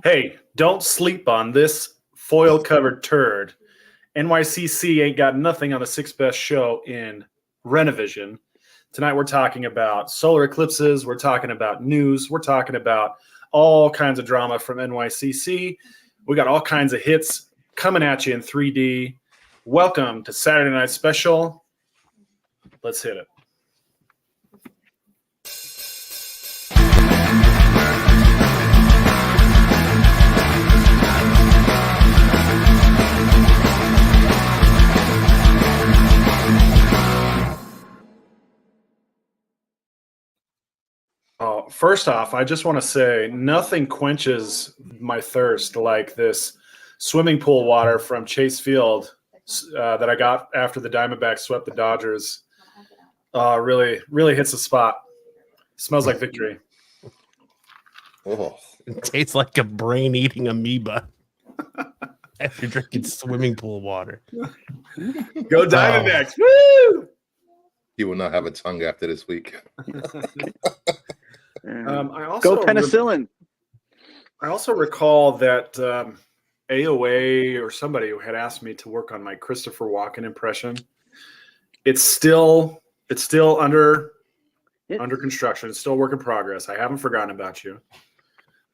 Hey, don't sleep on this foil-covered turd. NYCC ain't got nothing on the sixth best show in Renovision. Tonight we're talking about solar eclipses. We're talking about news. We're talking about all kinds of drama from NYCC. We got all kinds of hits coming at you in 3D. Welcome to Saturday Night Special. Let's hit it. First off, I just want to say nothing quenches my thirst like this swimming pool water from Chase Field that I got after the Diamondbacks swept the Dodgers. Really hits the spot. Smells like victory. Oh, it tastes like a brain-eating amoeba after drinking swimming pool water. Go Diamondbacks! Woo! You will not have a tongue after this week. I also Go penicillin. I also recall that AOA or somebody had asked me to work on my Christopher Walken impression. It's still under construction. It's still a work in progress. I haven't forgotten about you.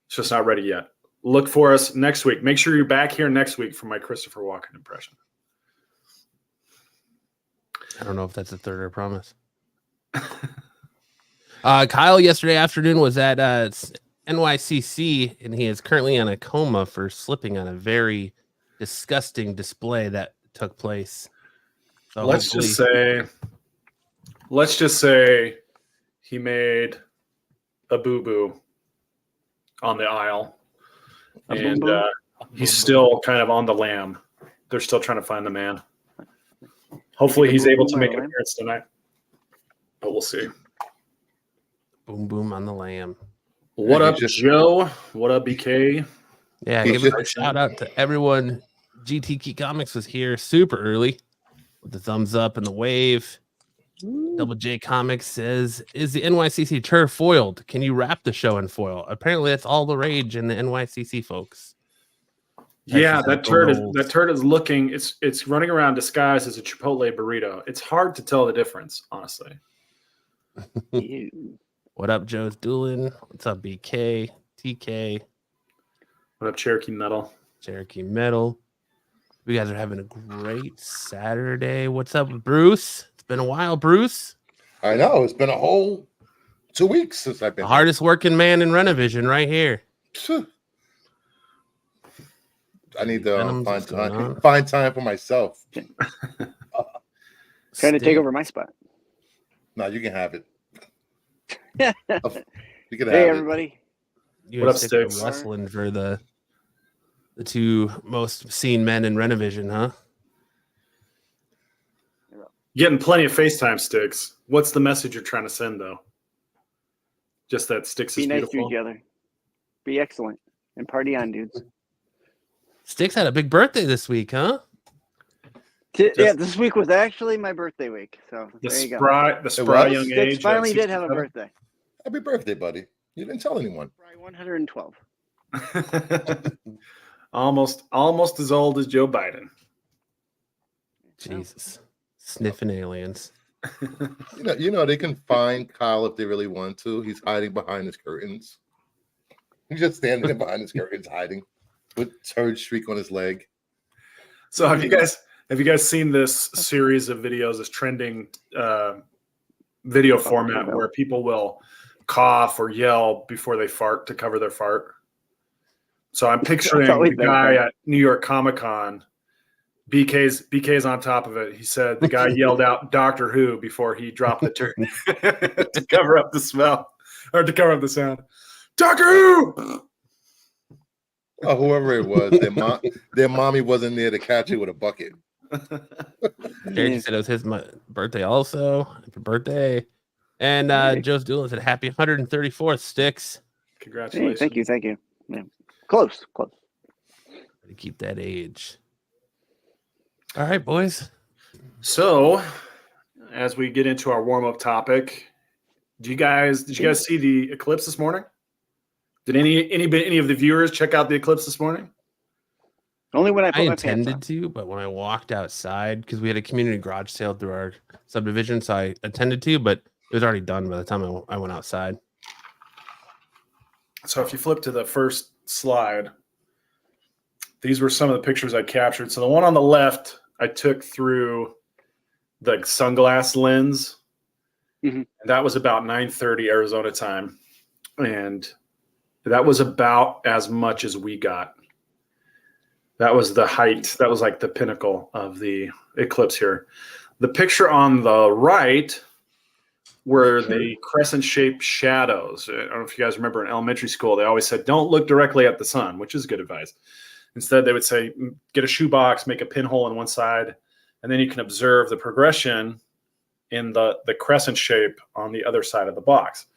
It's just not ready yet. Look for us next week. Make sure you're back here next week for my Christopher Walken impression. I don't know if that's a third or a promise. Kyle yesterday afternoon was at NYCC, and he is currently in a coma for slipping on a very disgusting display that took place. So let's just say he made a boo-boo on the aisle, and he's still kind of on the lam. They're still trying to find the man. Hopefully he's able to make an appearance tonight, but we'll see. Boom, boom on the lamb. What up, Joe? What up, BK? Yeah, give a shout out to everyone. GT Geek Comics was here super early with the thumbs up and the wave. Double J Comics says, is the NYCC turf foiled? Can you wrap the show in foil? Apparently that's all the rage in the NYCC folks. Yeah, that turd is looking, it's running around disguised as a Chipotle burrito. It's hard to tell the difference, honestly. What up, Joe's Doolin? What's up, BK? TK? What up, Cherokee Metal? Cherokee Metal. You guys are having a great Saturday. What's up, Bruce? It's been a while, Bruce. I know. It's been a whole 2 weeks since I've been the hardest working man in Renovision right here. I need to find time for myself. Trying to take over my spot. No, you can have it. You can have hey, everybody. You what up, Sticks? Wrestling for the two most seen men in Renovision, huh? Getting plenty of FaceTime, Sticks. What's the message you're trying to send, though? Just that Sticks is beautiful. Be nice to each other. Be excellent. And party on, dudes. Sticks had a big birthday this week, huh? Yeah, this week was actually my birthday week. So there you go. The spry young Sticks age. Finally did have a birthday. Happy birthday, buddy. You didn't tell anyone. 112. almost as old as Joe Biden. Jesus. Sniffing aliens. You know they can find Kyle if they really want to. He's hiding behind his curtains. He's just standing behind his curtains hiding with turd streak on his leg. So have you guys seen this series of videos, this trending video format where people will cough or yell before they fart to cover their fart? So I'm picturing the guy at New York Comic-Con. BK's on top of it. He said the guy yelled out Doctor Who before he dropped the turd to cover up the smell or to cover up the sound. Doctor Who! Oh, whoever it was, their mommy wasn't there to catch it with a bucket. Jerry said it was his birthday also. Happy birthday. And Joe's Doolin said happy 134th, Sticks. Congratulations. Hey, thank you. Yeah. Close. To keep that age. All right, boys. So, as we get into our warm-up topic, did you guys see the eclipse this morning? Did any of the viewers check out the eclipse this morning? Only when I I put my pants on. intended to, but when I walked outside, because we had a community garage sale through our subdivision, so I intended to, but it was already done by the time I went outside. So if you flip to the first slide, these were some of the pictures I captured. So the one on the left, I took through the sunglass lens. Mhm. And that was about 9:30 Arizona time. And that was about as much as we got. That was the height. That was like the pinnacle of the eclipse here. The picture on the right were the crescent-shaped shadows. I don't know if you guys remember in elementary school, they always said, don't look directly at the sun, which is good advice. Instead, they would say, get a shoebox, make a pinhole on one side, and then you can observe the progression in the crescent shape on the other side of the box.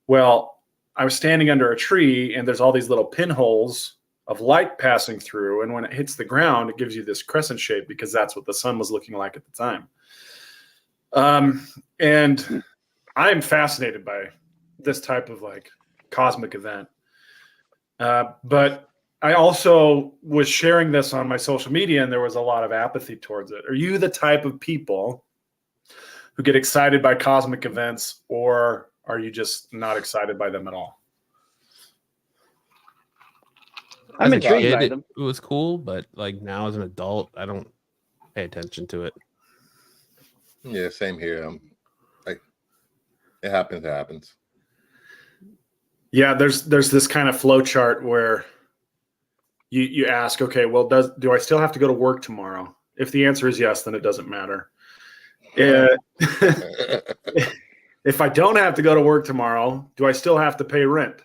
Well, I was standing under a tree, and there's all these little pinholes of light passing through, and when it hits the ground, it gives you this crescent shape because that's what the sun was looking like at the time. And I'm fascinated by this type of like cosmic event. But I also was sharing this on my social media, and there was a lot of apathy towards it. Are you the type of people who get excited by cosmic events, or are you just not excited by them at all? I'm As a intrigued kid, by them. it was cool, but like now as an adult, I don't pay attention to it. Yeah, same here. Like, it happens. It happens. Yeah, there's this kind of flow chart where you ask, okay, well, do I still have to go to work tomorrow? If the answer is yes, then it doesn't matter. If I don't have to go to work tomorrow, do I still have to pay rent?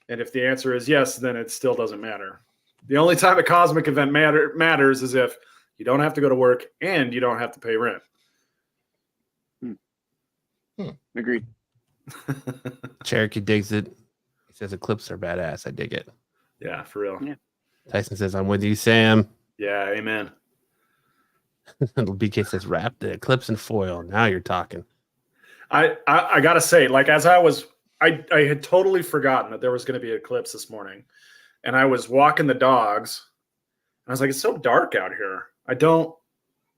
And if the answer is yes, then it still doesn't matter. The only time a cosmic event matters is if you don't have to go to work and you don't have to pay rent. Agreed. Cherokee digs it. He says eclipses are badass. I dig it. Yeah, for real. Yeah. Tyson says, I'm with you, Sam. Yeah, amen. BK says, wrap the eclipse in foil. Now you're talking. I gotta say, like, as I had totally forgotten that there was going to be an eclipse this morning, and I was walking the dogs, and I was like, it's so dark out here. I don't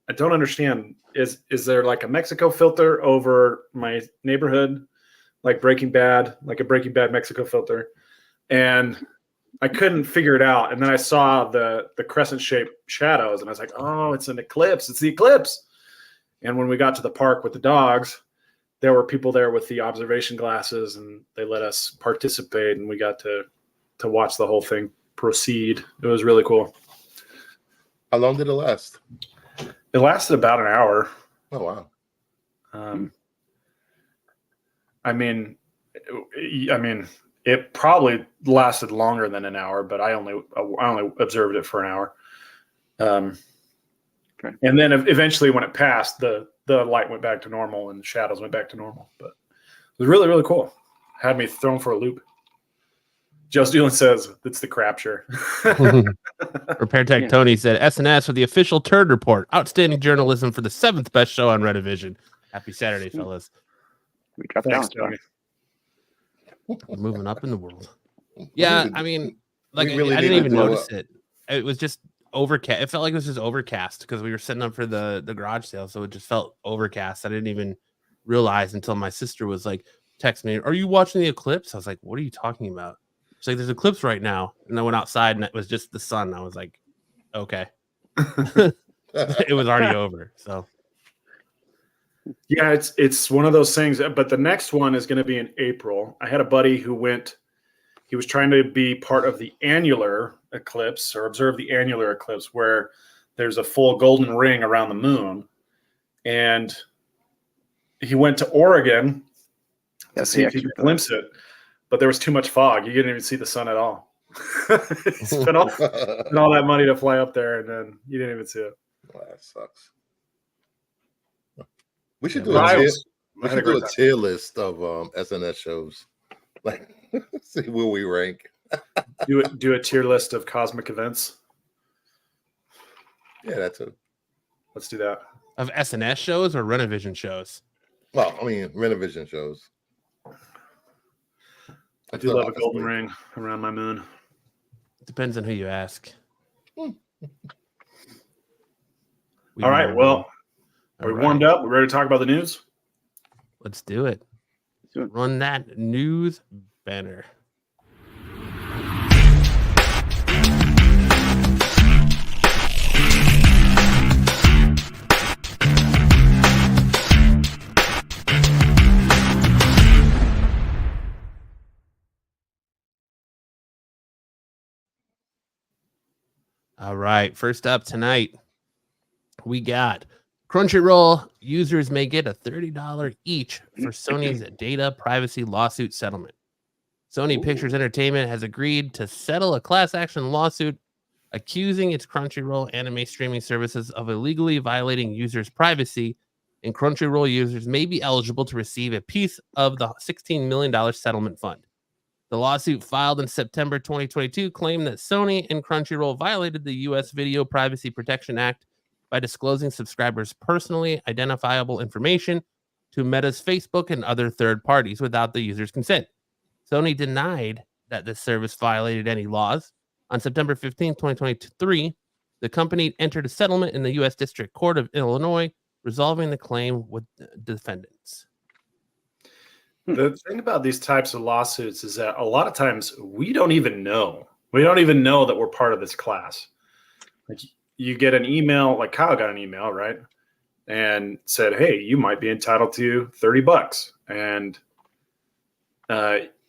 understand. Is there like a Mexico filter over my neighborhood, like Breaking Bad, like a Breaking Bad Mexico filter? And I couldn't figure it out. And then I saw the crescent-shaped shadows, and I was like, oh, it's an eclipse. It's the eclipse. And when we got to the park with the dogs, there were people there with the observation glasses, and they let us participate, and we got to watch the whole thing proceed. It was really cool. How long did it last? It lasted about an hour. Oh, wow. I mean, it probably lasted longer than an hour, but I only observed it for an hour. Okay. And then eventually, when it passed, the light went back to normal and the shadows went back to normal. But it was really, really cool. Had me thrown for a loop. Joe Steelen says it's the crapture. Repair Tech Tony said, SNS with the official Turd report. Outstanding journalism for the 7th best show on Redivision. Happy Saturday, fellas. We dropped Thanks, down. Tony. We're moving up in the world. Yeah, I mean, like, really I didn't need to even blow notice up. it. It was just overcast. It felt like it was just overcast because we were setting up for the garage sale, so it just felt overcast. I didn't even realize until my sister was like, text me, "Are you watching the eclipse?" I was like, "What are you talking about?" She's like, "There's eclipse right now," and I went outside and it was just the sun. I was like, "Okay." It was already over. So Yeah, it's one of those things. But the next one is going to be in April. I had a buddy who went. He was trying to be part of the annular eclipse or observe the annular eclipse, where there's a full golden ring around the moon, and he went to Oregon to see if he could glimpse it, but there was too much fog. You didn't even see the sun at all. spent all that money to fly up there, and then you didn't even see it. Well, that sucks. We should Yeah, do a tier list of SNS shows. Like, see where we rank. do a tier list of cosmic events. Yeah, that's it. Let's do that. of SNS shows or Renovision shows? Well, I mean, Renovision shows. I do love a golden ring around my moon. Depends on who you ask. All right. Well, are we warmed up? We're ready to talk about the news? Let's do it. Run that news banner. All right. First up tonight, we got Crunchyroll users may get a $30 each for Sony's data privacy lawsuit settlement. Sony Pictures Entertainment has agreed to settle a class action lawsuit accusing its Crunchyroll anime streaming services of illegally violating users' privacy, and Crunchyroll users may be eligible to receive a piece of the $16 million settlement fund. The lawsuit filed in September 2022 claimed that Sony and Crunchyroll violated the U.S. Video Privacy Protection Act by disclosing subscribers' personally identifiable information to Meta's Facebook and other third parties without the user's consent. Sony denied that the service violated any laws. On September 15, 2023, the company entered a settlement in the U.S. District Court of Illinois, resolving the claim with the defendants. The thing about these types of lawsuits is that a lot of times we don't even know. We don't even know that we're part of this class. Like you get an email, like Kyle got an email, right? And said, hey, you might be entitled to $30. And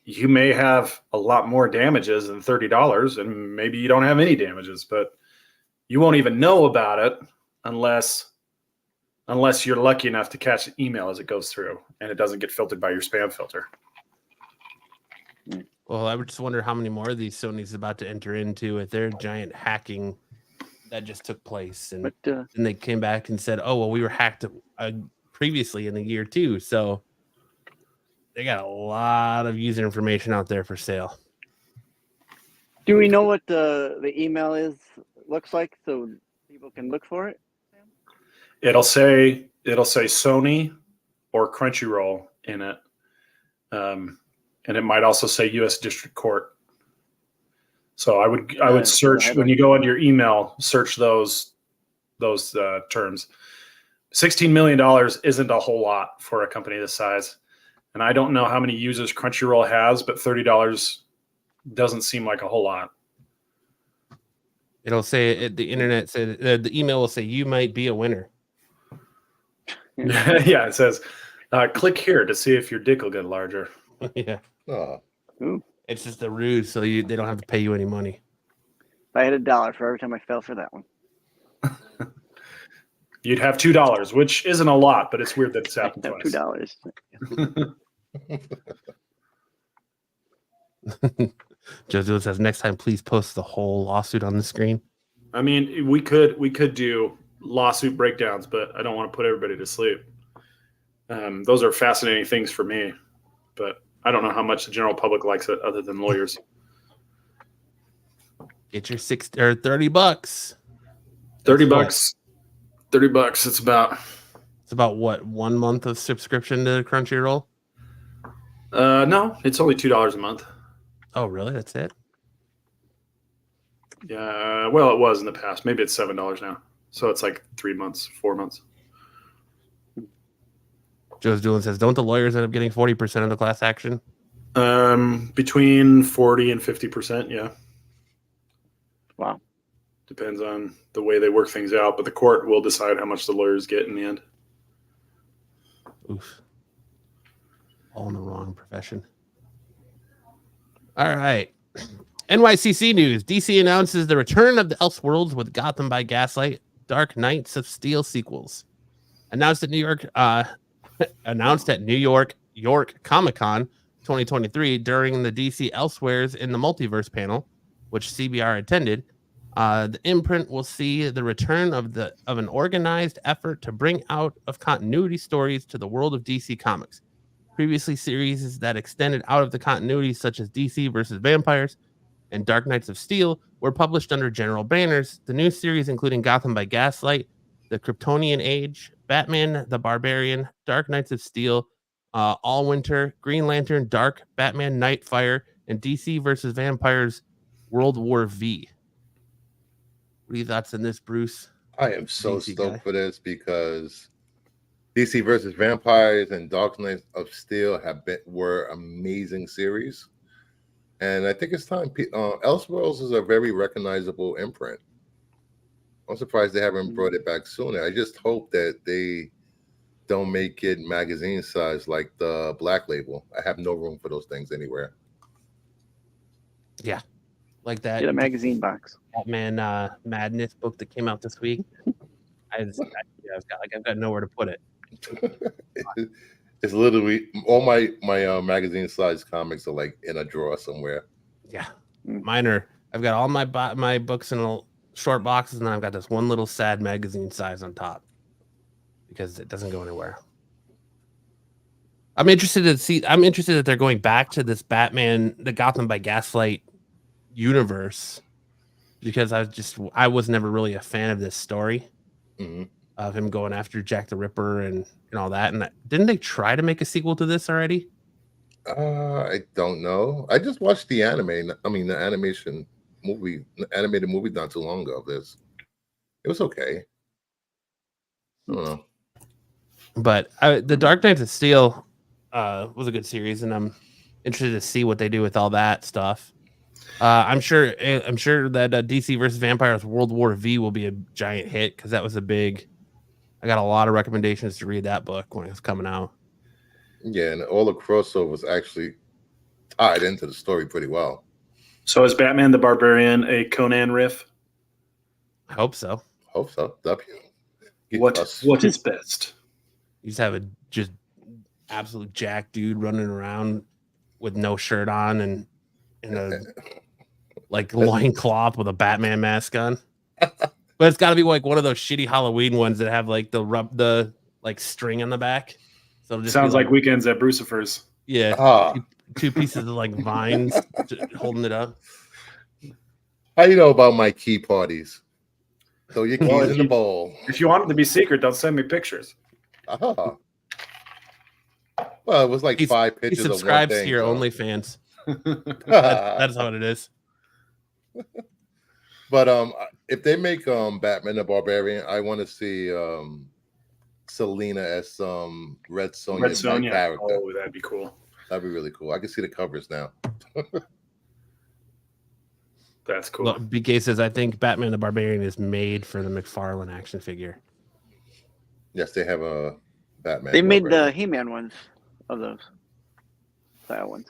you may have a lot more damages than $30, and maybe you don't have any damages, but you won't even know about it unless you're lucky enough to catch an email as it goes through and it doesn't get filtered by your spam filter. Well, I would just wonder how many more of these Sony's about to enter into with their giant hacking that just took place. And then they came back and said, oh, well, we were hacked previously in the year too. So they got a lot of user information out there for sale. Do we know what the email looks like so people can look for it? It'll say Sony or Crunchyroll in it, and it might also say U.S. District Court. So I would search when you go into your email, search those terms. $16 million isn't a whole lot for a company this size, and I don't know how many users Crunchyroll has, but $30 doesn't seem like a whole lot. It'll say the internet said the email will say you might be a winner. Yeah, it says, click here to see if your dick will get larger. Yeah. Oh. It's just a ruse, so they don't have to pay you any money. I had $1 for every time I fell for that one. You'd have $2, which isn't a lot, but it's weird that it's happened twice. $2. Joe says, next time, please post the whole lawsuit on the screen. I mean, we could do lawsuit breakdowns, but I don't want to put everybody to sleep. Those are fascinating things for me, but I don't know how much the general public likes it other than lawyers. Get your $30. $30. $30. It's about what, 1 month of subscription to Crunchyroll? No, it's only $2 a month. Oh, really? That's it? Yeah. Well, it was in the past. Maybe it's $7 now. So it's like 3 months, 4 months. Joe's Doolin says, don't the lawyers end up getting 40% of the class action? Between 40 and 50%, yeah. Wow. Depends on the way they work things out, but the court will decide how much the lawyers get in the end. Oof. All in the wrong profession. All right. NYCC news. DC announces the return of the Elseworlds with Gotham by Gaslight, Dark Knights of Steel sequels. Announced at New York Comic-Con 2023 during the DC Elsewheres in the Multiverse panel, which CBR attended. The imprint will see the return of an organized effort to bring out of continuity stories to the world of DC Comics. Previously, series that extended out of the continuity, such as DC versus Vampires and Dark Knights of Steel, were published under general banners. The new series, including Gotham by Gaslight, The Kryptonian Age, Batman the Barbarian, Dark Knights of Steel, All Winter, Green Lantern, Dark, Batman, Nightfire, and DC versus Vampires, World War V. What are your thoughts on this, Bruce? I am so DC stoked guy. for this because DC versus Vampires and Dark Knight of Steel were amazing series, and I think it's time. Elseworlds is a very recognizable imprint. I'm surprised they haven't brought it back sooner. I just hope that they don't make it magazine size like the Black Label. I have no room for those things anywhere. Yeah, like that. Get a magazine box. Batman Madness book that came out this week. I've got nowhere to put it. It's literally all my magazine size comics are like in a drawer somewhere. Yeah, mine are. I've got all my books in little short boxes, and then I've got this one little sad magazine size on top because it doesn't go anywhere. I'm interested that they're going back to this Batman, the Gotham by Gaslight universe, because I was never really a fan of this story of him going after Jack the Ripper and all that. And didn't they try to make a sequel to this already? I don't know. I just watched the anime. I mean, the animated movie not too long ago. It was okay. I don't know. But the Dark Knights of Steel was a good series, and I'm interested to see what they do with all that stuff. I'm sure that DC versus Vampires World War V will be a giant hit because that was a big. I got a lot of recommendations to read that book when it was coming out. Yeah, and all the crossovers actually tied into the story pretty well. So is Batman the Barbarian a Conan riff? I hope so. Hope so. W. What is best? You just have a just absolute jack dude running around with no shirt on and in a like loincloth with a Batman mask on. But it's got to be like one of those shitty Halloween ones that have like the like string on the back. So it'll just Sounds like Weekends at Brucifer's. Yeah, two pieces of like vines holding it up. How you know about my key parties? Throw your keys in the bowl. If you want it to be secret, don't send me pictures. Well, it was like 5 pictures. He subscribes of one thing, to your so. OnlyFans. That's what it is. But if they make Batman the Barbarian, I want to see Selena as some Red Sonja character. Oh, that'd be cool. That'd be really cool. I can see the covers now. That's cool. Look, BK says, I think Batman the Barbarian is made for the McFarlane action figure. Yes, they have a Batman. They made the He-Man ones of those style ones.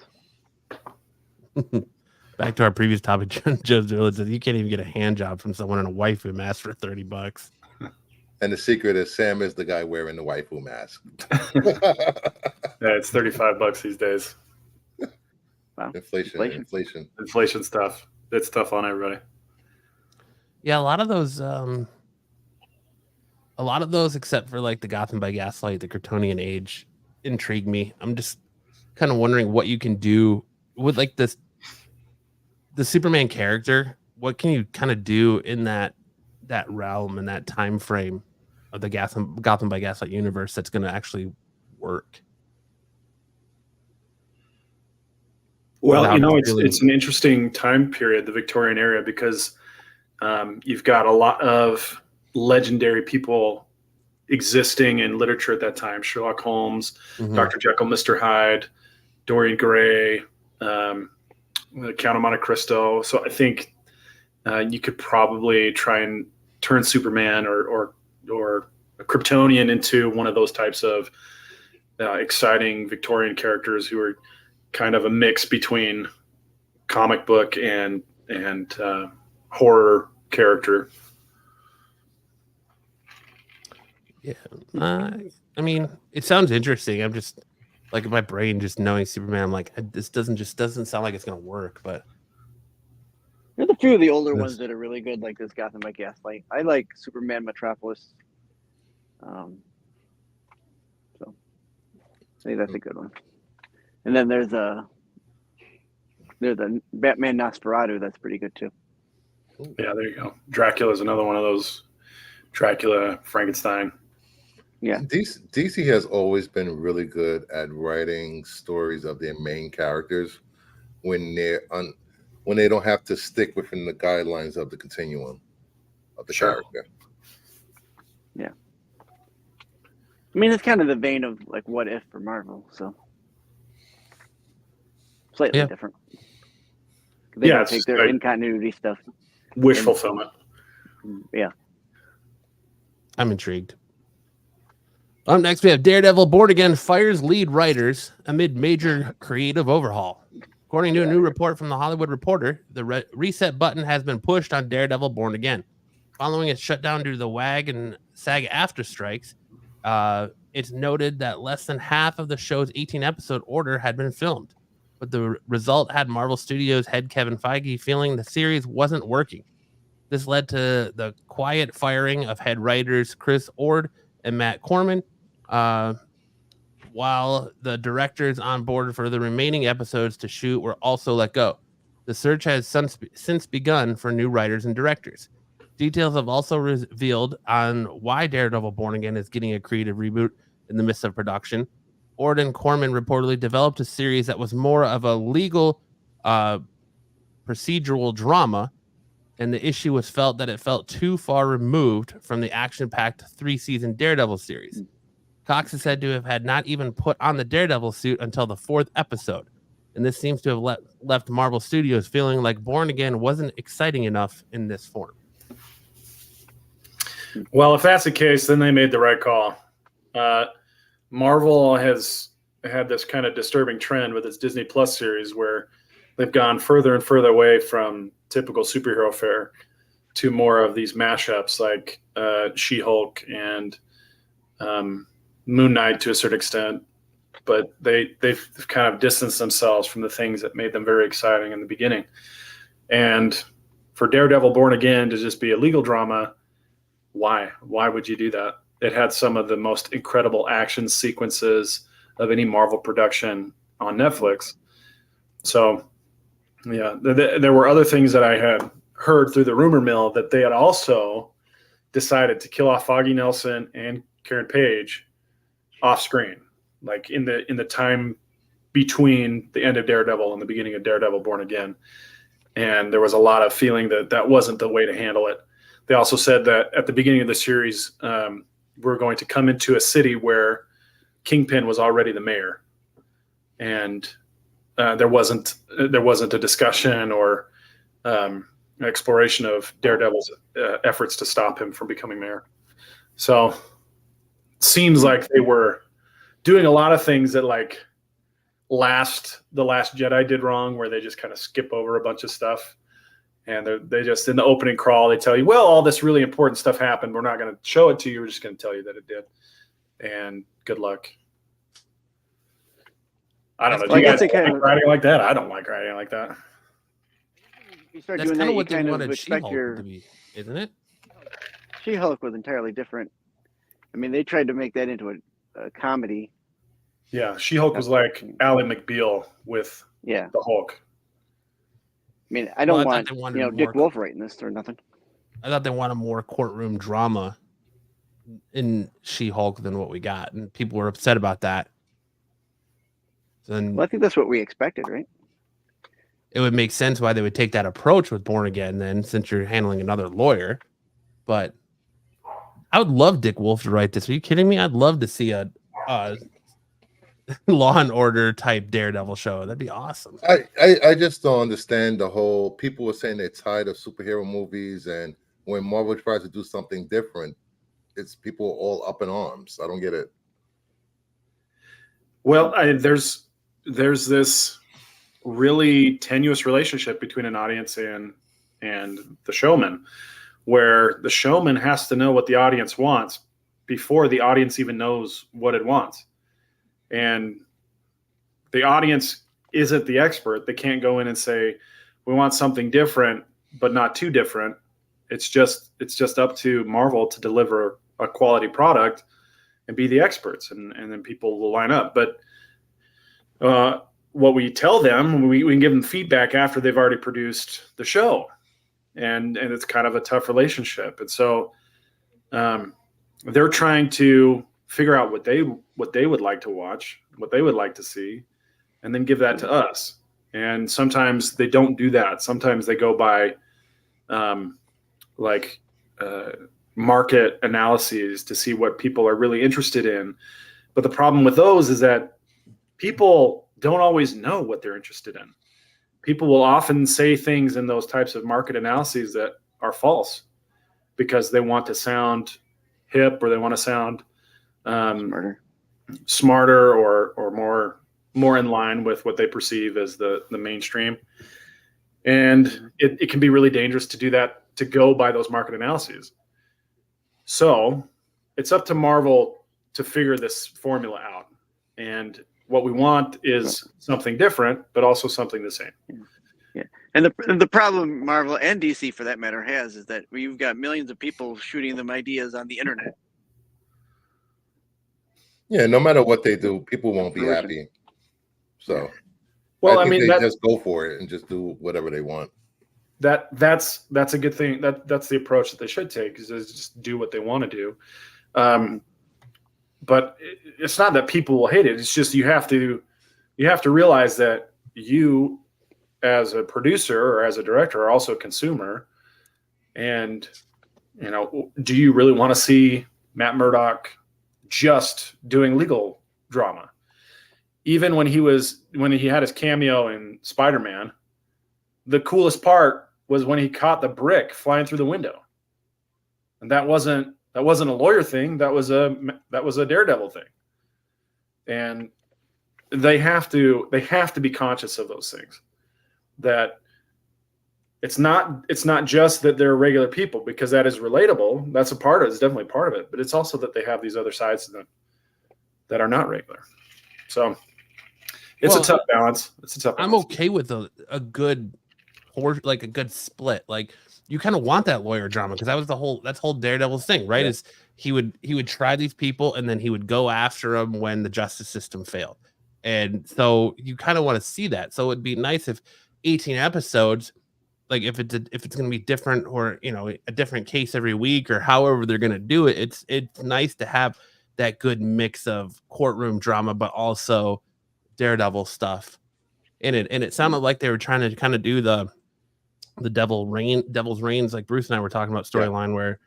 Back to our previous topic, Joe Zilla says you can't even get a hand job from someone in a waifu mask for $30. And the secret is Sam is the guy wearing the waifu mask. Yeah, it's $35 these days. Wow. Inflation stuff. It's tough on everybody. Yeah, a lot of those, except for like the Gotham by Gaslight, the Kryptonian Age, intrigue me. I'm just kind of wondering what you can do with like the Superman character. What can you kind of do in that realm and that time frame of the Gotham by Gaslight universe that's going to actually work? Well, it's an interesting time period, the Victorian era, because you've got a lot of legendary people existing in literature at that time. Sherlock Holmes, Dr. Jekyll, Mr. Hyde, Dorian Gray, the Count of Monte Cristo. So I think you could probably try and turn Superman or a Kryptonian into one of those types of exciting Victorian characters who are kind of a mix between comic book and horror character. Yeah, I mean, it sounds interesting. I'm just like in my brain, just knowing Superman. I'm like, this doesn't sound like it's gonna work. But there's a few of the older ones that are really good, like this Gotham by Gaslight. I like Superman Metropolis. So I think that's a good one. And then there's a Batman Nosferatu that's pretty good too. Yeah, there you go. Dracula is another one of those. Dracula, Frankenstein. Yeah. DC has always been really good at writing stories of their main characters when when they don't have to stick within the guidelines of the continuum of the Sure. character. Yeah. I mean, it's kind of the vein of like What If for Marvel, so slightly Yeah. different. They Yeah, don't it's take just their like in continuity stuff. wish And- fulfillment. Yeah. I'm intrigued. Up next, we have Daredevil Born Again fires lead writers amid major creative overhaul. According to a new report from The Hollywood Reporter, the reset button has been pushed on Daredevil Born Again. Following its shutdown due to the WAG and SAG after strikes, it's noted that less than half of the show's 18-episode order had been filmed. But the result had Marvel Studios head Kevin Feige feeling the series wasn't working. This led to the quiet firing of head writers Chris Ord and Matt Corman, while the directors on board for the remaining episodes to shoot were also let go. The search has since begun for new writers and directors. Details have also revealed on why Daredevil Born Again is getting a creative reboot in the midst of production. Ord and Corman reportedly developed a series that was more of a legal procedural drama, and the issue was felt that it felt too far removed from the action-packed 3-season Daredevil series. Cox is said to have had not even put on the Daredevil suit until the 4th episode, and this seems to have left Marvel Studios feeling like Born Again wasn't exciting enough in this form. Well, if that's the case, then they made the right call. Marvel has had this kind of disturbing trend with its Disney Plus series where they've gone further and further away from typical superhero fare to more of these mashups like She-Hulk and Moon Knight to a certain extent. But they've kind of distanced themselves from the things that made them very exciting in the beginning. And for Daredevil Born Again to just be a legal drama, why? Why would you do that? It had some of the most incredible action sequences of any Marvel production on Netflix. So, yeah, there were other things that I had heard through the rumor mill that they had also decided to kill off Foggy Nelson and Karen Page off screen, like in the time between the end of Daredevil and the beginning of Daredevil Born Again. And there was a lot of feeling that that wasn't the way to handle it. They also said that at the beginning of the series, we're going to come into a city where Kingpin was already the mayor, and there wasn't a discussion or an exploration of Daredevil's efforts to stop him from becoming mayor. So it seems like they were doing a lot of things that like the Last Jedi did wrong, where they just kind of skip over a bunch of stuff. And they just, in the opening crawl, they tell you, well, all this really important stuff happened. We're not going to show it to you. We're just going to tell you that it did. And good luck. I don't know. Do you guys like writing like that? I don't like writing like that. You start That's doing kind that, of what you they kind of wanted expect She-Hulk to be, isn't it? She-Hulk was entirely different. I mean, they tried to make that into a comedy. Yeah, She-Hulk was like Ally McBeal with the Hulk. I mean, I don't want Dick Wolf writing this or nothing. I thought they wanted more courtroom drama in She-Hulk than what we got, and people were upset about that. So then, well, I think that's what we expected, right? It would make sense why they would take that approach with Born Again then, since you're handling another lawyer. But I would love Dick Wolf to write this. Are you kidding me? I'd love to see a Law and Order type Daredevil show. That'd be awesome. I just don't understand the whole. People were saying they're tired of superhero movies, and when Marvel tries to do something different, it's people all up in arms. I don't get it. Well, there's this really tenuous relationship between an audience and the showman, where the showman has to know what the audience wants before the audience even knows what it wants. And the audience isn't the expert. They can't go in and say, we want something different, but not too different. It's just up to Marvel to deliver a quality product and be the experts, and then people will line up. But what we tell them, we can give them feedback after they've already produced the show. And it's kind of a tough relationship. And so they're trying to figure out what they would like to watch, what they would like to see, and then give that to us. And sometimes they don't do that. Sometimes they go by market analyses to see what people are really interested in. But the problem with those is that people don't always know what they're interested in. People will often say things in those types of market analyses that are false because they want to sound hip or they want to sound smarter or more in line with what they perceive as the mainstream. And it can be really dangerous to do that, to go by those market analyses. So it's up to Marvel to figure this formula out. And what we want is something different, but also something the same. Yeah. And the problem Marvel and DC, for that matter, has is that you've got millions of people shooting them ideas on the internet. Yeah, no matter what they do, people won't be happy. So, well, I think they just go for it and just do whatever they want. That's a good thing. That's the approach that they should take, is just do what they want to do. But it's not that people will hate it. It's just you have to realize that you, as a producer or as a director, are also a consumer. And do you really want to see Matt Murdock just doing legal drama? Even when he had his cameo in Spider-Man, the coolest part was when he caught the brick flying through the window. And that wasn't a lawyer thing. That was a Daredevil thing. And they have to be conscious of those things. That it's not just that they're regular people, because that is relatable. That's a part of it. It's definitely part of it. But it's also that they have these other sides to them that are not regular. So it's a tough balance. I'm okay with a good split. Like, you kind of want that lawyer drama, because that's the whole Daredevil's thing, right? Yeah. Is he would try these people and then he would go after them when the justice system failed. And so you kind of want to see that. So it'd be nice if 18 episodes, like if it's going to be different, or a different case every week, or however they're going to do it, it's nice to have that good mix of courtroom drama but also Daredevil stuff in it. And it sounded like they were trying to kind of do the Devil's Reigns, like Bruce and I were talking about, storyline where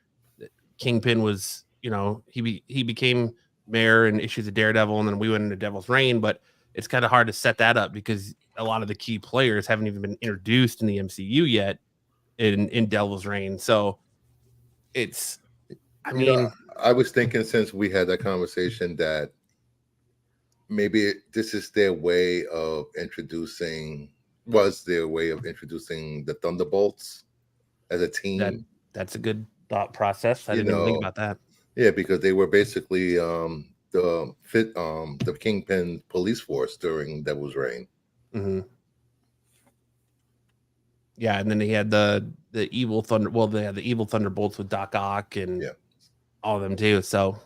Kingpin was, he became mayor and issues of Daredevil, and then we went into Devil's Reign. But it's kind of hard to set that up because a lot of the key players haven't even been introduced in the MCU yet in Devil's Reign. So it's, I was thinking, since we had that conversation, that maybe this is their way of introducing the Thunderbolts as a team. That's a good thought process. I didn't even think about that. Yeah, because they were basically the Kingpin police force during Devil's Reign. Mm-hmm. Yeah, and then they had the evil they had the evil Thunderbolts with Doc Ock and all of them too. So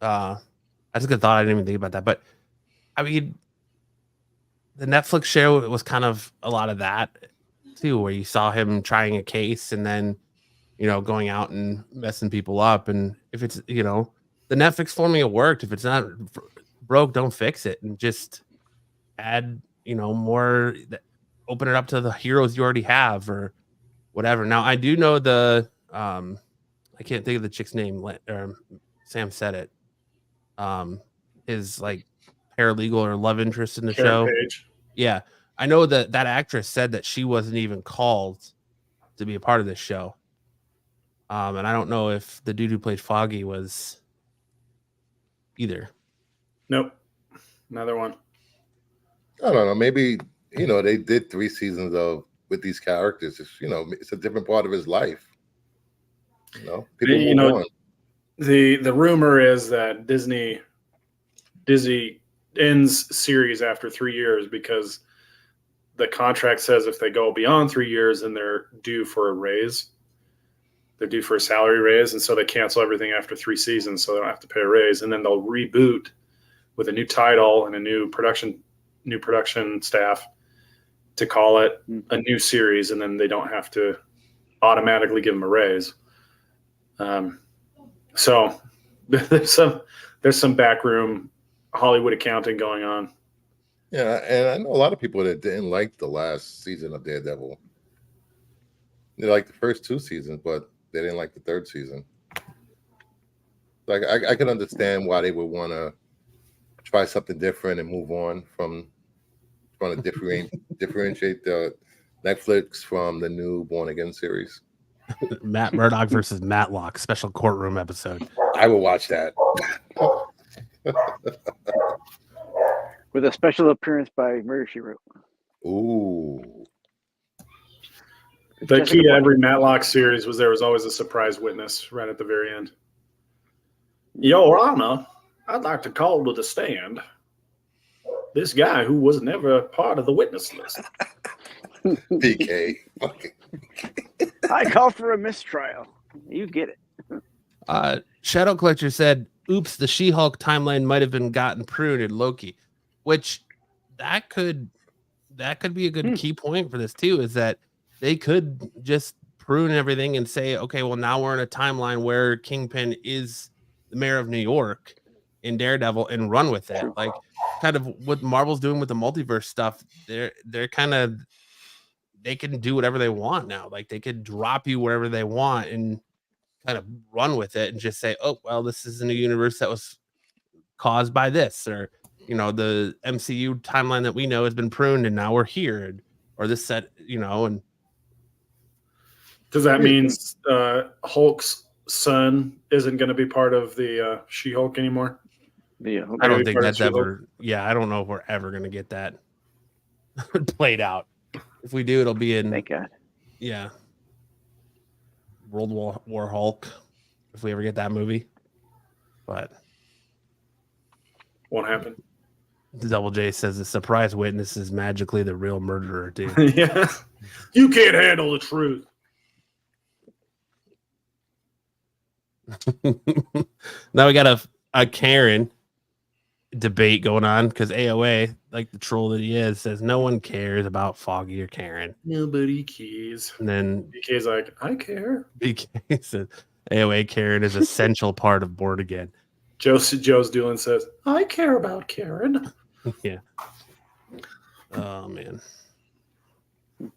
that's a good thought. I didn't even think about that. But I mean, the Netflix show was kind of a lot of that too, where you saw him trying a case and then, going out and messing people up. And if it's, the Netflix formula worked. If it's not broke, don't fix it, and just add, more, open it up to the heroes you already have or whatever. Now, I do know I can't think of the chick's name. Sam said it. His like paralegal or love interest in the show. Page. Yeah, I know that actress said that she wasn't even called to be a part of this show. And I don't know if the dude who played Foggy was either. Nope, another one. I don't know. Maybe they did 3 seasons with these characters. It's a different part of his life. People move on. The rumor is that Disney ends series after 3 years because the contract says if they go beyond 3 years, then they're due for a raise. They're due for a salary raise, and so they cancel everything after 3 seasons, so they don't have to pay a raise. And then they'll reboot with a new title and a new production staff to call it a new series, and then they don't have to automatically give them a raise. So there's some backroom Hollywood accounting going on. Yeah, and I know a lot of people that didn't like the last season of Daredevil. They liked the first 2 seasons, but they didn't like the 3rd season. Like I can understand why they would want to try something different and move on from trying to differentiate the Netflix from the new Born Again series. Matt Murdock versus Matlock special courtroom episode. I will watch that. With a special appearance by Murder She Wrote. Ooh. The Jessica key to Biel. every Matlock series was there was always a surprise witness right at the very end. Your Honor, I'd like to call to the stand this guy who was never part of the witness list. PK. I call for a mistrial. You get it. Shadow Collector said, oops, the She-Hulk timeline might have been gotten pruned in Loki, which that could be a good key point for this too, is that they could just prune everything and say, okay, well, now we're in a timeline where Kingpin is the mayor of New York in Daredevil and run with it. Like kind of what Marvel's doing with the multiverse stuff. They're kind of, they can do whatever they want now. Like they could drop you wherever they want and kind of run with it and just say, oh, well, this is a new universe that was caused by this, or, you know, the MCU timeline that we know has been pruned and now we're here, or this set, you know. And Does that mean Hulk's son isn't going to be part of the She-Hulk anymore? Yeah, I don't think part of that's She-Hulk? ever, I don't know if we're ever going to get that played out. If we do, it'll be in, thank God. World War Hulk, if we ever get that movie. But Won't happen. Double J says the surprise witness is magically the real murderer, dude. Yeah. You can't handle the truth. Now we got a Karen debate going on because AOA, like the troll that he is, says no one cares about Foggy or Karen. Nobody cares. And then BK's like, I care. BK says AOA Karen is essential part of Born Again. Joe's Doolin says, I care about Karen. Yeah. Oh man. All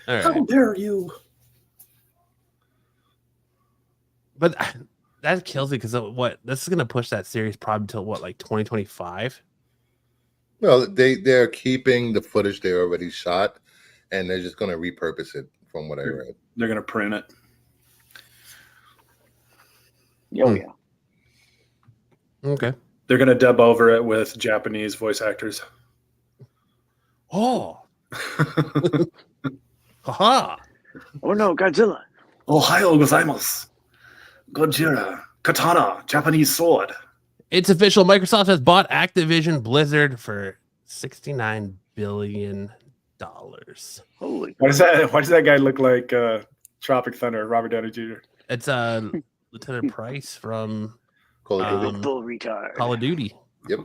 How right. dare you? But that kills me because what this is gonna push that series probably till what, like 2025? Well, they're keeping the footage they already shot, and they're just going to repurpose it, from what I read. They're going to print it. Oh, yeah. Okay. They're going to dub over it with Japanese voice actors. Oh. Haha. Oh, no, Godzilla. Ohio gozaimasu. Gojira. Katana. Japanese sword. It's official. Microsoft has bought Activision Blizzard for $69 billion. Holy. Why does that guy look like Tropic Thunder, Robert Downey Jr.? It's Lieutenant Price from Call of Duty. Full retard. Call of Duty. Yep.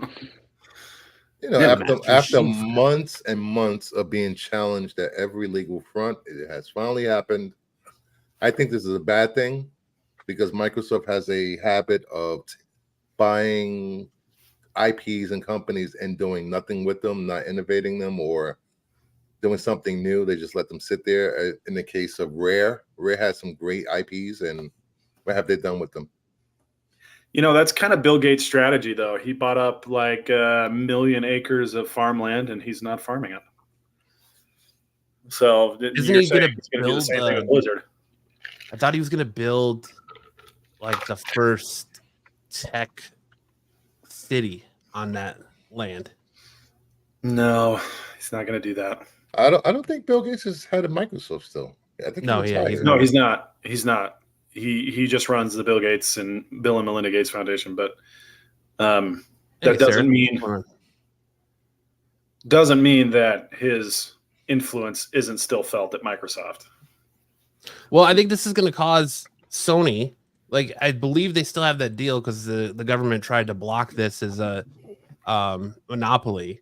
You know, Yeah, after Master Chief. months and months of being challenged at every legal front, it has finally happened. I think this is a bad thing because Microsoft has a habit of buying IPs and companies and doing nothing with them, not innovating them or doing something new. They just let them sit there. In the case of Rare has some great IPs, and what have they done with them? You know, that's kind of Bill Gates' strategy, though. He bought up like 1 million acres of farmland, and he's not farming it. So Isn't he going to do the build? same thing with Blizzard? I thought he was going to build like the first tech city on that land. No, he's not going to do that. I don't think Bill Gates has had a Microsoft still. I think No, he yeah, retired. No, he's not. He's not. He just runs the Bill Gates and Bill and Melinda Gates Foundation, but that Hey, doesn't Sarah. mean that his influence isn't still felt at Microsoft. Well, I think this is going to cause Sony, like I believe they still have that deal because the government tried to block this as a monopoly,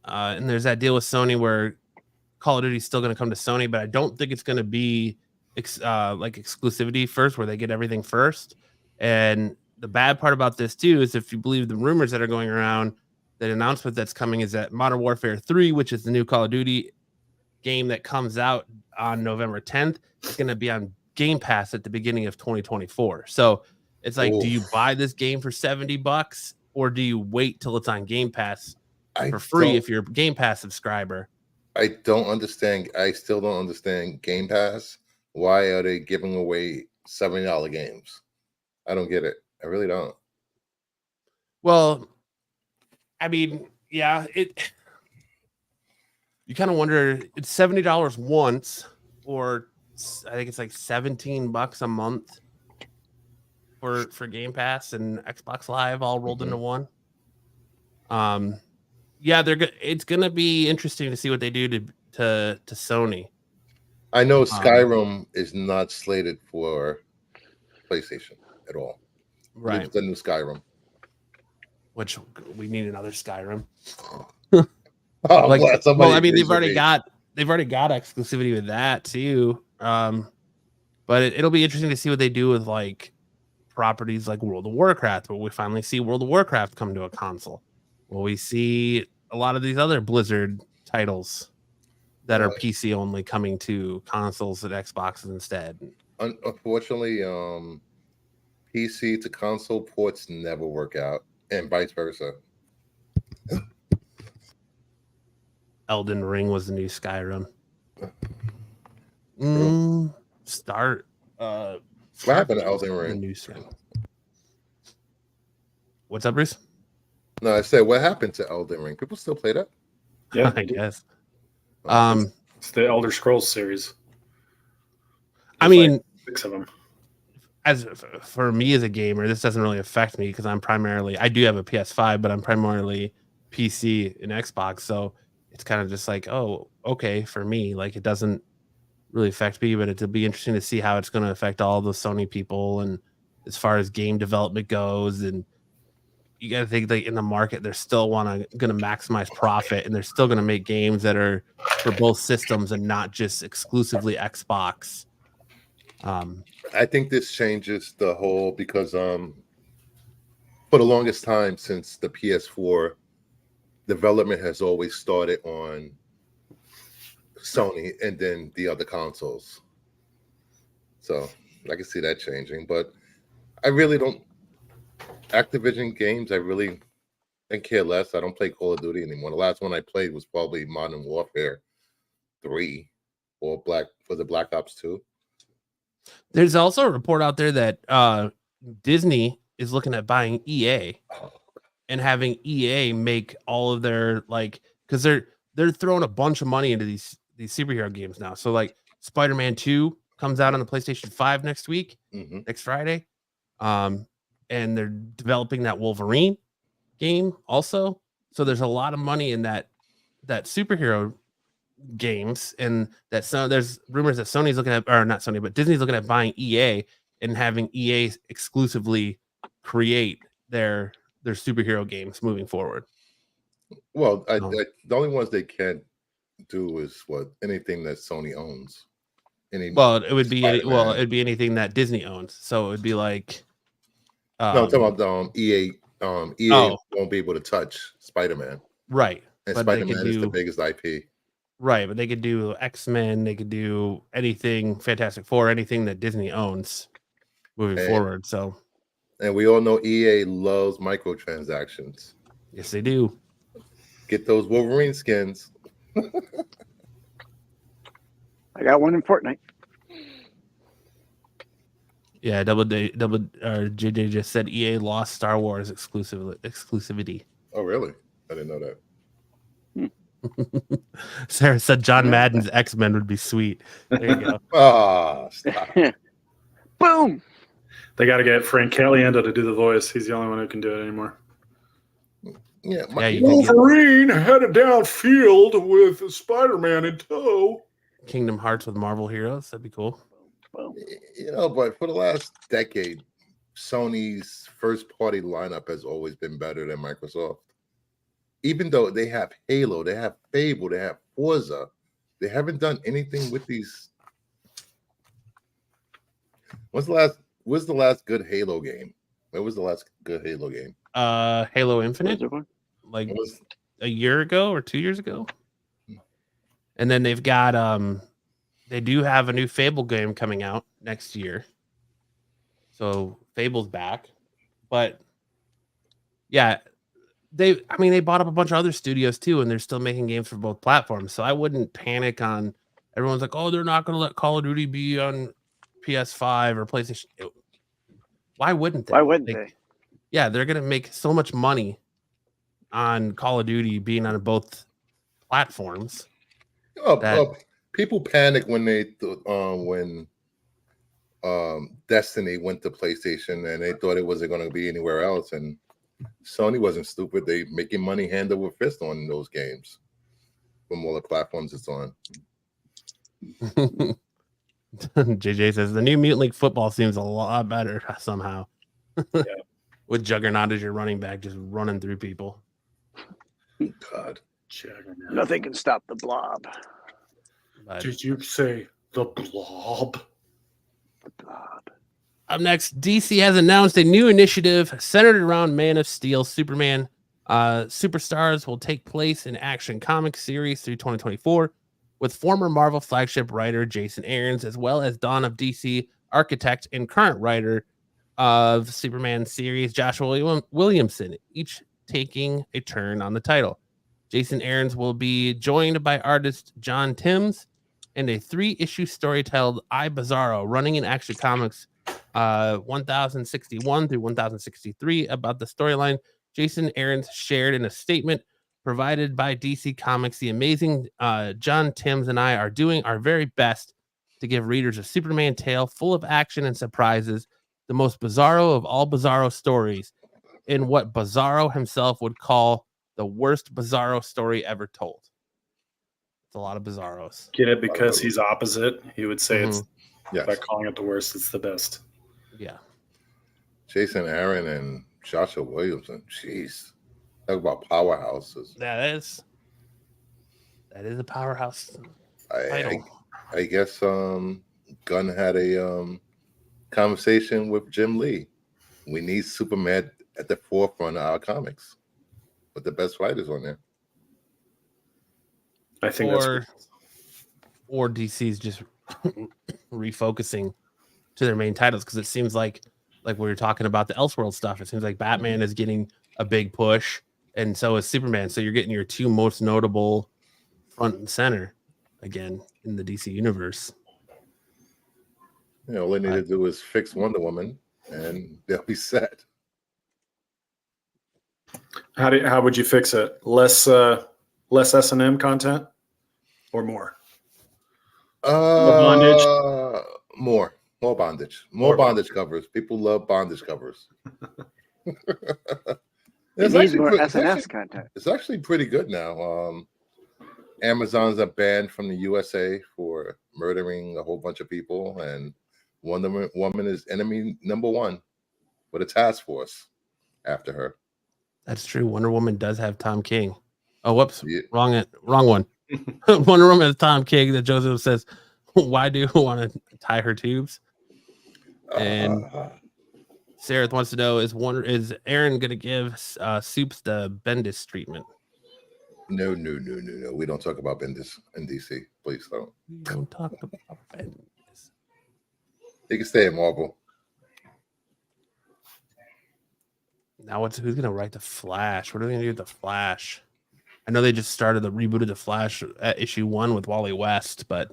and there's that deal with Sony where Call of Duty is still going to come to Sony, but I don't think it's going to be like exclusivity first, where they get everything first. And the bad part about this too is if you believe the rumors that are going around, the announcement that's coming is that Modern Warfare 3, which is the new Call of Duty game that comes out on November 10th, is going to be on Game Pass at the beginning of 2024. So it's like, do you buy this game for $70 or do you wait till it's on Game Pass for free if you're a Game Pass subscriber? I don't understand. I still don't understand Game Pass. Why are they giving away $70 games? I don't get it. I really don't. Well, I mean, yeah, you kind of wonder, it's $70 once, or I think it's like $17 a month for Game Pass and Xbox Live all rolled into one. Yeah, it's gonna be interesting to see what they do to Sony. I know Skyrim is not slated for PlayStation at all. Right. It's the new Skyrim. Which we need another Skyrim. Oh, well, I mean, they've already got exclusivity with that too. But it'll be interesting to see what they do with like properties like World of Warcraft. Will we finally see World of Warcraft come to a console? Will we see a lot of these other Blizzard titles that are PC only coming to consoles and Xboxes instead? Unfortunately, PC to console ports never work out, and vice versa. Elden Ring was the new Skyrim. What happened to Elden Ring? The new What's up, Bruce? No, I said, what happened to Elden Ring? People still play that? Yeah, I guess. It's the Elder Scrolls series. I mean, like 6 of them. As for me as a gamer, this doesn't really affect me because I do have a PS5, but I'm primarily PC and Xbox, so it's kind of just like, oh, okay, for me, like it doesn't really affect me, but it'll be interesting to see how it's going to affect all the Sony people and as far as game development goes. And you got to think like in the market, they're still going to maximize profit, and they're still going to make games that are for both systems and not just exclusively Xbox. I think this changes the whole, because for the longest time since the PS4, development has always started on Sony and then the other consoles. So I can see that changing, but I really don't. Activision games, I really care less. I don't play Call of Duty anymore. The last one I played was probably Modern Warfare 3 or Black Ops 2. There's also a report out there that Disney is looking at buying EA and having EA make all of their, like, because they're throwing a bunch of money into these superhero games now. So like Spider-Man 2 comes out on the PlayStation 5 next week, next Friday. And they're developing that Wolverine game also. So there's a lot of money in that superhero games, and there's rumors that Sony's looking at, or not Sony, but Disney's looking at buying EA and having EA exclusively create their superhero games moving forward. Well, the only ones they can't do is anything that Sony owns. It would be anything that Disney owns. So it would be like no, I'm talking about EA. EA won't be able to touch Spider-Man, right? And Spider-Man is the biggest IP, right? But they could do X-Men. They could do anything, Fantastic Four, anything that Disney owns moving forward. So, and we all know EA loves microtransactions. Yes, they do. Get those Wolverine skins. I got one in Fortnite. Yeah, JJ just said EA lost Star Wars exclusivity. Oh, really? I didn't know that. Sarah said John Madden's X-Men would be sweet. There you go. Stop. Boom. They got to get Frank Caliendo to do the voice. He's the only one who can do it anymore. Yeah, Wolverine headed downfield with Spider-Man in tow. Kingdom Hearts with Marvel heroes. That'd be cool. But for the last decade, Sony's first-party lineup has always been better than Microsoft. Even though they have Halo, they have Fable, they have Forza, they haven't done anything with these. What's the last good Halo game? It was the last good Halo game. Halo Infinite, Where's it from? like It was a year ago or 2 years ago. And then they've got they do have a new Fable game coming out next year. So Fable's back. But yeah, they bought up a bunch of other studios too, and they're still making games for both platforms. So I wouldn't panic on everyone's like, oh, they're not gonna let Call of Duty be on PS5 or PlayStation. Why wouldn't they? Why wouldn't Like, they? yeah, they're gonna make so much money on Call of Duty being on both platforms. People panic when when Destiny went to PlayStation and they thought it wasn't going to be anywhere else. And Sony wasn't stupid. They making money hand over fist on those games from all the platforms it's on. JJ says the new Mutant League football seems a lot better somehow. Yeah. With Juggernaut as your running back, just running through people. God. Juggernaut. Nothing can stop the blob. But Did you say the blob? The blob. up next, DC has announced a new initiative centered around Man of Steel, Superman. Superstars will take place in Action Comics series through 2024 with former Marvel flagship writer Jason Aaron's, as well as Dawn of DC architect and current writer of Superman series Joshua Williamson, each taking a turn on the title. Jason Aaron's will be joined by artist John Timms and a 3-issue story titled I, Bizarro, running in Action Comics 1061 through 1063. About the storyline, Jason Aaron's shared in a statement provided by DC Comics. The amazing John Timms and I are doing our very best to give readers a Superman tale full of action and surprises, the most bizarro of all bizarro stories, in what Bizarro himself would call the worst Bizarro story ever told. It's a lot of Bizarros. Get it? Because he's opposite. He would say it's Yes. by calling it the worst, it's the best. Yeah. Jason Aaron and Joshua Williamson. Jeez. Talk about powerhouses. That is a powerhouse title. I guess Gunn had a conversation with Jim Lee. We need Superman at the forefront of our comics with the best writers on there. I think or DC's just refocusing to their main titles, because it seems like we were talking about the Elseworld stuff. It seems like Batman is getting a big push, and so is Superman. So you're getting your two most notable front and center again in the DC universe. You know, all they need to do is fix Wonder Woman, and they'll be set. How would you fix it? Less S&M content or more? Bondage. More bondage. More bondage covers. People love bondage covers. It needs more SNS content. It's actually pretty good now. Amazon's are banned from the USA for murdering a whole bunch of people, and Wonder Woman is enemy number one with a task force after her. That's true. Wonder Woman does have Tom King. Oh, whoops. Yeah. Wrong one. Wonder Woman has Tom King. That Joseph says, why do you want to tie her tubes? And Sarah wants to know, is Aaron going to give Soups the Bendis treatment? No. We don't talk about Bendis in DC. Please don't. We don't talk about Bendis. He can stay at Marvel. Now who's going to write the Flash? What are they going to do with the Flash? I know they just started the reboot of the Flash at issue 1 with Wally West, but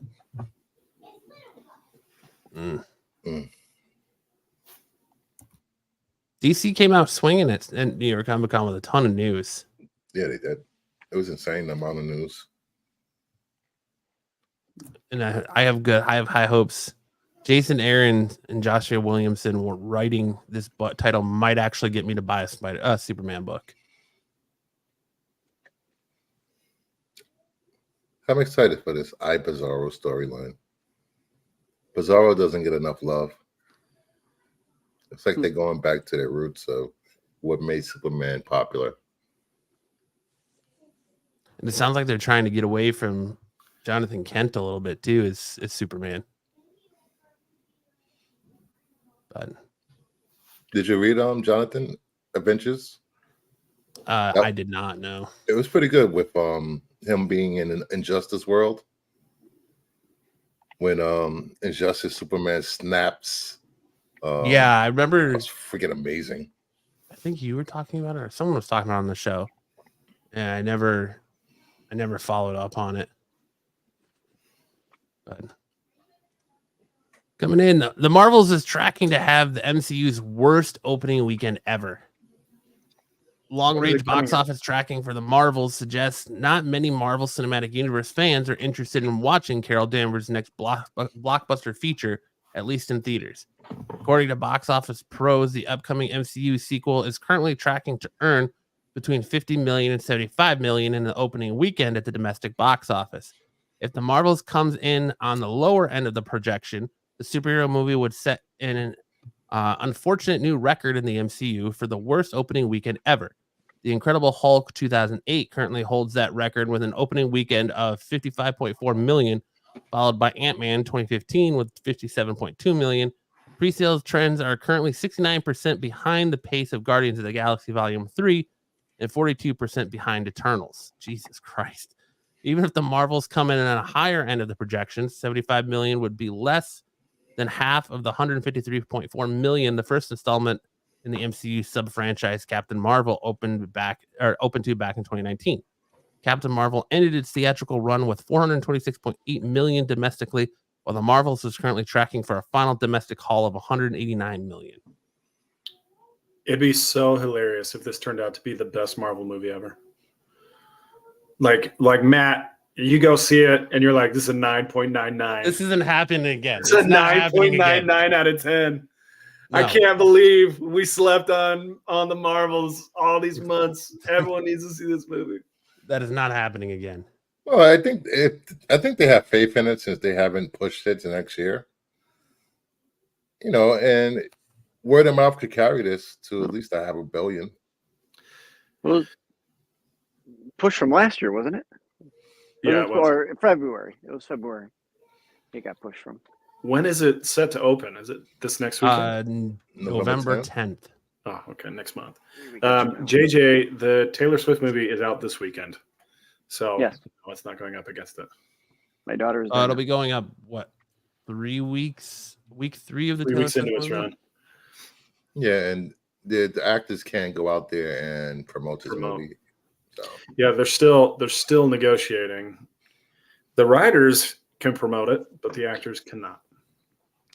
DC came out swinging at New York Comic Con with a ton of news. Yeah, they did. It was insane, the amount of news. And I have high hopes. Jason Aaron and Joshua Williamson were writing this title might actually get me to buy a Superman book. I'm excited for this I, Bizarro storyline. Bizarro doesn't get enough love. It's like they're going back to their roots of what made Superman popular. And it sounds like they're trying to get away from Jonathan Kent a little bit too, as Superman. But Did you read Jonathan Adventures? I did not know. It was pretty good with him being in an Injustice world. When Injustice Superman snaps. Yeah, I remember. It's freaking amazing. I think you were talking about it, or someone was talking about it on the show, and I never followed up on it. But coming in, the Marvels is tracking to have the MCU's worst opening weekend ever. Long-range box office tracking for the Marvels suggests not many Marvel Cinematic Universe fans are interested in watching Carol Danvers' next blockbuster feature, at least in theaters. According to Box Office Pros, the upcoming MCU sequel is currently tracking to earn between 50 million and 75 million in the opening weekend at the domestic box office. If the Marvels comes in on the lower end of the projection, the superhero movie would set an unfortunate new record in the MCU for the worst opening weekend ever. The Incredible Hulk 2008 currently holds that record with an opening weekend of 55.4 million, followed by Ant-Man 2015 with 57.2 million. Pre-sales trends are currently 69% behind the pace of Guardians of the Galaxy Volume 3 and 42% behind Eternals. Jesus Christ. Even if the Marvels come in at a higher end of the projections, 75 million would be less than half of the 153.4 million the first installment in the MCU sub-franchise Captain Marvel opened to back in 2019. Captain Marvel ended its theatrical run with 426.8 million domestically, while the Marvels is currently tracking for a final domestic haul of 189 million. It'd be so hilarious if this turned out to be the best Marvel movie ever. Like Matt, you go see it and you're like, this is a 9.99. This isn't happening again. It's a 9.99 out of 10. No. I can't believe we slept on the Marvels all these months. Everyone needs to see this movie. That is not happening again. Well, I think they have faith in it since they haven't pushed it to next year. You know, and word of mouth could carry this to at least $500 million. Well, push from last year, wasn't it? Yeah, it was. Or February. It was February. It got pushed from. When is it set to open? Is it this next weekend? November 10th. Oh, okay, next month. JJ, the Taylor Swift movie is out this weekend, so yes, it's not going up against it. My daughter's. It'll be going up. What? 3 weeks? Week 3 of the 3 Taylor weeks Swift into its movie? run. Yeah, and the actors can't go out there and promote this movie. So. Yeah, they're still negotiating. The writers can promote it, but the actors cannot.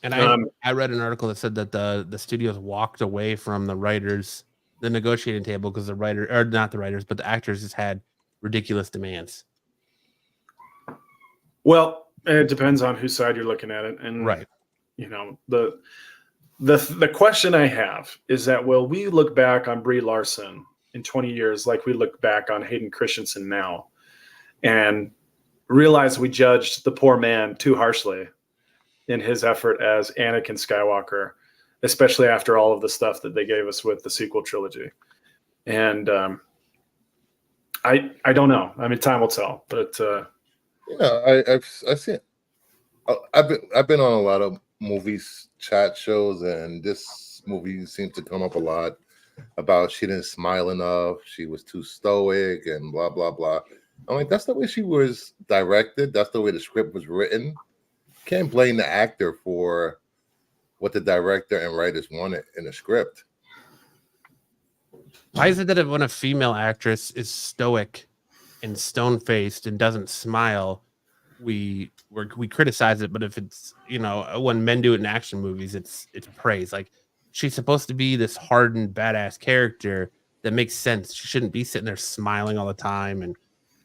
And I read an article that said that the studios walked away from the writers, the negotiating table, because the writer, or not the writers, but the actors just had ridiculous demands. Well, it depends on whose side you're looking at it, and right. You know, the question I have is that will we look back on Brie Larson in 20 years like we look back on Hayden Christensen now, and realize we judged the poor man too harshly in his effort as Anakin Skywalker, especially after all of the stuff that they gave us with the sequel trilogy. And I don't know. I mean, time will tell. But I've seen. I've been on a lot of movies chat shows, and this movie seems to come up a lot about she didn't smile enough, she was too stoic, and blah blah blah. I'm like, that's the way she was directed. That's the way the script was written. Can't blame the actor for what the director and writers wanted in the script. Why is it that when a female actress is stoic and stone-faced and doesn't smile, we criticize it, but if it's, you know, when men do it in action movies, it's praise. Like, she's supposed to be this hardened, badass character that makes sense. She shouldn't be sitting there smiling all the time and,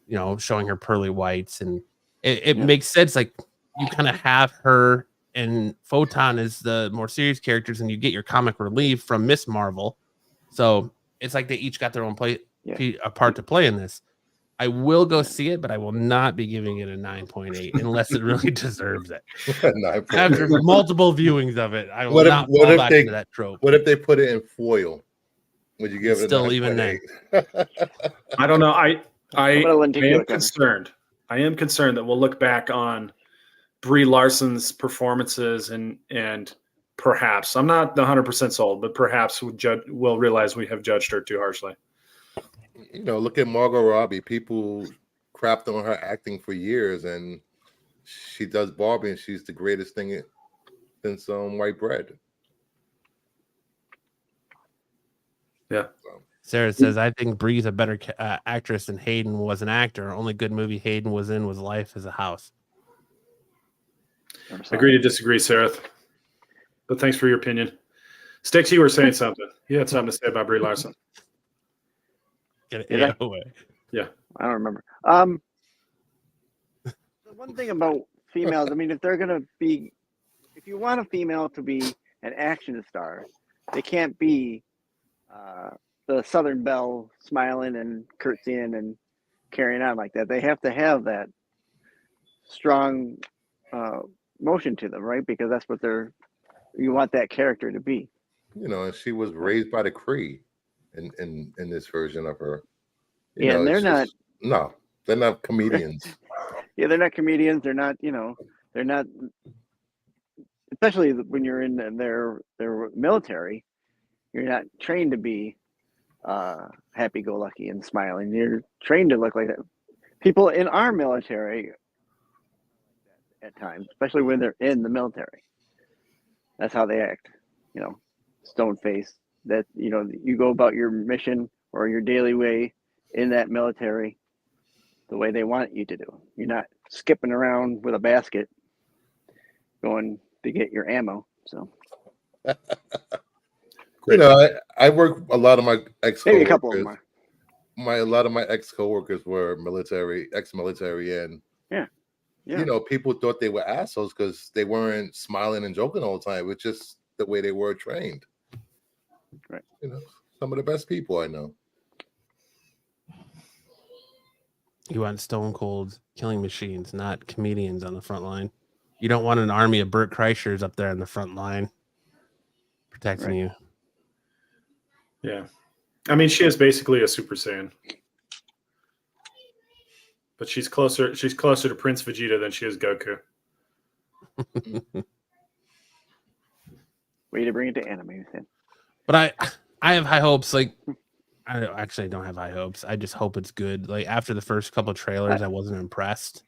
you know, showing her pearly whites, and it makes sense. Like, you kind of have her and Photon as the more serious characters, and you get your comic relief from Miss Marvel. So it's like they each got their own a part to play in this. I will go see it, but I will not be giving it a 9.8 unless it really deserves it. After multiple viewings of it, I will not fall back into that trope. What if they put it in foil? Would you give it still even then? I don't know. I am concerned. I am concerned that we'll look back on Brie Larson's performances and perhaps. I'm not 100% sold, but perhaps we'll realize we have judged her too harshly. You know, look at Margot Robbie. People crapped on her acting for years, and she does Barbie, and she's the greatest thing since white bread. Yeah. Sarah says, I think Bree's a better actress than Hayden was an actor. Only good movie Hayden was in was Life as a House. Agree to disagree, Sarah. But thanks for your opinion. Sticks, you were saying something. You had something to say about Brie Larson. Get it away. Yeah. I don't remember. The one thing about females, I mean, if you want a female to be an action star, they can't be the Southern Belle smiling and curtsying and carrying on like that. They have to have that strong motion to them, right? Because that's what you want that character to be. You know, and she was raised by the Cree in this version of her. Yeah, and they're not comedians. Yeah, they're not comedians. They're not, they're not, especially when you're in their military, you're not trained to be happy-go-lucky and smiling. You're trained to look like that. People in our military at times, especially when they're in the military, that's how they act, stone-faced. That, you go about your mission or your daily way in that military the way they want you to do. You're not skipping around with a basket going to get your ammo. So, I work a lot of my maybe a couple of them are. A lot of my ex-coworkers were ex-military, and people thought they were assholes because they weren't smiling and joking all the time. It's just the way they were trained. Right. Some of the best people I know. You want stone cold killing machines, not comedians on the front line. You don't want an army of Burt Kreischers up there on the front line protecting you. Yeah. I mean, she is basically a Super Saiyan. But she's closer to Prince Vegeta than she is Goku. Way to bring it to anime, then. But I have high hopes. Like, I don't have high hopes. I just hope it's good. Like, after the first couple of trailers, I wasn't impressed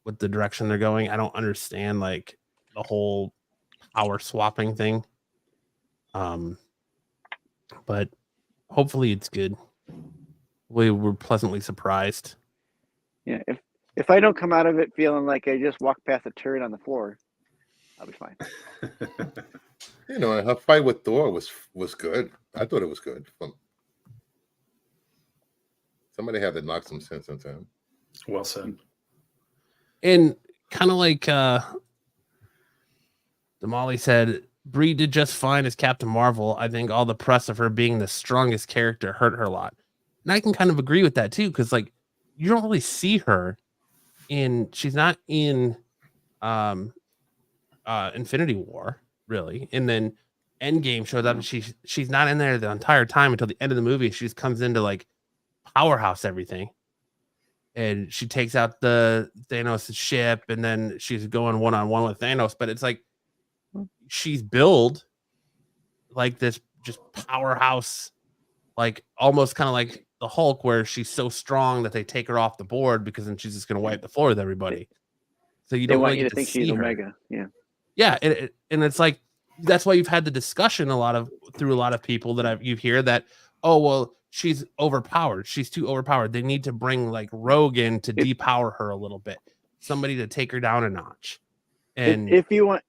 with the direction they're going. I don't understand like the whole power swapping thing. But hopefully it's good. We were pleasantly surprised. Yeah, if I don't come out of it feeling like I just walked past a turd on the floor, I'll be fine. And her fight with Thor was good. I thought it was good. Somebody had to knock some sense into him. Well said. And kind of like Damali said, Brie did just fine as Captain Marvel. I think all the press of her being the strongest character hurt her a lot. And I can kind of agree with that too, because like you don't really see her she's not in Infinity War, really. And then Endgame shows up and she's not in there the entire time until the end of the movie. She just comes into like powerhouse everything. And she takes out the Thanos' ship, and then she's going one-on-one with Thanos. But it's like she's billed like this just powerhouse, like almost kind of like the Hulk, where she's so strong that they take her off the board because then she's just going to wipe the floor with everybody. So you don't want you to think she's Omega. Yeah. And it's like that's why you've had the discussion through a lot of people that you hear that, oh, well, she's overpowered. She's too overpowered. They need to bring like Rogue in to depower her a little bit. Somebody to take her down a notch. And if you want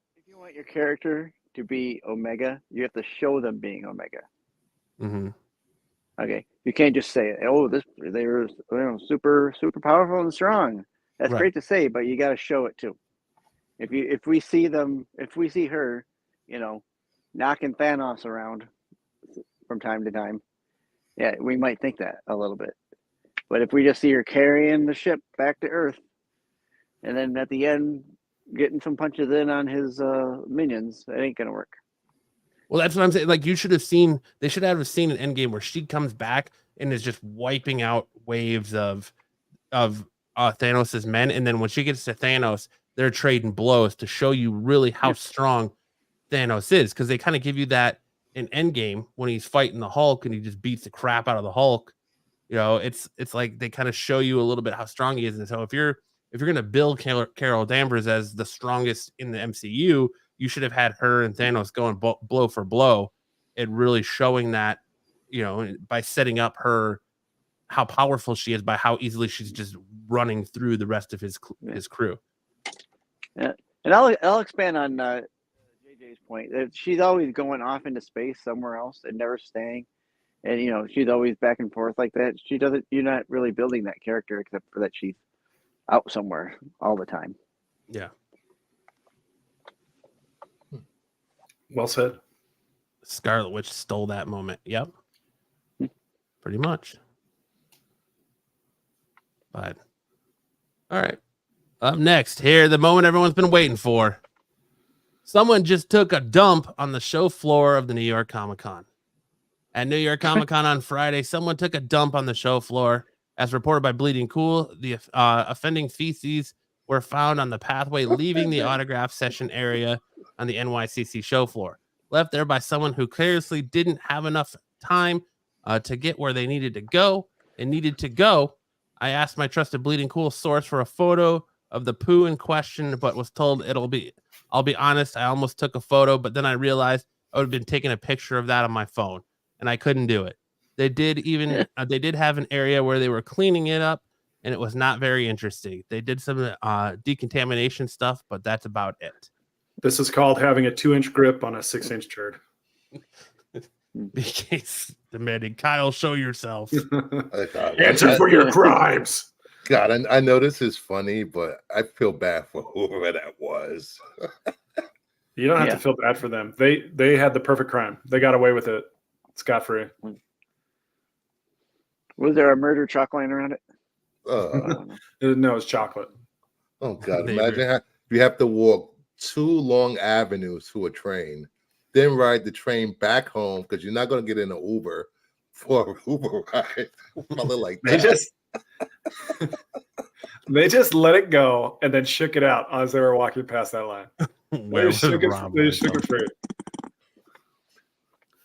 your character to be Omega, you have to show them being Omega. Mm-hmm. Okay, you can't just say, "Oh, they were super powerful and strong." That's great to say, but you got to show it too. If we see her, knocking Thanos around from time to time, yeah, we might think that a little bit. But if we just see her carrying the ship back to Earth, and then at the end getting some punches in on his minions, it ain't gonna work. Well, that's what I'm saying. Like they should have seen an Endgame where she comes back and is just wiping out waves of Thanos's men, and then when she gets to Thanos, they're trading blows to show you really how strong Thanos is, because they kind of give you that in Endgame when he's fighting the Hulk and he just beats the crap out of the Hulk. It's like they kind of show you a little bit how strong he is. And so if you're gonna build Carol Danvers as the strongest in the MCU, you should have had her and Thanos going blow for blow, and really showing that, by setting up her, how powerful she is by how easily she's just running through the rest of his crew. Yeah, and I'll expand on JJ's point. She's always going off into space somewhere else and never staying, and she's always back and forth like that. She doesn't. You're not really building that character except for that she's out somewhere all the time. Yeah. Well said. Scarlet Witch stole that moment. Yep. Pretty much. But all right. Up next, here, the moment everyone's been waiting for. Someone just took a dump on the show floor of the New York Comic-Con. At New York Comic-Con on Friday, someone took a dump on the show floor. As reported by Bleeding Cool, the offending feces were found on the pathway leaving the autograph session area on the NYCC show floor. Left there by someone who clearly didn't have enough time to get where they needed to go and needed to go. I asked my trusted Bleeding Cool source for a photo of the poo in question, but was told I'll be honest, I almost took a photo, but then I realized I would have been taking a picture of that on my phone, and I couldn't do it. They did have an area where they were cleaning it up, and it was not very interesting. They did some decontamination stuff, but that's about it. This is called having a 2-inch grip on a 6-inch turd. BK's demanding, Kyle, show yourself. Answer for your crimes. God, I know this is funny, but I feel bad for whoever that was. You don't have to feel bad for them. They had the perfect crime. They got away with it scot-free. Was there a murder chalk line around it? No, it's chocolate. Oh God! Imagine how you have to walk 2 long avenues to a train, then ride the train back home because you're not going to get in an Uber for an Uber ride. Like that. They just let it go and then shook it out as they were walking past that line. They shook it free.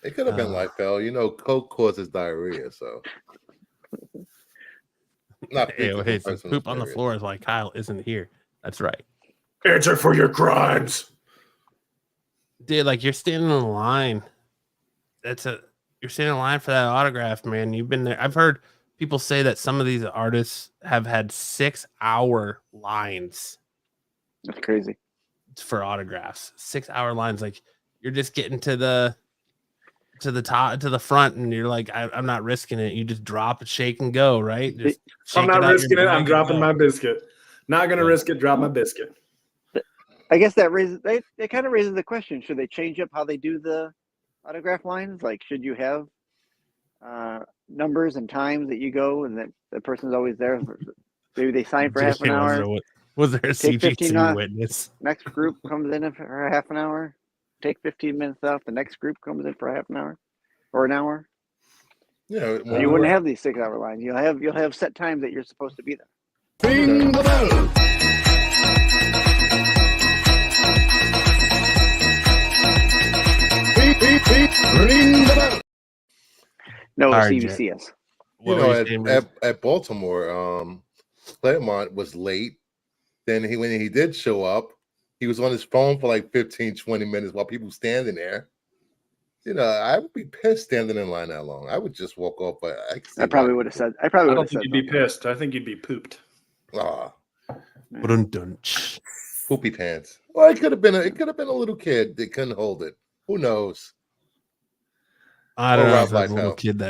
It could have been like, Coke causes diarrhea, so. Not hey, poop on the floor is why Kyle isn't here. That's right. Answer for your crimes. Dude, like, you're standing in line. You're standing in line for that autograph, man. You've been there. I've heard people say that some of these artists have had 6-hour lines. That's crazy. For autographs. 6-hour lines. Like, you're just getting to the front, and you're like, I'm not risking it. You just drop, shake, and go, right? I'm not risking it. I'm dropping my biscuit. Not gonna risk it. Drop my biscuit. I guess that raises they kind of raises the question: should they change up how they do the autograph lines? Like, should you have numbers and times that you go, and that the person's always there? Maybe they sign for half an hour. Was there a CGC witness? Next group comes in for half an hour. Take 15 minutes off. The next group comes in for half an hour or an hour. Yeah, you wouldn't have these 6-hour lines. You'll have set times that you're supposed to be there. Ring the bell. Ring the bell. No, CBCS. At Baltimore, Claremont was late. Then when he did show up, he was on his phone for like 15, 20 minutes while people standing there. I would be pissed standing in line that long. I would just walk off. But I probably would have said. I don't think you'd be pissed. I think you'd be pooped. Poopy pants. Well, it could have been a little kid that couldn't hold it. Who knows? I don't know if it was a little kid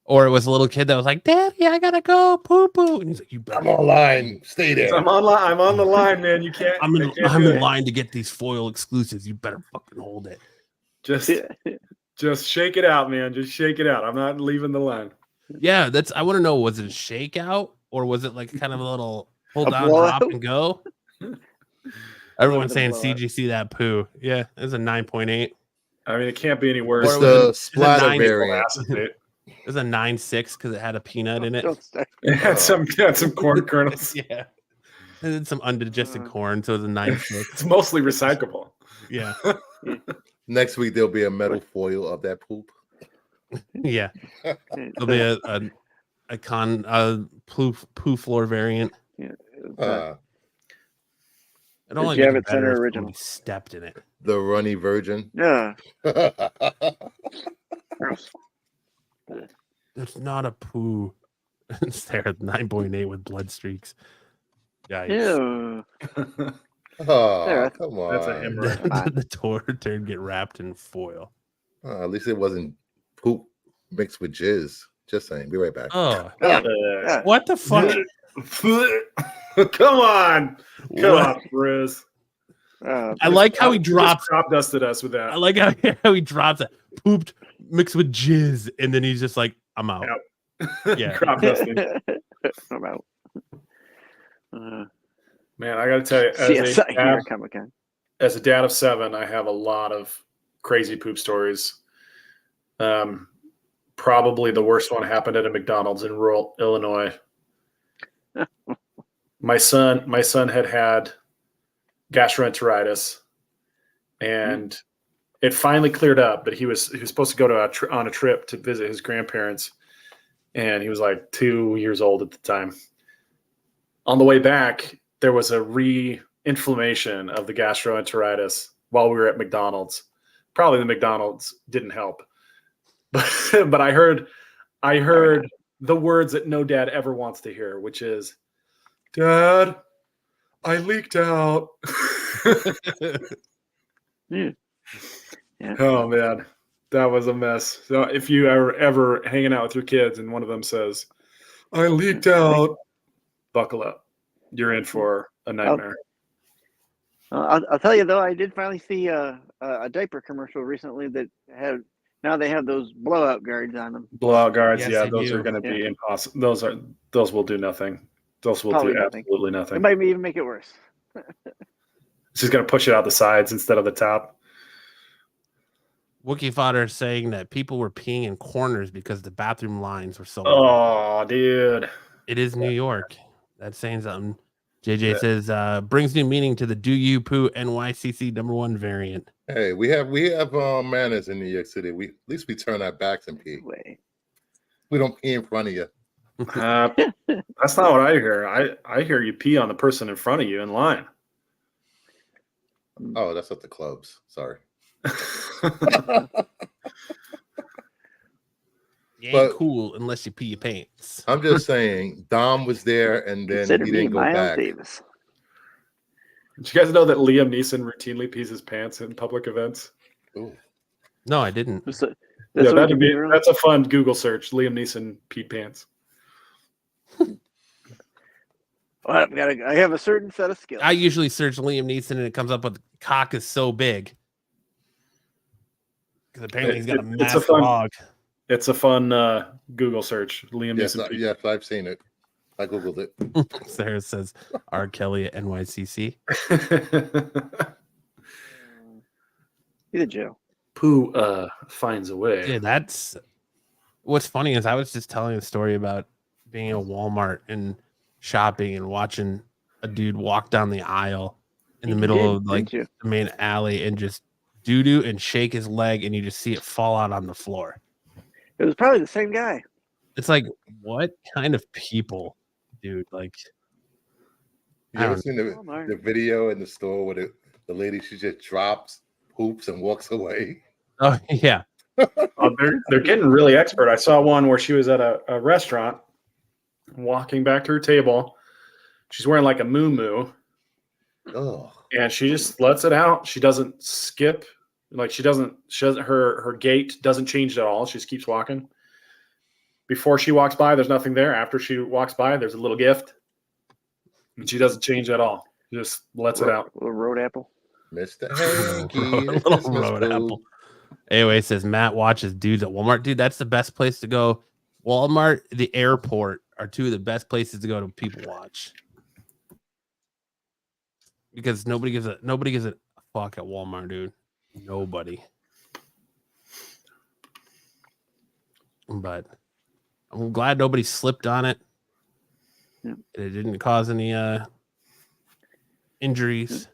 or it was a little kid that was like, "Daddy, I gotta go poo poo," and he's like, "You better." I'm online. Stay there. I'm on the line, man. You can't. I'm in line to get these foil exclusives. You better fucking hold it. Just shake it out, man. Just shake it out. I'm not leaving the line. Yeah, I want to know, was it a shakeout or was it like kind of a little hold down, drop, and go? Everyone's saying CGC that poo. Yeah, it's a 9.8. I mean, it can't be any worse. It's the splatter variant. It was a 9.6 because it had a peanut in it. It had some corn kernels. Yeah, it had some undigested corn, so it was a 9.6. It's mostly recyclable. Yeah. Next week there'll be a metal foil of that poop. Yeah, there'll be a poo floor variant. It only Javits gets better Center if original. somebody stepped in it. The runny virgin. Yeah. Gross. It's not a poo. It's there at 9.8 with blood streaks. Yikes. Ew. Oh, There. come That's a on. hemorrhage. The turd get wrapped in foil. At least it wasn't poop mixed with jizz. Just saying. Be right back. Oh, What? what the fuck? Come on, What? Bruce. I like how he drops. Crop dusted us with I that. like how he drops it. Pooped mixed with jizz, and then he's just like, "I'm out." Yeah. Crop dusting. I'm out. Man, I got to tell you, CSI here, Comic-Con. as a dad of 7, I have a lot of crazy poop stories. Probably the worst one happened at a McDonald's in rural Illinois. My son had gastroenteritis, and it finally cleared up. But he was supposed to go on a trip to visit his grandparents, and he was like 2 years old at the time. On the way back, there was a re-inflammation of the gastroenteritis while we were at McDonald's. Probably the McDonald's didn't help, but I heard the words that no dad ever wants to hear, which is, "Dad, I leaked out." Yeah. Oh man, that was a mess. So if you are ever hanging out with your kids and one of them says, "I leaked out," buckle up. You're in for a nightmare. I'll tell you though, I did finally see a diaper commercial recently that now they have those blowout guards on them. Blowout guards, Yes, yeah, they those do. are going to be Yeah. impossible. Those will do nothing. Those will Probably do nothing. absolutely It nothing. might even make it worse. It's just going to push it out the sides instead of the top. Wookie Fodder is saying that people were peeing in corners because the bathroom lines were so long. Oh, dude. It is New York. That's saying something. JJ says brings new meaning to the "Do You Poo" NYCC #1 variant. Hey, we have manners in New York City. At least we turn our backs and pee. Way. We don't pee in front of you. That's not what I hear. I hear you pee on the person in front of you in line. Oh, that's at the clubs. Sorry. You But- ain't cool unless you pee your pants. I'm just saying, Dom was there, and then Consider he me didn't go Miles back. Davis. Did you guys know that Liam Neeson routinely pees his pants in public events? Ooh. No, I didn't. That's what you mean, really? That's a fun Google search. Liam Neeson peed pants. Well, I have a certain set of skills. I usually search Liam Neeson and it comes up with "cock is so big." Because apparently he's got a It's a massive fun- hog. It's a fun Google search. Liam Yes, Neeson. yes, I've seen it. I googled it. Sarah says R. Kelly at NYCC. He's a Joe. Pooh finds a way. Yeah, that's what's funny is I was just telling a story about being in a Walmart and shopping and watching a dude walk down the aisle in the middle of like Didn't you? the main alley and just doo-doo and shake his leg and you just see it fall out on the floor. It was probably the same guy. It's like, what kind of people, dude? Like, You I ever don't seen Walmart. the video in the store where the lady, she just drops, poops, and walks away? oh yeah, They're getting really expert. I saw one where she was at a restaurant, walking back to her table. She's wearing like a muumuu, Oh, and she just lets it out. She doesn't skip, like she doesn't her gait doesn't change at all. She just keeps walking. Before she walks by, there's nothing there. After she walks by, there's a little gift, and she doesn't change at all. She just lets it out. A little road apple. Mr. a Hanky, little Christmas road poop. apple. Anyway, it says Matt watches dudes at Walmart. Dude, that's the best place to go. Walmart, the airport are two of the best places to go to people watch. Because nobody gives a fuck at Walmart, dude. Nobody. But I'm glad nobody slipped on it. Yeah. It didn't cause any injuries.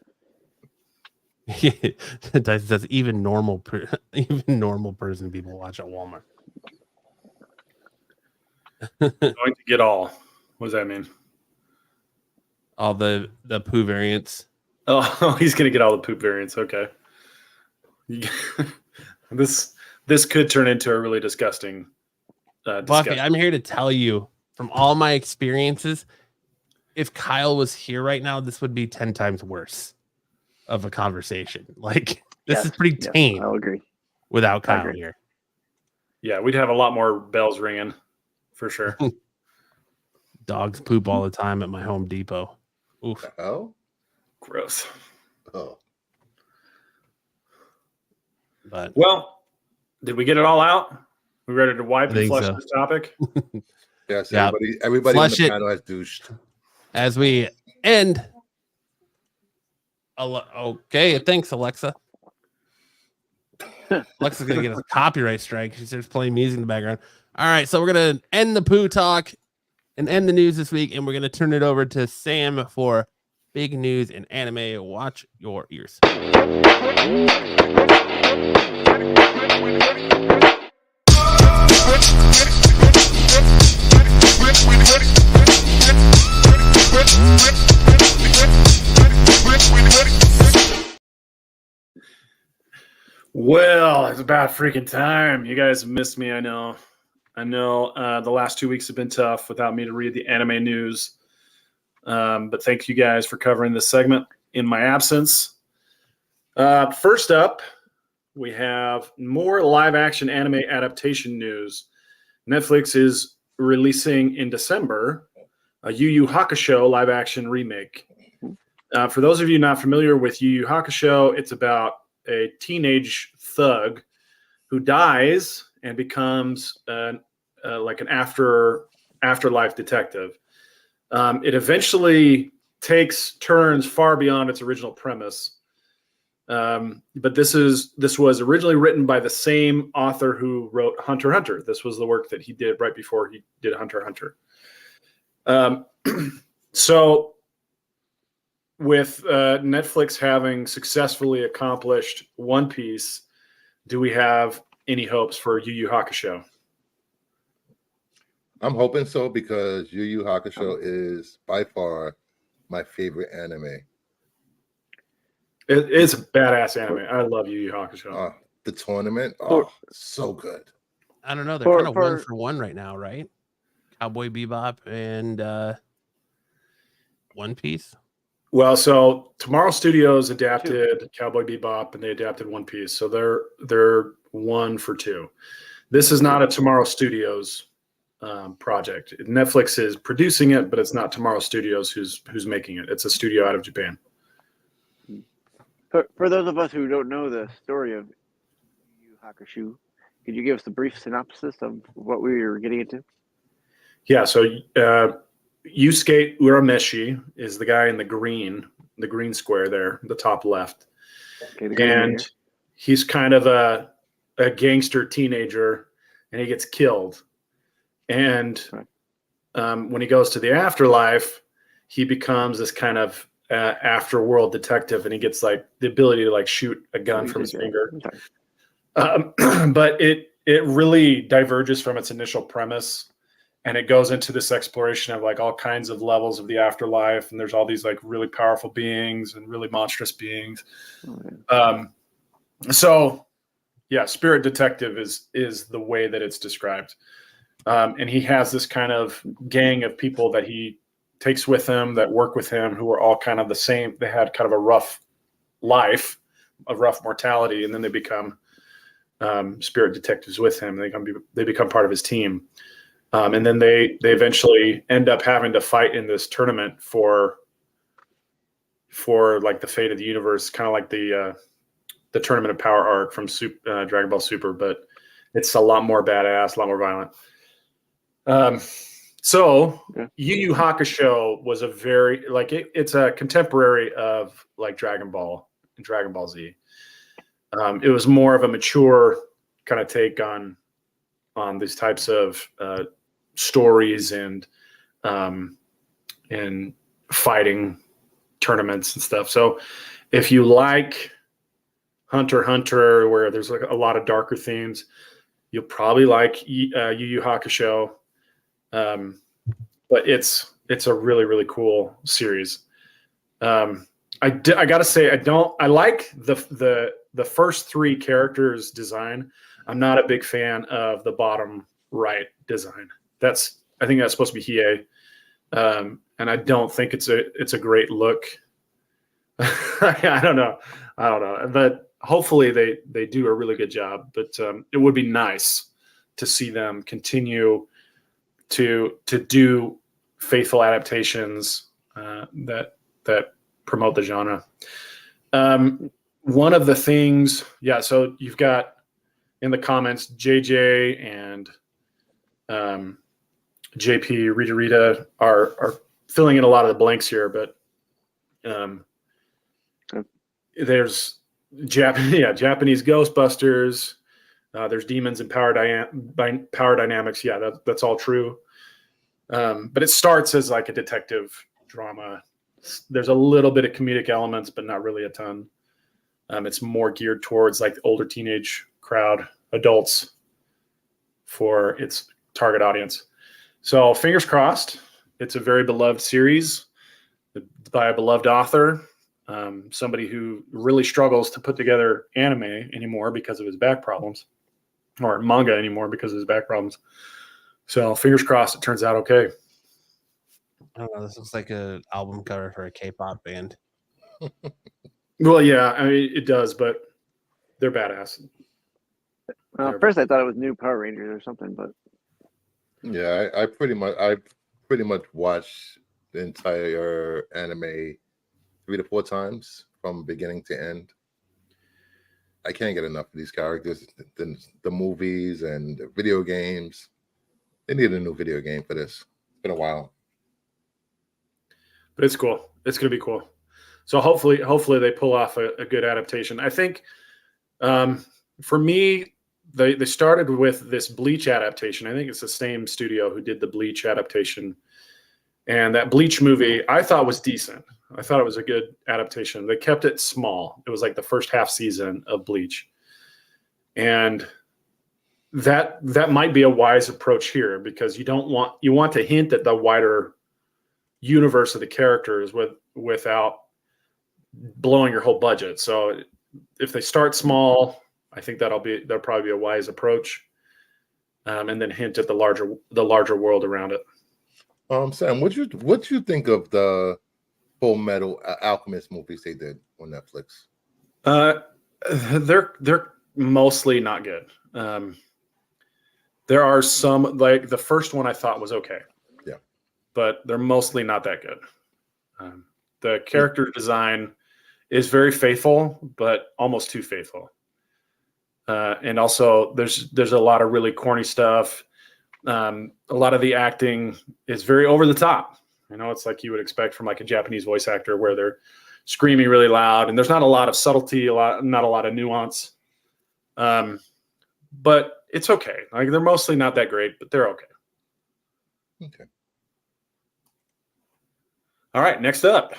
Tyson says even normal person people watch at Walmart. Going to get all. What does that mean? All the poo variants. Oh, he's going to get all the poop variants. Okay. This could turn into a really disgusting Buffy, discussion. I'm here to tell you from all my experiences, if Kyle was here right now, this would be 10 times worse of a conversation. Like this is pretty tame. I'll agree. Without Kyle here. Yeah, we'd have a lot more bells ringing for sure. Dogs poop all the time at my Home Depot. Oof. Oh, Gross. oh, But Well, did we get it all out? We ready to wipe I and think flush so. this topic? yes. Yeah. Everybody on Flush the it. panel has douched. as we end, okay, thanks, Alexa. Alexa's gonna get a copyright strike. She starts playing music in the background. All right, so we're gonna end the poo talk and end the news this week, and we're gonna turn it over to Sam for big news in anime. Watch your ears. Well, it's about freaking time. You guys have missed me. I know. The last 2 weeks have been tough without me to read the anime news. But thank you guys for covering this segment in my absence. First up, we have more live action anime adaptation news. Netflix is releasing in December a Yu Yu Hakusho live action remake. For those of you not familiar with Yu Yu Hakusho, it's about a teenage thug who dies and becomes like an afterlife detective. It eventually takes turns far beyond its original premise. But this was originally written by the same author who wrote Hunter x Hunter. This was the work that he did right before he did Hunter x Hunter. So with Netflix having successfully accomplished One Piece, do we have any hopes for Yu Yu Hakusho? I'm hoping so because Yu Yu Hakusho is by far my favorite anime. It's a badass anime. I love Yu Yu Hakusho. The tournament, so good. I don't know. They're kind of 1-for-1 right now, right? Cowboy Bebop and One Piece. Well, so Tomorrow Studios adapted Cowboy Bebop and they adapted One Piece, so they're 1-for-2. This is not a Tomorrow Studios project. Netflix is producing it, but it's not Tomorrow Studios who's making it. It's a studio out of Japan. For those of us who don't know the story of Yu Yu Hakusho, could you give us a brief synopsis of what we were getting into? Yeah, so Yusuke Urameshi is the guy in the green square there, the top left. Okay, and he's kind of a gangster teenager, and he gets killed. And when he goes to the afterlife, he becomes this kind of afterworld detective, and he gets like the ability to like shoot a gun from his finger. But it really diverges from its initial premise. And it goes into this exploration of like all kinds of levels of the afterlife. And there's all these like really powerful beings and really monstrous beings. So yeah, Spirit Detective is the way that it's described. And he has this kind of gang of people that he takes with him that work with him who are all kind of the same. They had kind of a rough life, a rough mortality. And then they become Spirit Detectives with him. They become part of his team. And then they eventually end up having to fight in this tournament for like the fate of the universe, kind of like the Tournament of Power arc from Dragon Ball Super, but it's a lot more badass, a lot more violent. Yu Yu Hakusho was a very it's a contemporary of like Dragon Ball and Dragon Ball Z. It was more of a mature kind of take on these types of stories and fighting tournaments and stuff. So if you like Hunter x Hunter, where there's like a lot of darker themes. You'll probably like Yu Yu Hakusho, but it's a really, really cool series. I gotta say, I like the first three characters design. I'm not a big fan of the bottom right design. I think that's supposed to be Hiei. And I don't think it's a great look. I don't know, but hopefully they do a really good job. But it would be nice to see them continue to do faithful adaptations that promote the genre. One of the things, yeah. So you've got in the comments JJ and JP Rita are filling in a lot of the blanks here, but there's Japanese Ghostbusters. There's Demons and Power Dynamics. Yeah, that's all true. But it starts as like a detective drama. There's a little bit of comedic elements, but not really a ton. It's more geared towards like the older teenage crowd, adults, for its target audience. So fingers crossed. It's a very beloved series by a beloved author, somebody who really struggles to put together anime anymore because of his back problems, or manga anymore because of his back problems. So fingers crossed it turns out okay. I don't know. This looks like an album cover for a K-pop band. Well, yeah, I mean it does, but they're badass. First I thought it was New Power Rangers or something, but yeah, I pretty much watched the entire anime 3 to 4 times from beginning to end. I can't get enough of these characters. The movies and the video games. They need a new video game for this. It's been a while. But it's cool. It's going to be cool. So hopefully they pull off a good adaptation. I think for me, they started with this Bleach adaptation. I think it's the same studio who did the Bleach adaptation. And that Bleach movie I thought was decent. I thought it was a good adaptation. They kept it small. It was like the first half season of Bleach. And that might be a wise approach here, because you want to hint at the wider universe of the characters without blowing your whole budget. So if they start small, I think that'll probably be a wise approach, and then hint at the larger world around it. Sam, what you think of the Full Metal Alchemist movies they did on Netflix? They're mostly not good. There are some, like the first one I thought was okay. Yeah, but they're mostly not that good. The character design is very faithful, but almost too faithful. And also there's a lot of really corny stuff. A lot of the acting is very over the top. It's like you would expect from like a Japanese voice actor, where they're screaming really loud, and there's not a lot of subtlety, not a lot of nuance. But it's okay. Like they're mostly not that great, but they're okay. Okay. All right, next up.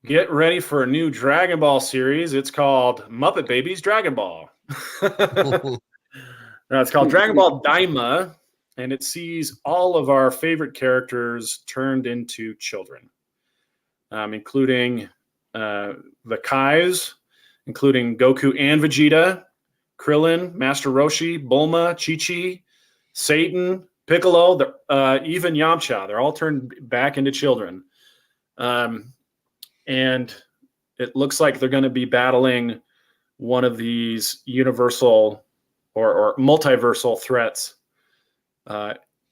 Get ready for a new Dragon Ball series. It's called Muppet Babies Dragon Ball. No, it's called Dragon Ball Daima, and it sees all of our favorite characters turned into children, including the Kais, including Goku and Vegeta, Krillin, Master Roshi, Bulma, Chi-Chi, Satan, Piccolo, even Yamcha. They're all turned back into children. And it looks like they're going to be battling one of these universal or multiversal threats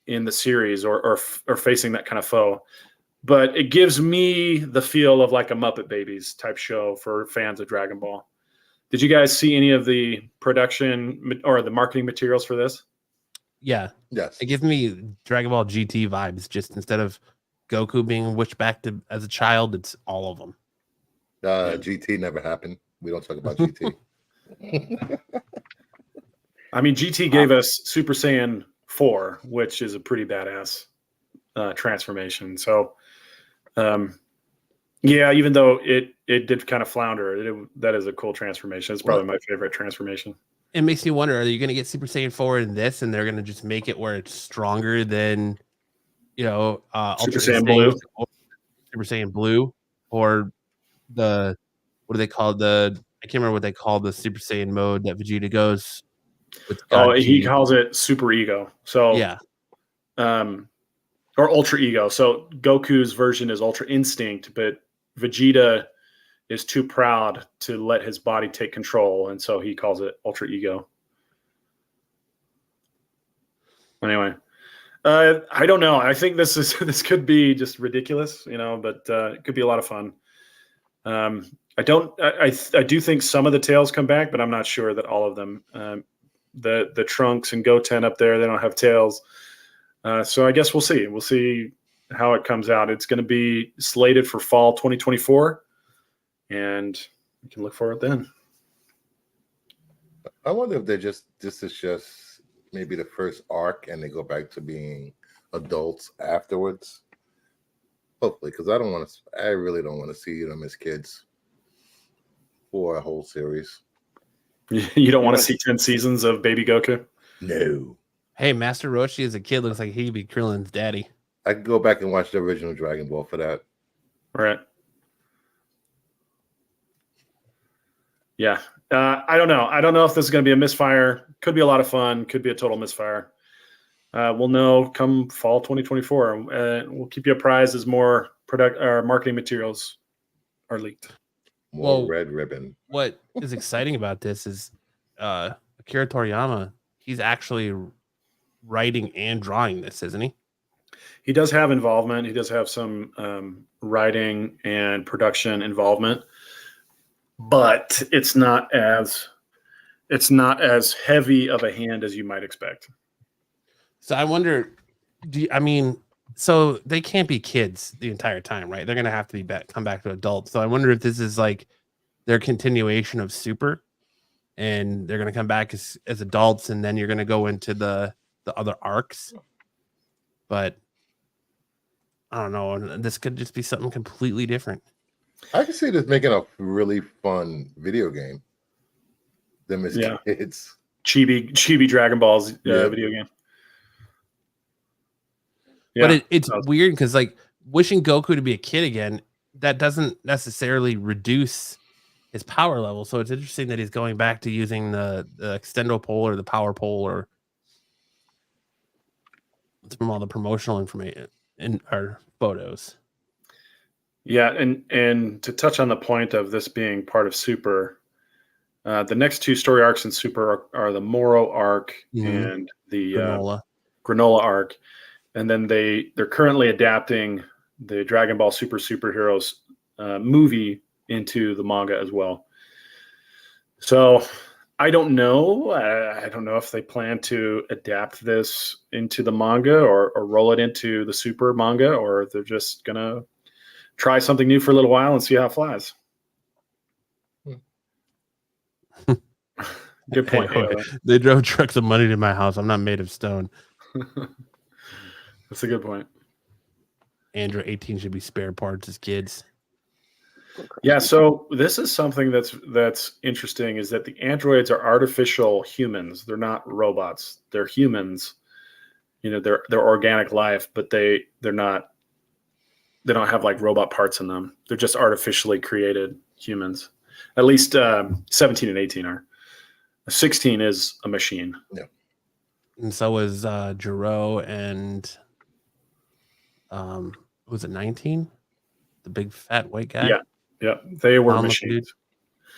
in the series, or facing that kind of foe. But it gives me the feel of like a Muppet Babies type show for fans of Dragon Ball. Did you guys see any of the production or the marketing materials for this? Yeah. Yes. It gives me Dragon Ball GT vibes. Just instead of Goku being wished back to as a child, it's all of them. GT never happened. We don't talk about GT. I mean, GT gave us Super Saiyan 4, which is a pretty badass transformation. So, Yeah, even though it did kind of flounder, that is a cool transformation. It's probably my favorite transformation. It makes me wonder: are you going to get Super Saiyan 4 in this, and they're going to just make it where it's stronger than, Super Ultra Saiyan Instinct, Blue? or Super Saiyan Blue, or what do they call I can't remember what they call the Super Saiyan mode that Vegeta goes with God He G. calls it Super Ego. So Yeah. Or Ultra Ego. So Goku's version is Ultra Instinct, but Vegeta is too proud to let his body take control, and so he calls it Ultra Ego. Anyway, I don't know. I think this could be just ridiculous, but it could be a lot of fun. I do think some of the tails come back, but I'm not sure that all of them. The Trunks and Goten up there, they don't have tails. So I guess we'll see. We'll see how it comes out. It's going to be slated for fall 2024, and we can look for it then. I wonder if this is just maybe the first arc, and they go back to being adults afterwards. Hopefully, because I really don't want to see them as kids for a whole series. You don't want to see 10 seasons of Baby Goku? No. Hey, Master Roshi as a kid looks like he'd be Krillin's daddy. I could go back and watch the original Dragon Ball for that. Right. Yeah. I don't know. I don't know if this is going to be a misfire. Could be a lot of fun. Could be a total misfire. We'll know come fall 2024. We'll keep you apprised as more marketing materials are leaked. More red ribbon. What is exciting about this is Akira Toriyama. He's actually writing and drawing this, isn't he? He does have involvement. He does have some writing and production involvement, but it's not as heavy of a hand as you might expect. So I wonder, so they can't be kids the entire time, right? They're going to have to come back to adults. So I wonder if this is like their continuation of Super, and they're going to come back as adults, and then you're going to go into the other arcs. But I don't know. This could just be something completely different. I can see this making a really fun video game. Them as kids. Chibi Dragon Balls video game. Yeah, but it's weird because like wishing Goku to be a kid again, that doesn't necessarily reduce his power level. So it's interesting that he's going back to using the extendo pole or the power pole, or from all the promotional information in our photos. Yeah, and to touch on the point of this being part of Super, the next two story arcs in Super are the Moro arc and the Granola arc. And then they're currently adapting the Dragon Ball Superheroes movie into the manga as well. So I don't know. I don't know if they plan to adapt this into the manga or roll it into the Super manga, or if they're just going to try something new for a little while and see how it flies. Good point. Hey, they drove trucks of money to my house. I'm not made of stone. That's a good point. Android 18 should be spare parts as kids. Yeah, so this is something that's interesting, is that the androids are artificial humans. They're not robots. They're humans. They're organic life, but they don't have like robot parts in them. They're just artificially created humans. At least 17 and 18 are. 16 is a machine. Yeah. And so is Jiro and was it 19? The big fat white guy? Yeah. They were machines.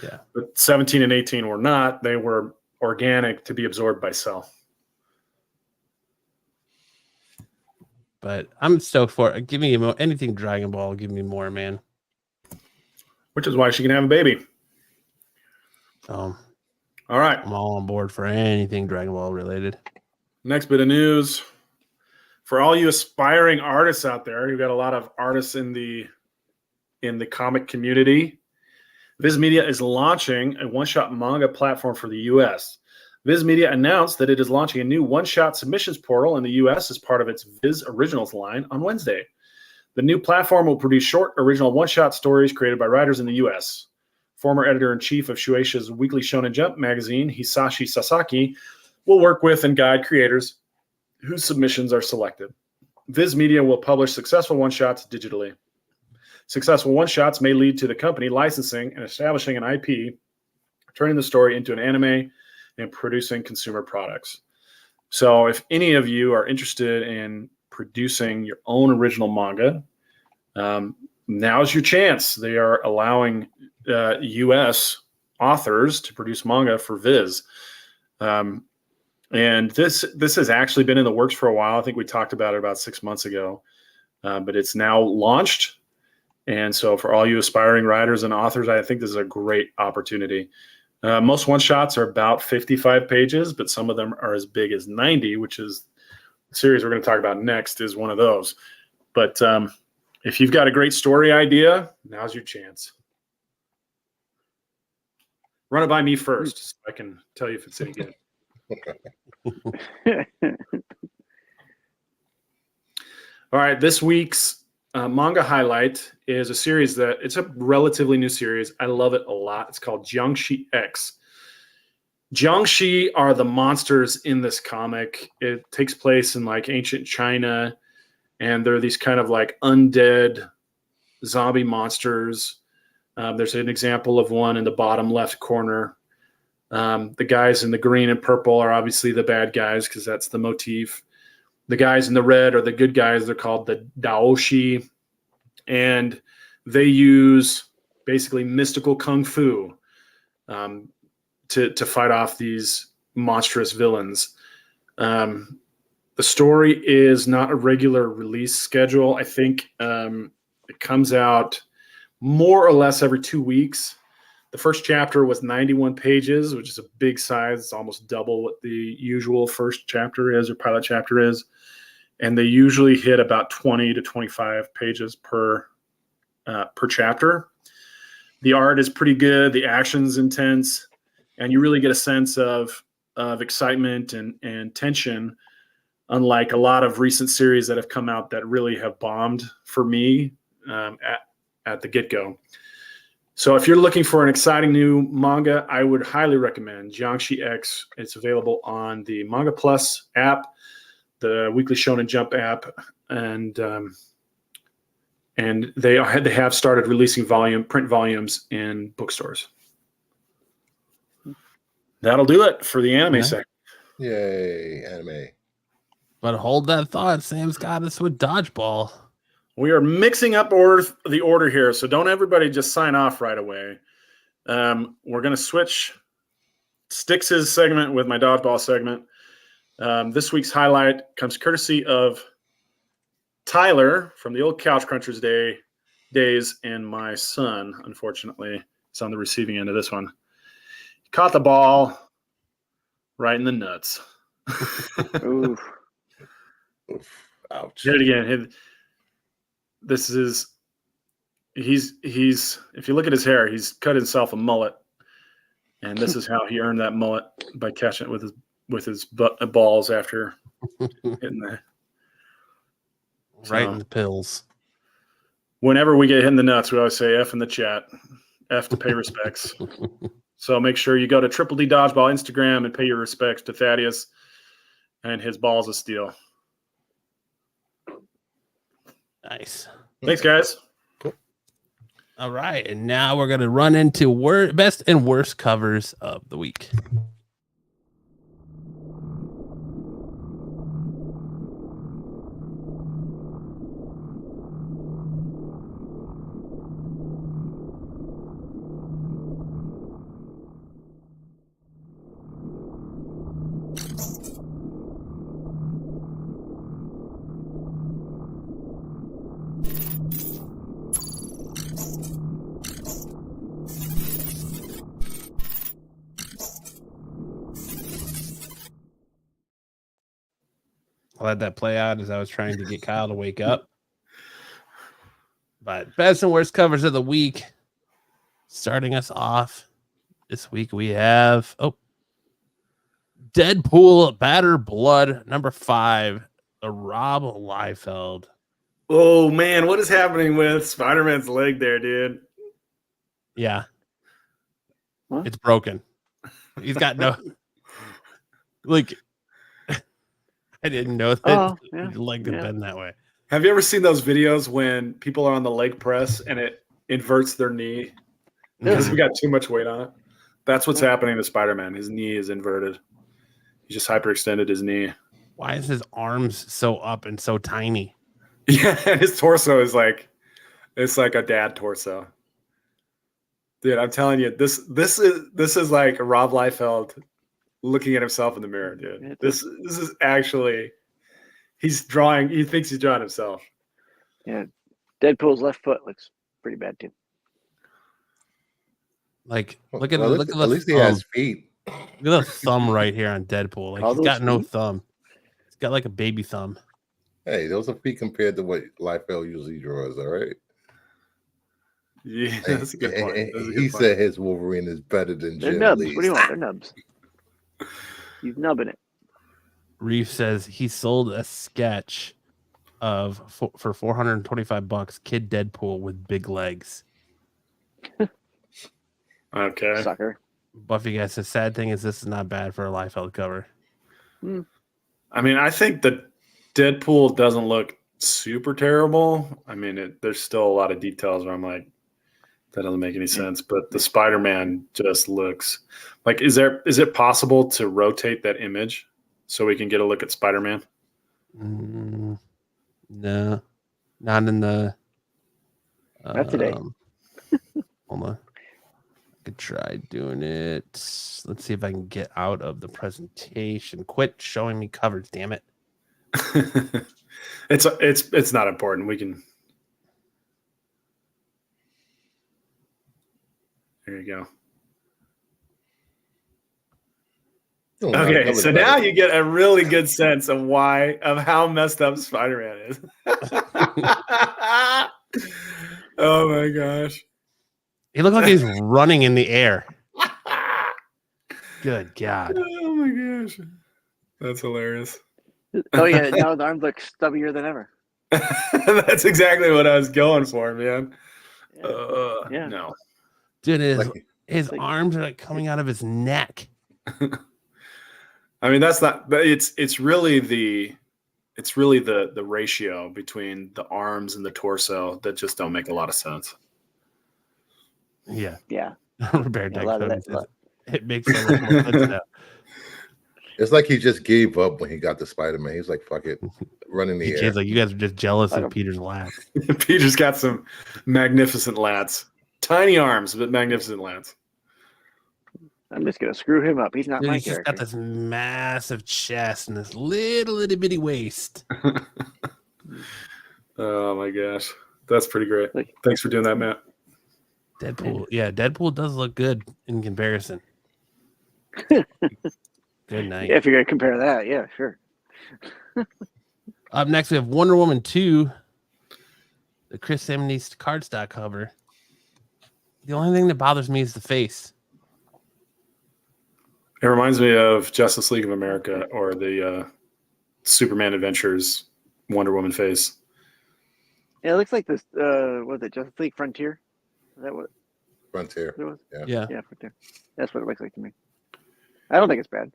Yeah. But 17 and 18 were not. They were organic to be absorbed by Cell. But I'm stoked for it. Give me anything Dragon Ball. Give me more, man. Which is why she can have a baby. All right. I'm all on board for anything Dragon Ball related. Next bit of news. For all you aspiring artists out there, you've got a lot of artists in the comic community. Viz Media is launching a one-shot manga platform for the U.S. Viz Media announced that it is launching a new one-shot submissions portal in the U.S. as part of its Viz Originals line on Wednesday. The new platform will produce short, original one-shot stories created by writers in the U.S. Former editor-in-chief of Shueisha's Weekly Shonen Jump magazine, Hisashi Sasaki, will work with and guide creators whose submissions are selected. Viz Media will publish successful one-shots digitally. Successful one-shots may lead to the company licensing and establishing an IP, turning the story into an anime, and producing consumer products. So if any of you are interested in producing your own original manga, now's your chance. They are allowing U.S. authors to produce manga for Viz. And this has actually been in the works for a while. I think we talked about it about 6 months ago, but it's now launched. And so for all you aspiring writers and authors, I think this is a great opportunity. Most one-shots are about 55 pages, but some of them are as big as 90, which is the series we're going to talk about next is one of those. But if you've got a great story idea, now's your chance. Run it by me first so I can tell you if it's any good. All right, this week's manga highlight is a series that it's a relatively new series. I love it a lot. It's called Jiangshi X. Jiangshi are the monsters in this comic. It takes place in like ancient China, and they're these kind of like undead zombie monsters. There's an example of one in the bottom left corner. The guys in the green and purple are obviously the bad guys because that's the motif. The guys in the red are the good guys. They're called the Daoshi. And they use basically mystical kung fu to fight off these monstrous villains. The story is not a regular release schedule. I think it comes out more or less every 2 weeks. The first chapter was 91 pages, which is a big size. It's almost double what the usual first chapter is or pilot chapter is. And they usually hit about 20 to 25 pages per chapter. The art is pretty good. The action's intense. And you really get a sense of excitement and tension, unlike a lot of recent series that have come out that really have bombed for me at the get-go. So if you're looking for an exciting new manga, I would highly recommend Jiangshi X. It's available on the Manga Plus app, the Weekly Shonen Jump app, and they have started releasing print volumes in bookstores. That'll do it for the anime section. Yay, anime. But hold that thought. Sam's got us with dodgeball. We are mixing up the order here, so don't everybody just sign off right away. We're going to switch Styx's segment with my dodgeball segment. This week's highlight comes courtesy of Tyler from the old Couch Crunchers days, and my son, unfortunately, is on the receiving end of this one. He caught the ball right in the nuts. Oof. Ouch. Hit it again. He's if you look at his hair, he's cut himself a mullet, and this is how he earned that mullet, by catching it with his balls after hitting the Right in the pills. Whenever we get hit in the nuts, we always say F in the chat, F to pay respects. So make sure you go to Triple D Dodgeball Instagram and pay your respects to Thaddeus and his balls of steel. Nice. Thanks, guys. All right, and now we're going to run into best and worst covers of the week. I'll let that play out as I was trying to get Kyle to wake up. But best and worst covers of the week. Starting us off this week, we have Deadpool Batter Blood, number 5, the Rob Liefeld Oh man, what is happening with Spider-Man's leg there, dude? Yeah. Huh? It's broken. He's got no like I didn't know that Oh, yeah, the leg had yeah. been that way. Have you ever seen those videos when people are on the leg press and it inverts their knee because Mhm. we got too much weight on it? That's what's Yeah. happening to Spider-Man. His knee is inverted. He just hyperextended his knee. Why is his arms so up and so tiny? Yeah, and his torso is like it's like a dad torso. Dude, I'm telling you, this is like Rob Liefeld looking at himself in the mirror, dude. Yeah, This is actually he's drawing. He thinks he's drawing himself. Yeah, Deadpool's left foot looks pretty bad too. Like look at Well, look at at the least he thumb. has feet. Look at the thumb right here on Deadpool. Like All he's got those no feet? thumb. He's got like a baby thumb. Hey, those are feet compared to what Liefeld usually draws. All right. Yeah, that's a good point. That's a good He point. said his Wolverine is better than They're Jim nubs. Lee's. What do you want? They're nubs. He's nubbing it. Reef says he sold a sketch of for $425. Kid Deadpool with big legs. Okay. Sucker. Buffy guys, the sad thing is this is not bad for a Liefeld cover. I mean, I think that Deadpool doesn't look super terrible. I mean, there's still a lot of details where I'm like, that doesn't make any sense. But the Spider-Man just looks like. Is it possible to rotate that image so we can get a look at Spider-Man? No, not in the. Not today. Hold on. I could try doing it. Let's see if I can get out of the presentation. Quit showing me covers, damn it. It's not important. We can. There you go. Oh, no, Okay, that was so better. now you get a really good sense of how messed up Spider-Man is. Oh my gosh. He looked like he's running in the air. Good God. Oh my gosh. That's hilarious. Oh yeah, now the arms look stubbier than ever. That's exactly what I was going for, man. Yeah. No. Dude, his like- arms are like coming out of his neck. I mean, that's not. But it's really the ratio between the arms and the torso that just don't make a lot of sense. Yeah. Yeah. Repair A lot of Tech that. says it makes so much more sense now. It's like he just gave up when he got the Spider-Man. He's like, fuck it. Run in the air. Kid's like, you guys are just jealous I of don't- Peter's lats. Peter's got some magnificent lats, tiny arms, but magnificent lats. I'm just gonna screw him up. He's not Dude, my he's just got character. this massive chest and this little itty bitty waist. Oh my gosh, that's pretty great. Like- Thanks for doing that, Matt. Deadpool, yeah, Deadpool does look good in comparison. Good night. Yeah, if you're gonna compare that, yeah, sure. Up next, we have Wonder Woman 2, the Chris Samney cardstock cover. The only thing that bothers me is the face. It reminds me of Justice League of America or the Superman Adventures Wonder Woman face. Yeah, it looks like this. Was it Justice League Frontier? Is that what Frontier. it was? Yeah. Yeah, Frontier. That's what it looks like to me. I don't think it's bad.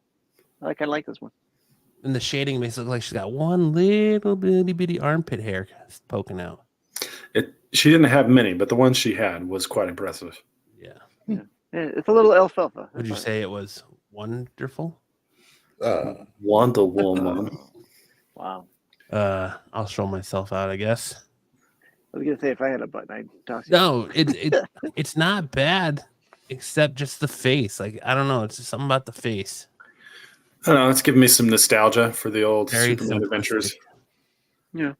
I kind of like this one. And the shading makes it look like she's got one little bitty armpit hair poking out. She didn't have many, but the one she had was quite impressive. Yeah. Yeah, it's a little alfalfa. Would you say it was wonderful? Wonder Woman. Wow. I'll show myself out, I guess. I was gonna say if I had a button, I'd toss you. No, it's not bad, except just the face. Like, I don't know, it's just something about the face. I don't know. It's giving me some nostalgia for the old Very Superman simplistic. Adventures. Yeah.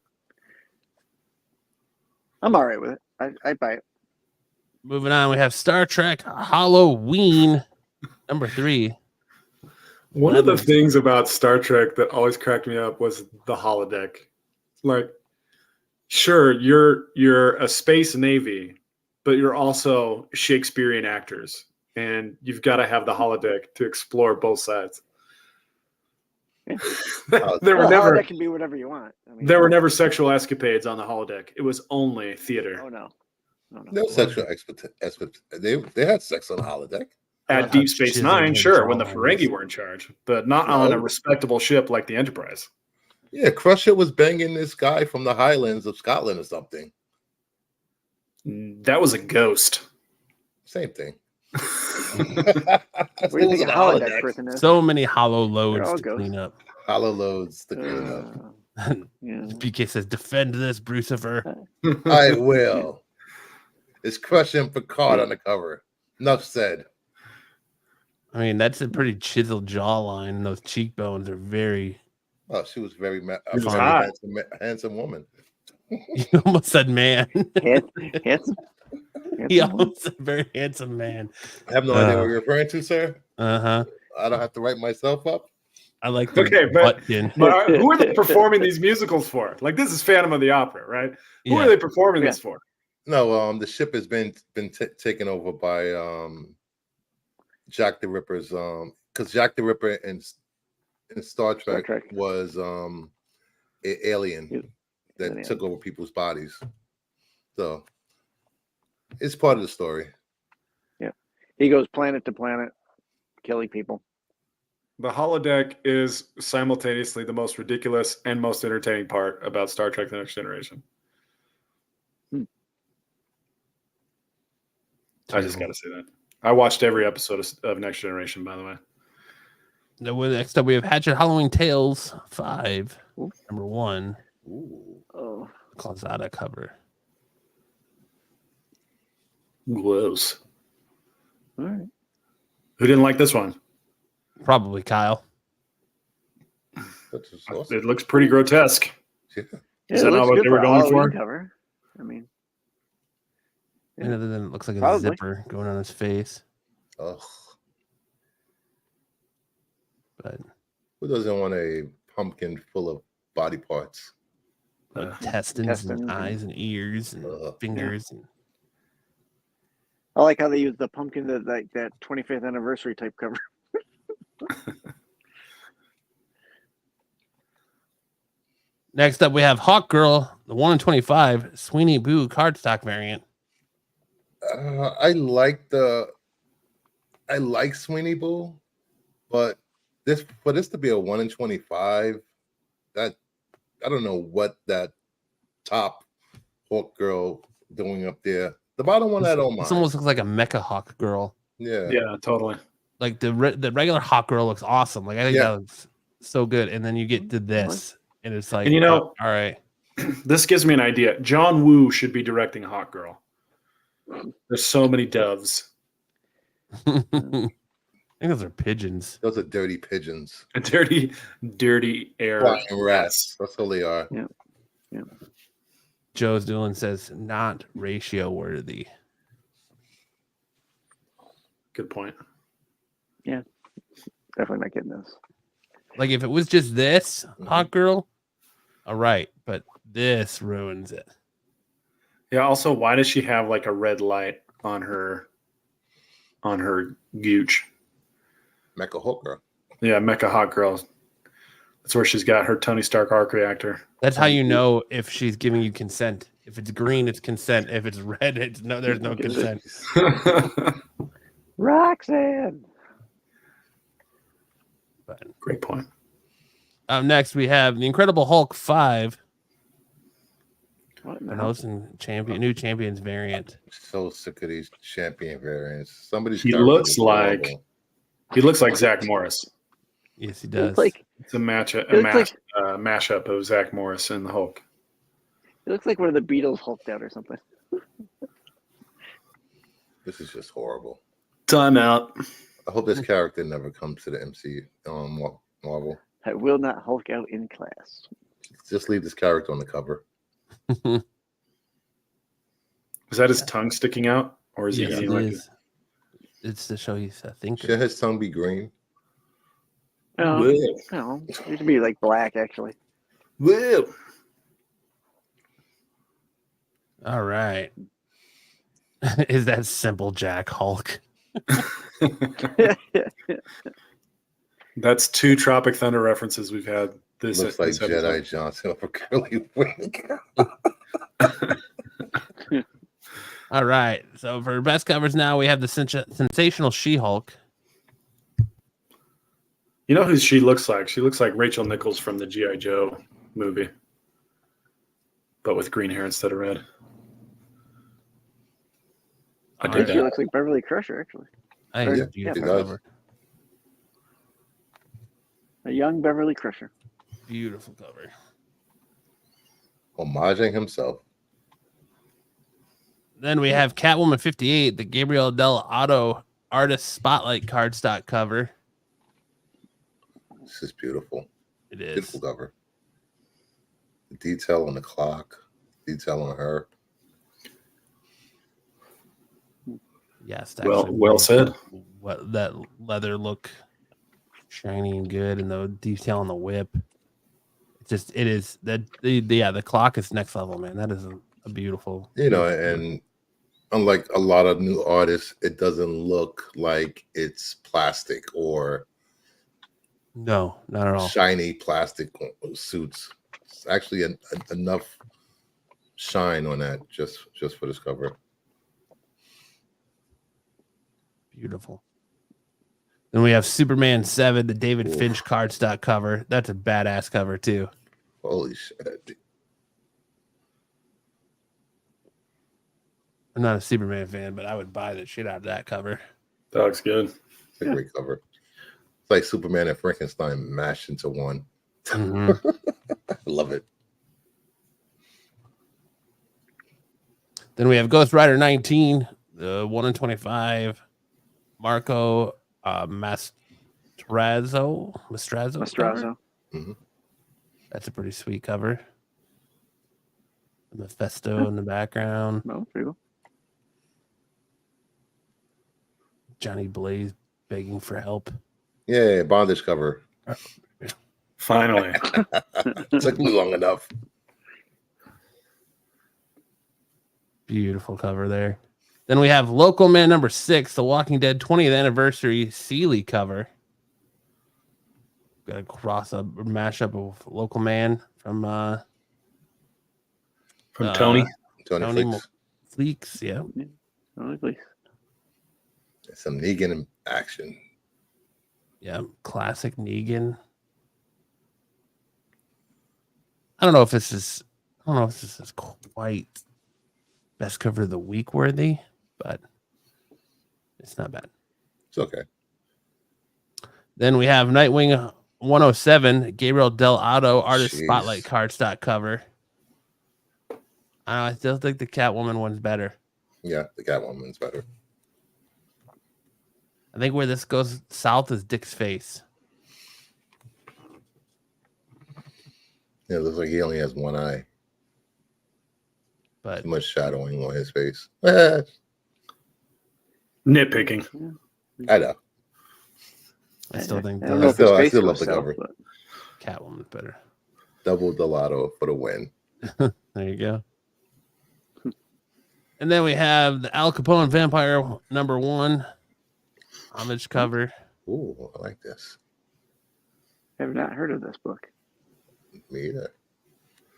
I'm all right with it. I buy it. Moving on, we have Star Trek Halloween number 3. One of the things about Star Trek that always cracked me up was the holodeck. Like, sure, you're a space navy, but you're also Shakespearean actors, and you've got to have the holodeck to explore both sides. There were Well, never that can be whatever you want. I mean, there were never sexual escapades on the holodeck. It was only theater. Oh no. No sexual they had sex on the holodeck. I love At how Deep Space chiseled Nine, his sure, when the jawline is. Ferengi were in charge, but not on a No. respectable ship like the Enterprise. Yeah, Crusher was banging this guy from the Highlands of Scotland or something. That was a ghost. Same thing. What do you think a holodeck person is? So many hollow They're loads all to ghosts. clean up. Hollow loads to clean up. Yeah. BK says, "Defend this, Brucifer." I will. It's Crusher and Picard on the cover. Enough said. I mean, that's a pretty chiseled jawline, and those cheekbones are very. Oh, she was very, was hot. handsome woman. You almost said man. Handsome. He almost said very handsome man. I have no idea what you're referring to, sir. Uh-huh. I don't have to write myself up. I like the Okay, but buttkin. who are they performing these musicals for? Like, this is Phantom of the Opera, right? Who are they performing this for? No, the ship has been taken over by Jack the Ripper's because Jack the Ripper in Star Trek was an alien that took over people's bodies. So it's part of the story. Yeah. He goes planet to planet, killing people. The holodeck is simultaneously the most ridiculous and most entertaining part about Star Trek: The Next Generation. I just got to say that. I watched every episode of Next Generation, by the way. Next up, we have Hatchet Halloween Tales 5, Ooh. number 1. Oh. Closada cover. Gross. All right. Who didn't like this one? Probably Kyle. That's just awesome. It looks pretty grotesque. Yeah. Is that not what they were going for? Cover. I mean, And then it looks like a Probably. zipper going on his face. Ugh. But Who doesn't want a pumpkin full of body parts? intestines and eyes and ears and fingers. And I like how they use the pumpkin that 25th anniversary type cover. Next up, we have Hawk Girl, the 1 in 25 Sweeney Boo cardstock variant. I like Sweeney Boo, but for this to be a 1 in 25, that I don't know what that top Hawk Girl doing up there. The bottom one I don't mind. This almost looks like a Mecha Hawk Girl. Yeah, totally. Like the regular Hawk Girl looks awesome. Like I think that looks so good, and then you get to this, and it's like, and all right. This gives me an idea. John Woo should be directing Hawk Girl. There's so many doves. I think those are pigeons. Those are dirty pigeons. Dirty air. Flying rats. That's all they are. Yeah. Yeah. Joe's Doolin says not ratio worthy. Good point. Yeah. Definitely not getting this. Like if it was just this Hawk Girl, all right, but this ruins it. Yeah. Also, why does she have like a red light on her gooch? Mecha Hawk Girl. Yeah, Mecha Hawk Girl. That's where she's got her Tony Stark arc reactor. That's how you know if she's giving you consent. If it's green, it's consent. If it's red, it's no. There's no consent. Roxanne. But Great point. next we have the Incredible Hulk 5. What in the And hell? hosting new champions variant. So sick of these champion variants. Somebody's He looks like Zach Morris. Yes, he does. It's a mashup of Zach Morris and the Hulk. It looks like one of the Beatles hulked out or something. This is just horrible. Time out. I hope this character never comes to the MCU Marvel. I will not hulk out in class. Just leave this character on the cover. Is that his tongue sticking out, or is Yes, he it like? is. It's to show he's a thinker. Should his tongue be green? No, it should be like black actually. Whoa. All right. Is that simple Jack Hulk? That's 2 Tropic Thunder references we've had. This Looks like this episode. Jedi Johnson of a curly wig. All right. So for best covers now, we have the sensational She-Hulk. You know who she looks like? She looks like Rachel Nichols from the G.I. Joe movie, but with green hair instead of red. I I dig think she that. looks like Beverly Crusher, actually. I think Yeah, it's a beautiful it does. cover. A young Beverly Crusher. Beautiful cover. Homaging himself. Then we have Catwoman 58, the Gabriel Del Otto artist spotlight cardstock cover. This is beautiful. It is. Beautiful cover. The detail on the clock, detail on her. Yes. Well said. What that leather look, shiny and good, and the detail on the whip. It is that the clock is next level, man. That is a beautiful. You know, beautiful cover. and unlike a lot of new artists, it doesn't look like it's plastic or No, not at all. shiny plastic suits. It's actually enough shine on that just for this cover. Beautiful. Then we have Superman 7, the David Oof. Finch cardstock cover. That's a badass cover too. Holy shit. I'm not a Superman fan, but I would buy the shit out of that cover. That looks good. It's a great cover. It's like Superman and Frankenstein mashed into one. Mhm. I love it. Then we have Ghost Rider 19, the 1 in 25, Marco Mastrazzo. cover. Mastrazo. That's a pretty sweet cover. The Mephisto in the background. No, pretty cool. Johnny Blaze begging for help. Yeah, bondage cover. Finally. Took me long enough. Beautiful cover there. Then we have Local Man number 6, the Walking Dead 20th anniversary Sealy cover. Got a mashup of Local Man from Tony. Tony Tony Flicks. Fleeks. Yeah. Oh, please. Some Negan in action. Yeah. Classic Negan. I don't know if this is quite best cover of the week worthy, but it's not bad. It's okay. Then we have Nightwing 107, Gabriel Del Otto artist Jeez. spotlight cardstock cover. I still think the Catwoman one's better. Yeah, the Catwoman's better. I think where this goes south is Dick's face. Yeah, it looks like he only has one eye. But Too much shadowing on his face. Nitpicking. I know. I still think I don't know the if his I face still goes love the south, cover. but Catwoman's better. Double Delato for the win. There you go. And then we have the Al Capone Vampire number 1 homage cover. Ooh, I like this. I have not heard of this book. Me either.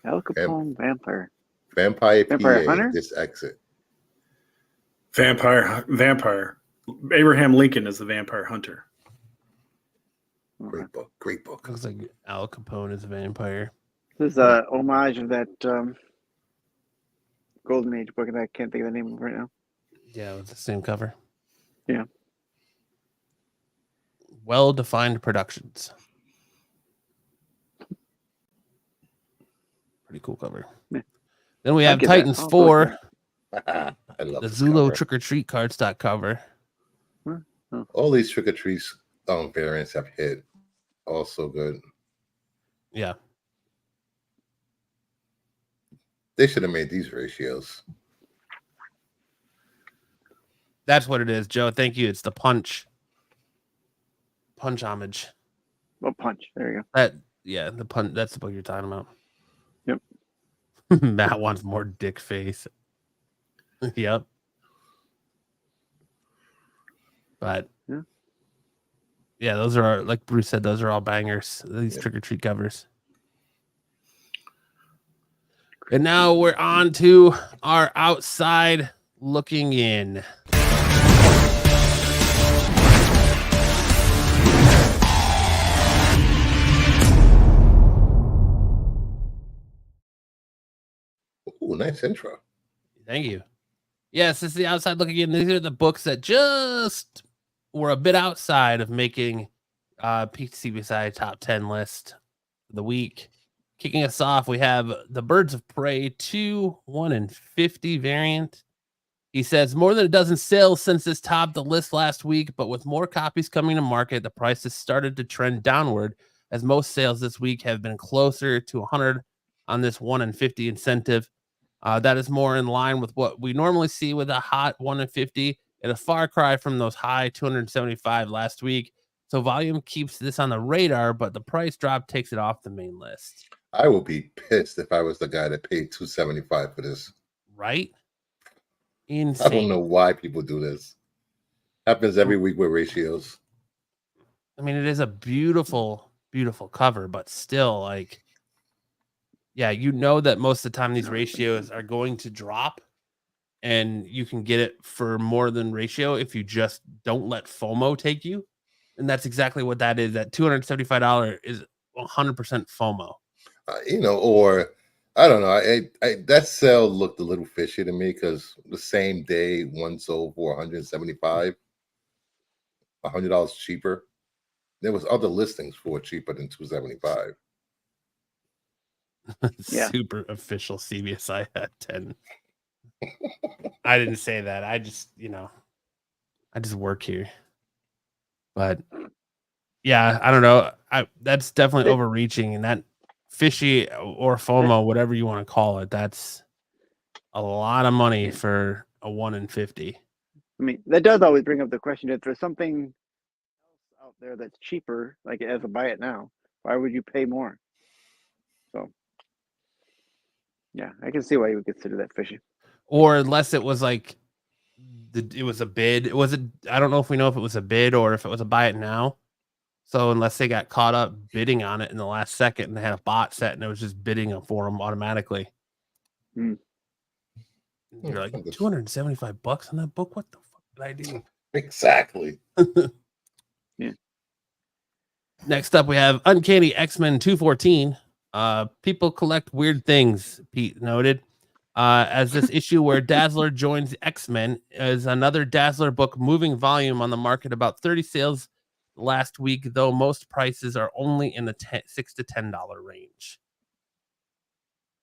Al Capone Vampire. Vampire Vampire PA, Hunter? this exit. Vampire. Abraham Lincoln is the vampire hunter. Great book. Great book. Looks like Al Capone is a vampire. This is a homage of that Golden Age book, and I can't think of the name of it right now. Yeah, with the same cover. Yeah. Well-defined productions. Pretty cool cover. Yeah. Then we I'll have get that. Titans I'll 4, I love the this Zulu cover. Trick or Treat cardstock cover. All these trick or treats variants have hit. Also good. Yeah. They should have made these ratios. That's what it is, Joe. Thank you. It's the punch homage. Oh, Punch. There you go. The punch. That's the book you're talking about. Yep. Matt wants more dick face. Yep. But Yeah. Yeah, those are like Bruce said. Those are all bangers. These trick or treat covers. And now we're on to our outside looking in. Ooh, nice intro. Thank you. Yes, this is the outside looking in. These are the books that just were a bit outside of making PCBSI top 10 list of the week. Kicking us off, we have the Birds of Prey 2 1 in 50 variant. He says more than a dozen sales since this topped the list last week, but with more copies coming to market, the price has started to trend downward as most sales this week have been closer to 100 on this 1 in 50 incentive. That is more in line with what we normally see with a hot 1 in 50 and a far cry from those high 275 last week. So volume keeps this on the radar, but the price drop takes it off the main list. I would be pissed if I was the guy that paid $275 for this. Right? Insane. I don't know why people do this. Happens every week with ratios. I mean, it is a beautiful, beautiful cover, but still, like, yeah, you know that most of the time these ratios are going to drop, and you can get it for more than ratio if you just don't let FOMO take you. And that's exactly what that is. That $275 is 100% FOMO. Or I don't know. I that sale looked a little fishy to me because the same day one sold for $175, $100 cheaper. There was other listings for cheaper than $275. Yeah. Super official CBSI at 10. I didn't say that. I just, I just work here. But yeah, I don't know. That's definitely overreaching, and that fishy or FOMO, whatever you want to call it, that's a lot of money for a 1 in 50. I mean, that does always bring up the question: if there's something else out there that's cheaper, like as a buy it now, why would you pay more? So, yeah, I can see why you would consider that fishy. Or unless it was like it was a bid. I don't know if we know if it was a bid or if it was a buy it now. So unless they got caught up bidding on it in the last second and they had a bot set and it was just bidding for them automatically. You're like $275 on that book. What the fuck did I do? Exactly. Yeah. Next up, we have Uncanny X-Men 214. People collect weird things, Pete noted. As this issue where Dazzler joins X-Men is another Dazzler book moving volume on the market, about 30 sales last week, though most prices are only in the $6 to $10 range.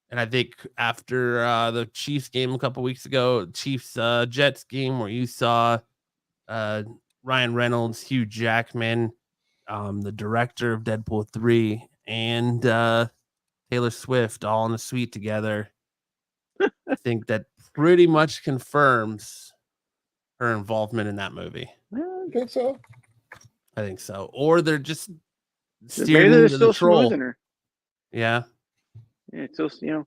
And I think after the Chiefs game a couple weeks ago, Chiefs Jets game where you saw Ryan Reynolds, Hugh Jackman, the director of Deadpool 3, and Taylor Swift all in the suite together, I think that pretty much confirms her involvement in that movie. I think so. I think so. Or they're just Maybe steering they're into the still troll. schmoozing her. Yeah. Yeah, it's still,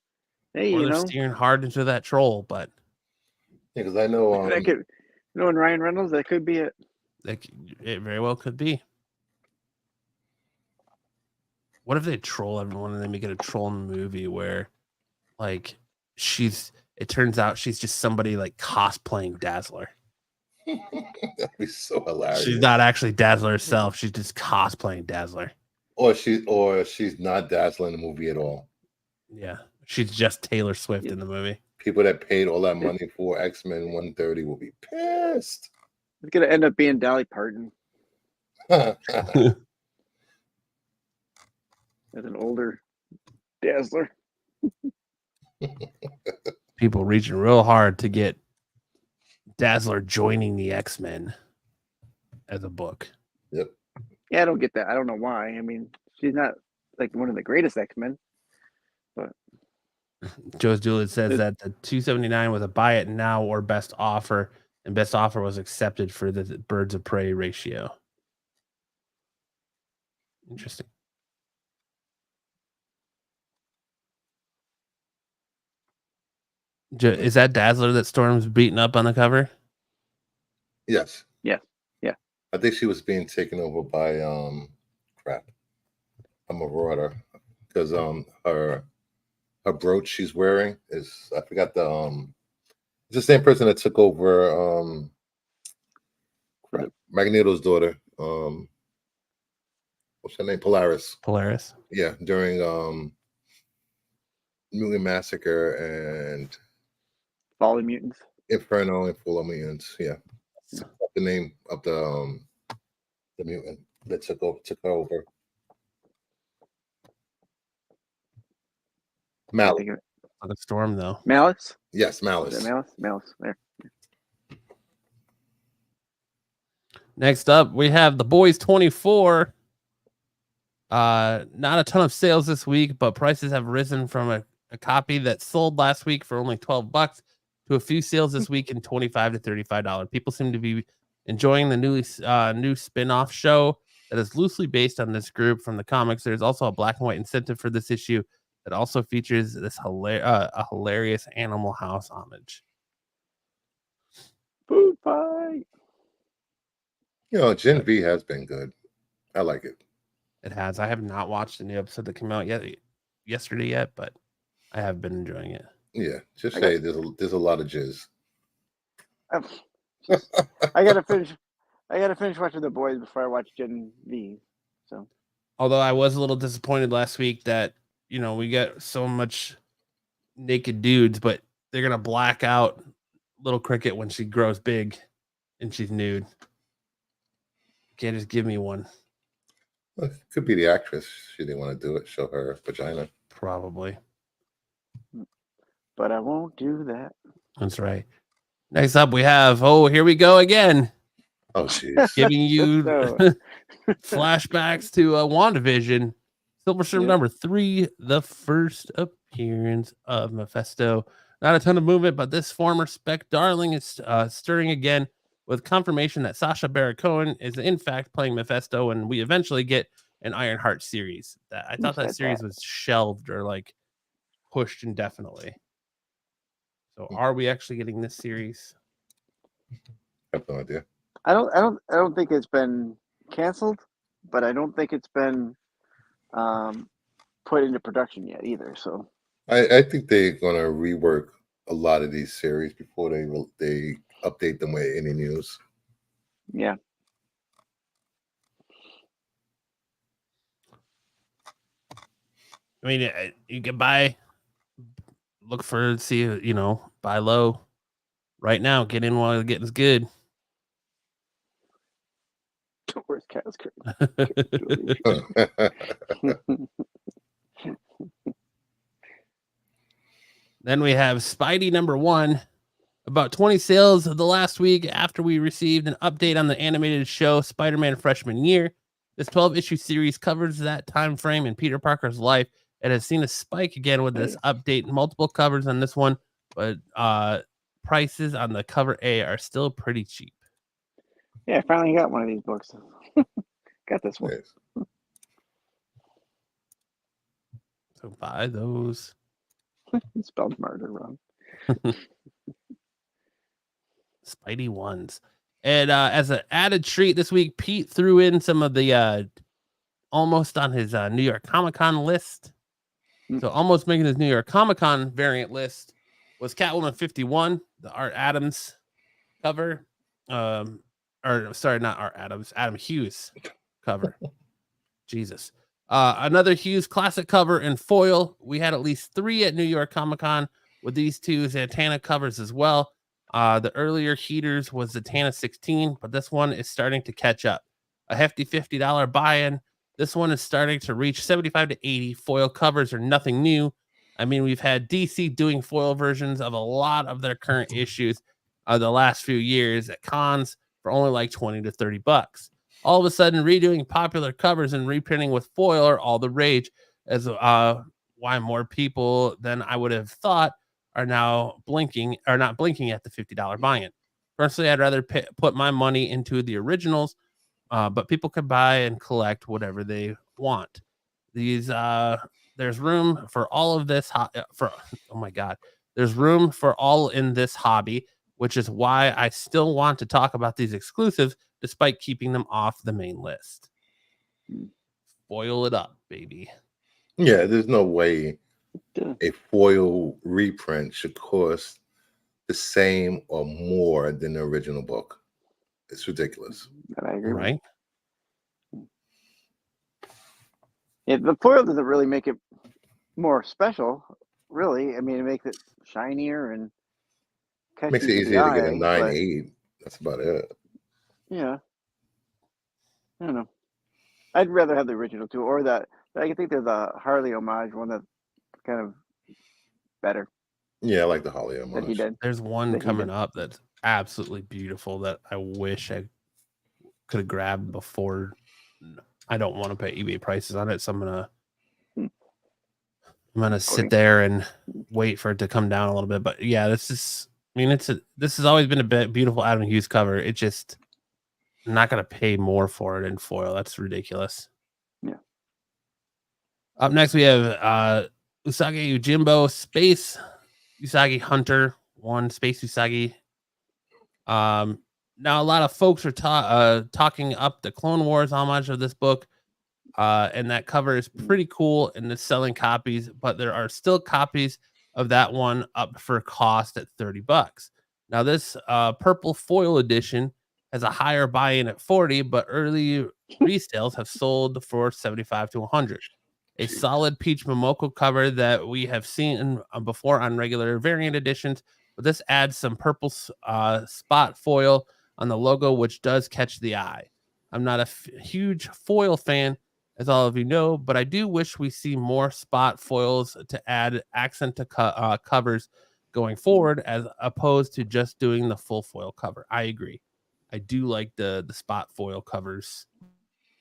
hey, Or they're steering hard into that troll, but because I know that could, and Ryan Reynolds, that could be it. It very well could be. What if they troll everyone and they make it a troll movie where, like, it turns out she's just somebody like cosplaying Dazzler. that'd be so hilarious. She's not actually Dazzler herself. She's just cosplaying Dazzler. Or she's not Dazzler in the movie at all. Yeah, she's just Taylor Swift in the movie. People that paid all that money for X-Men 130 will be pissed. It's gonna end up being Dolly Parton as an older Dazzler. People reaching real hard to get Dazzler joining the X-Men as a book. Yep. Yeah, I don't get that. I don't know why. I mean, she's not like one of the greatest X-Men, but Joe's Doolittle says that the $279 was a buy it now or best offer, and best offer was accepted for the Birds of Prey ratio. Interesting. Is that Dazzler that Storm's beating up on the cover? Yes. yeah. I think she was being taken over by crap. A marauder, because her brooch she's wearing is, I forgot it's the same person that took over Magneto's daughter. What's her name? Polaris. Yeah, during Mutant Massacre and Fallen Mutants. Inferno and Full of Mutants. Yeah, the name of the mutant that took her over. Malice. The Storm, though. Malice? Yes, Malice. Malice. There. Next up, we have The Boys 24. Not a ton of sales this week, but prices have risen from a copy that sold last week for only $12 to a few sales this week in $25 to $35. People seem to be enjoying the new spin-off show that is loosely based on this group from the comics. There's also a black and white incentive for this issue that also features this hilarious Animal House homage. Food fight. Gen V has been good. I like it. It has. I have not watched the new episode that came out yesterday yet, but I have been enjoying it. Yeah, just say there's a lot of jizz. I gotta finish watching The Boys before I watch Gen V. So, although I was a little disappointed last week that we get so much naked dudes, but they're gonna black out Little Cricket when she grows big and she's nude. You can't just give me one. Well, it could be the actress. She didn't want to do it. Show her vagina. Probably. But I won't do that. That's right. Next up, we have, here we go again. Oh, jeez. Giving you flashbacks to WandaVision. Silver Serum number 3, the first appearance of Mephisto. Not a ton of movement, but this former Spec darling is stirring again with confirmation that Sacha Baron Cohen is in fact playing Mephisto, and we eventually get an Ironheart series. I thought that series was shelved or pushed indefinitely. So are we actually getting this series? I have no idea. I don't think it's been canceled, but I don't think it's been put into production yet either. So I think they're gonna rework a lot of these series before they update them with any news. Yeah. I mean, you can buy low right now. Get in while the getting's good. Where's Cat's Then we have Spidey number 1. About 20 sales of the last week after we received an update on the animated show Spider-Man Freshman Year. This 12-issue series covers that time frame in Peter Parker's life. It has seen a spike again with this update. Multiple covers on this one, but prices on the cover A are still pretty cheap. Yeah, I finally got one of these books. Got this one. Yes. So buy those. Spelled murder wrong. Spidey ones. And as an added treat this week, Pete threw in some of the almost on his New York Comic-Con list. So almost making his New York Comic-Con variant list was Catwoman 51, the Art Adams cover. Not Art Adams, Adam Hughes cover. Jesus. Another Hughes classic cover in foil. We had at least 3 at New York Comic-Con with these 2 Zatanna covers as well. The earlier heaters was Zatanna 16, but this one is starting to catch up. A hefty $50 buy-in. This one is starting to reach 75 to 80. Foil covers are nothing new. I mean, we've had DC doing foil versions of a lot of their current issues the last few years at cons for only $20 to $30. All of a sudden, redoing popular covers and reprinting with foil are all the rage, as why more people than I would have thought are now not blinking at the $50 buy-in. Personally, I'd rather put my money into the originals, but people can buy and collect whatever they want. These there's room for all of this there's room for all in this hobby, which is why I still want to talk about these exclusives despite keeping them off the main list. Foil it up, baby. Yeah, there's no way Yeah. a foil reprint should cost the same or more than the original book. It's ridiculous. That I agree with. Right? Yeah, the foil doesn't really make it more special, really. I mean, it makes it shinier and catchy Makes it to the easier to get a eye, but 9.8. That's about it. yeah, I don't know. I'd rather have the original too, or that. I think there's a Harley homage one that's kind of better Yeah, I like the Holly that he homage. did. There's one That he coming did. up that's absolutely beautiful that I wish I could have grabbed before. I don't want to pay eBay prices on it, so I'm gonna sit there and wait for it to come down a little bit. But yeah, this has always been a beautiful Adam Hughes cover. It just, I'm not gonna pay more for it in foil. That's ridiculous. Yeah. Up next we have Usagi Yojimbo Space Usagi Hunter 1 Space Usagi. Now a lot of folks are talking up the Clone Wars homage of this book. And that cover is pretty cool and it's selling copies, but there are still copies of that one up for cost at $30. Now this purple foil edition has a higher buy-in at 40, but early resales have sold for 75 to 100. A solid peach Momoko cover that we have seen before on regular variant editions, but this adds some purple spot foil on the logo, which does catch the eye. I'm not a huge foil fan, as all of you know, but I do wish we see more spot foils to add accent to covers going forward, as opposed to just doing the full foil cover. I agree. I do like the spot foil covers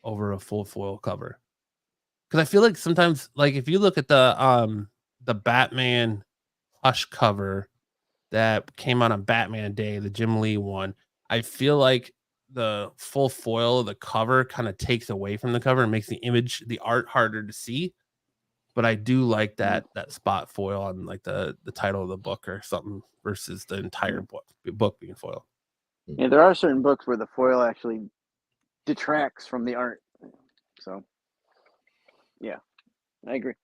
over a full foil cover, because I feel like sometimes, like if you look at the Batman Hush cover that came out on Batman Day, the Jim Lee one, I feel like the full foil of the cover kind of takes away from the cover and makes the art harder to see. But I do like that spot foil on like the title of the book or something versus the entire book being foil. Yeah, there are certain books where the foil actually detracts from the art. So, yeah, I agree.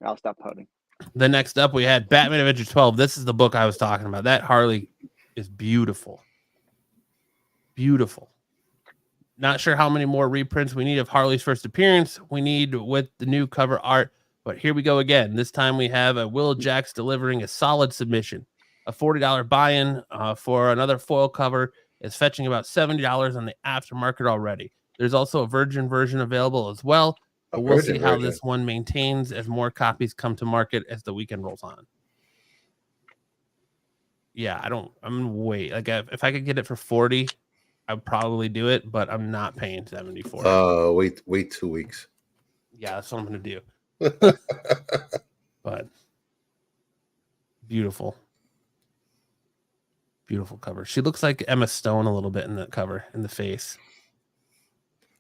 I'll stop pouting. The next up, we had Batman Adventure 12. This is the book I was talking about. That Harley is beautiful. Beautiful. Not sure how many more reprints we need of Harley's first appearance. We need with the new cover art, but here we go again. This time we have a Will Jacks delivering a solid submission. A $40 buy-in for another foil cover is fetching about $70 on the aftermarket already. There's also a virgin version available as well, but we'll see how this one maintains as more copies come to market as the weekend rolls on. Yeah, I'm gonna wait. Like if I could get it for 40, I'd probably do it, but I'm not paying 70 for it. Wait 2 weeks. Yeah, that's what I'm gonna do. But beautiful cover. She looks like Emma Stone a little bit in that cover, in the face.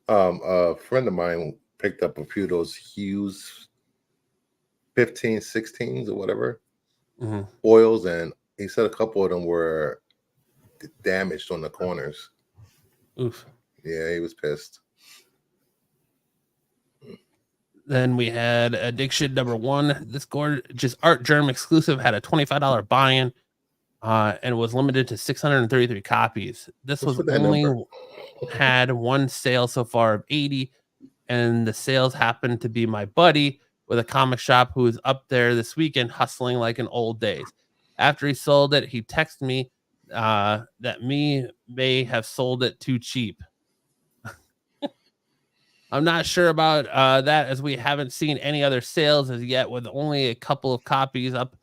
A friend of mine picked up a few of those Hughes 15, 16s or whatever oils, and he said a couple of them were damaged on the corners. Oof. Yeah, he was pissed. Then we had Addiction #1. This gorgeous Art Germ exclusive had a $25 buy-in and was limited to 633 copies. This was only had one sale so far of 80, and the sales happened to be my buddy with a comic shop who was up there this weekend hustling like in old days. After he sold it, he texted me that me may have sold it too cheap. I'm not sure about that, as we haven't seen any other sales as yet, with only a couple of copies up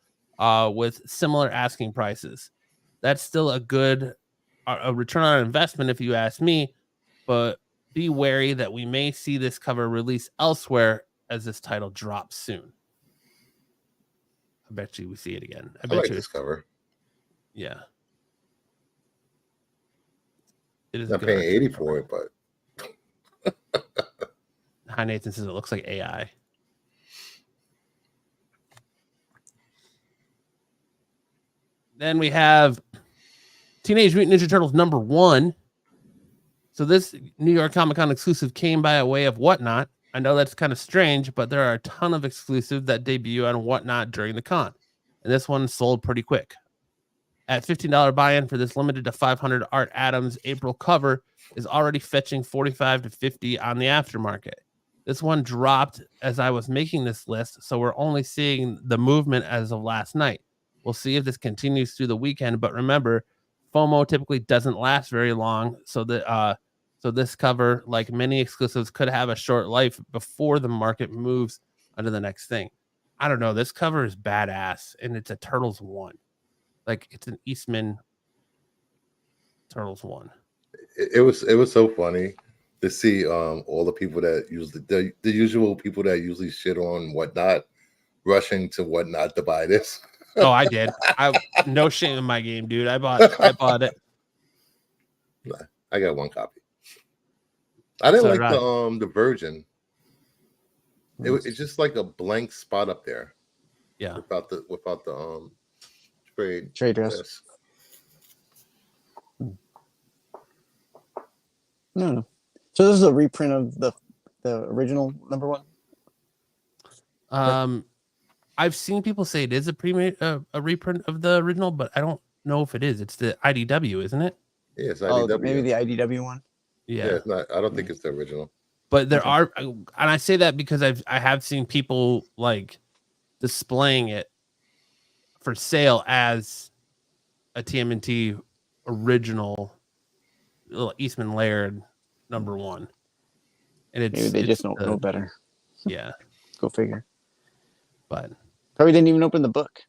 with similar asking prices. That's still a good return on investment if you ask me, but be wary that we may see this cover release elsewhere as this title drops soon. I bet you we see it again. I bet like you this cover. Yeah. It is not paying 80 for it, but Hi Nathan says it looks like AI. Then we have Teenage Mutant Ninja Turtles #1. So this New York Comic Con exclusive came by way of Whatnot. I know that's kind of strange, but there are a ton of exclusives that debut on Whatnot during the con. And this one sold pretty quick. At $15 buy-in for this limited to 500 Art Adams April cover is already fetching 45 to 50 on the aftermarket. This one dropped as I was making this list, so we're only seeing the movement as of last night. We'll see if this continues through the weekend, but remember, FOMO typically doesn't last very long, so this cover, like many exclusives, could have a short life before the market moves onto the next thing. I don't know. This cover is badass, and it's a Turtles 1. Like, it's an Eastman Turtles 1. It was so funny to see all the people that usually the usual people that usually shit on Whatnot rushing to Whatnot to buy this. Oh, I did. No shame in my game, dude. I bought it. I got one copy. I didn't So like did the Virgin. It's just like a blank spot up there. Yeah. Without the trade dress. No. So this is a reprint of the original #1. I've seen people say it is a reprint of the original, but I don't know if it is. It's the IDW, isn't it? Yeah, it's IDW. Oh, maybe the IDW one. Yeah, it's not. I don't think it's the original. But there are, and I say that because I have seen people like displaying it for sale as a TMNT original, little Eastman Laird #1, and it's maybe they just don't know better. Yeah, go figure. But probably didn't even open the book.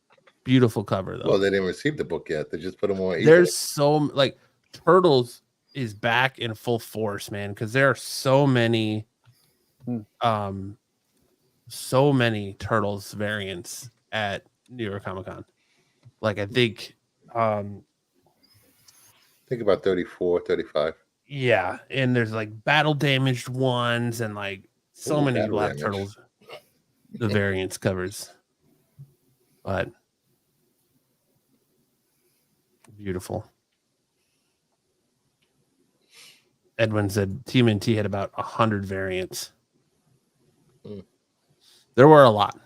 Beautiful cover though. Well, they didn't receive the book yet. They just put them on eBay. There's so like Turtles is back in full force, man, because there are so many Turtles variants at New York Comic Con. Like I think about 34, 35. Yeah, and there's like battle damaged ones and like so many Black Turtles the variants covers. But beautiful. Edwin said TMNT had about 100 variants. There were a lot.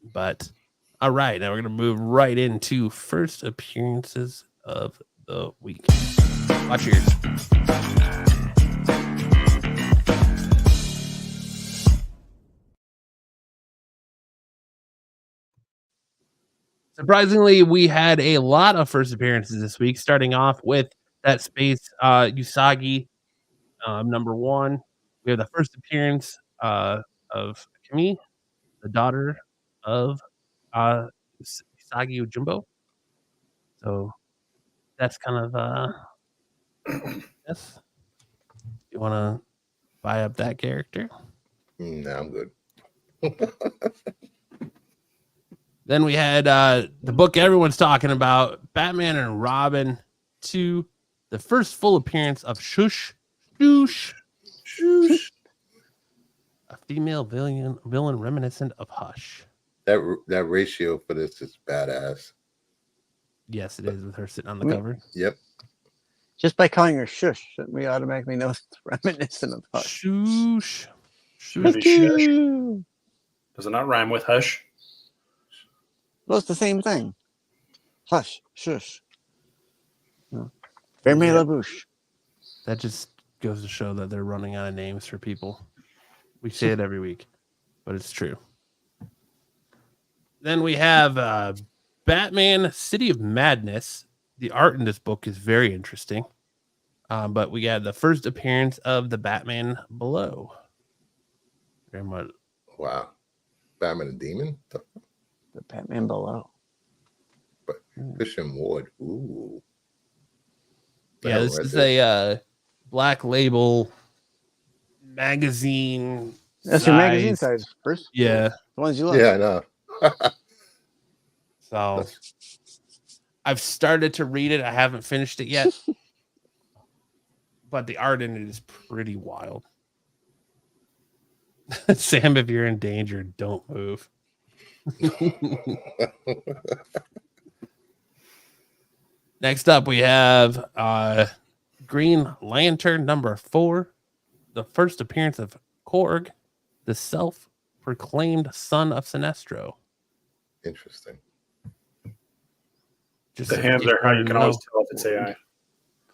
But all right, now we're gonna move right into first appearances of the week. Watch yours. Surprisingly, we had a lot of first appearances this week, starting off with that space Usagi #1. We have the first appearance of Kimi, the daughter of Usagi Ujumbo. So that's kind of yes. You want to buy up that character? No, I'm good. Then we had the book everyone's talking about, Batman and Robin 2, the first full appearance of Shush, a female villain reminiscent of Hush. That ratio for this is badass. Yes, it is, with her sitting on the cover. Yep. Just by calling her Shush, we automatically know it's reminiscent of Hush. Shush. Maybe shush. Does it not rhyme with hush? Well, it's the same thing. Hush, shush. Ferme la bouche. That just goes to show that they're running out of names for people. We say it every week, but it's true. Then we have Batman City of Madness. The art in this book is very interesting. But we got the first appearance of the Batman Below. Very much. Wow. Batman and Demon? The Batman Below. But Christian Ward. Ooh. Yeah, this is a Black Label magazine. That's your magazine size, Bruce. Yeah. The ones you love. Yeah, I know. So I've started to read it. I haven't finished it yet. But the art in it is pretty wild. Sam, if you're in danger, don't move. Next up, we have Green Lantern #4, the first appearance of Korg, the self-proclaimed son of Sinestro. Interesting. Just The so hands you are how you wanna can know- always tell if it's AI.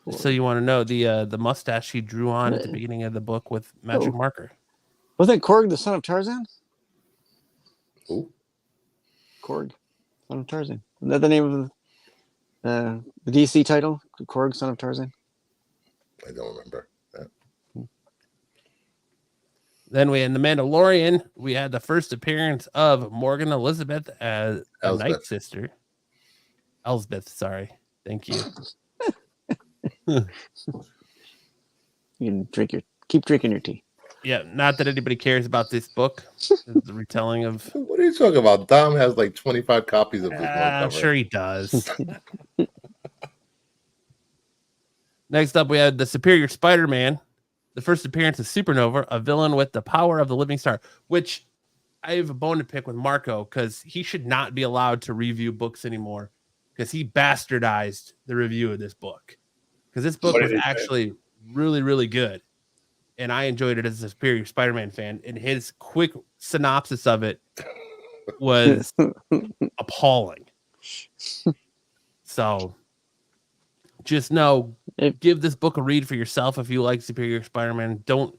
Just so you want to know, the mustache he drew on at the beginning of the book with magic marker. Wasn't Korg the son of Tarzan? Who? Korg, son of Tarzan. Isn't that the name of the DC title? Korg, son of Tarzan. I don't remember that. Then we in The Mandalorian, we had the first appearance of Morgan Elizabeth as a Elsbeth. Night Sister. Elsbeth, sorry. Thank you. You can keep drinking your tea. Yeah, not that anybody cares about this book. It's the retelling of. What are you talking about? Dom has like 25 copies of this one I'm cover. sure he does. Next up, we had the Superior Spider-Man, the first appearance of Supernova, a villain with the power of the living star, which I have a bone to pick with Marco because he should not be allowed to review books anymore because he bastardized the review of this book. Because this book What was did he say? actually really, really good. And I enjoyed it as a Superior Spider-Man fan. And his quick synopsis of it was appalling. So just know, give this book a read for yourself if you like Superior Spider-Man. Don't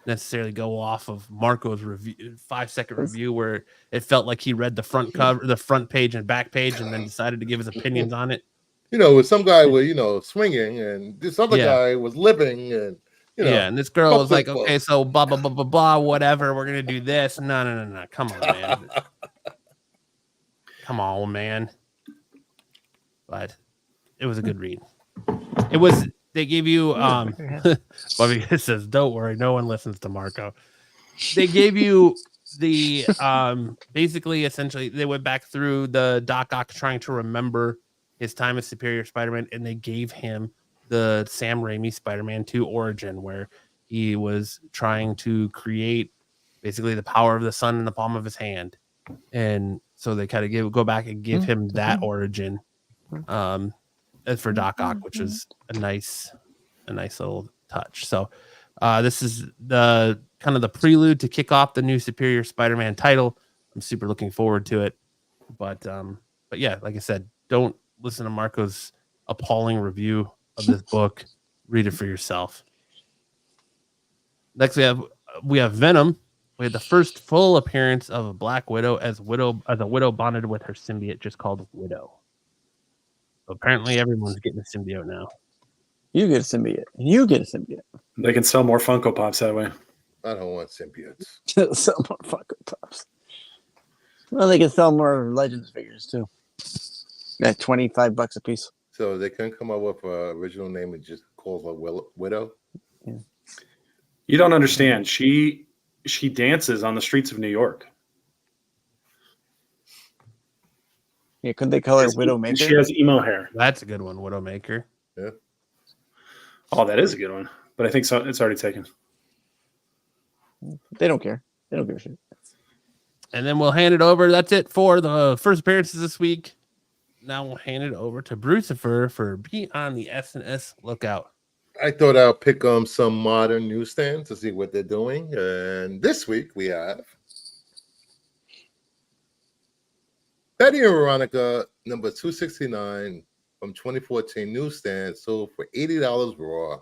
necessarily go off of Marco's review, 5-second review where it felt like he read the front cover, the front page and back page, and then decided to give his opinions on it. You know, some guy was, swinging, and this other guy was living, and and this girl was like, book. okay, so blah blah blah blah blah, whatever. We're gonna do this. No. Come on, man. Come on, man. But it was a good read. It was. They gave you. Bobby says, "Don't worry, no one listens to Marco." They gave you the basically, essentially, they went back through the Doc Ock trying to remember his time as Superior Spider-Man, and they gave him the Sam Raimi Spider-Man 2 origin, where he was trying to create basically the power of the sun in the palm of his hand, and so they kind of go back and give him that origin. As for Doc Ock, which was a nice little touch. So this is the kind of the prelude to kick off the new Superior Spider-Man title. I'm super looking forward to it. But yeah, like I said, don't listen to Marco's appalling review of this book. Read it for yourself. Next, we have Venom. We had the first full appearance of a Black Widow as a widow bonded with her symbiote, just called Widow. So apparently, everyone's getting a symbiote now. You get a symbiote. You get a symbiote. They can sell more Funko Pops that way. I don't want symbiotes. Sell more Funko Pops. Well, they can sell more Legends figures too. At $25 a piece. So they couldn't come up with an original name and just call her Widow? Yeah. You don't understand. She dances on the streets of New York. Yeah, couldn't they call her Widowmaker? She has emo hair. That's a good one, Widowmaker. Yeah. Oh, that is a good one. But I think so. It's already taken. They don't care. They don't give a shit. And then we'll hand it over. That's it for the first appearances this week. Now we'll hand it over to Brucifer for Be on the SNS lookout. I thought I'll pick some modern newsstands to see what they're doing. And this week we have Betty and Veronica number 269 from 2014 newsstand sold for $80 raw.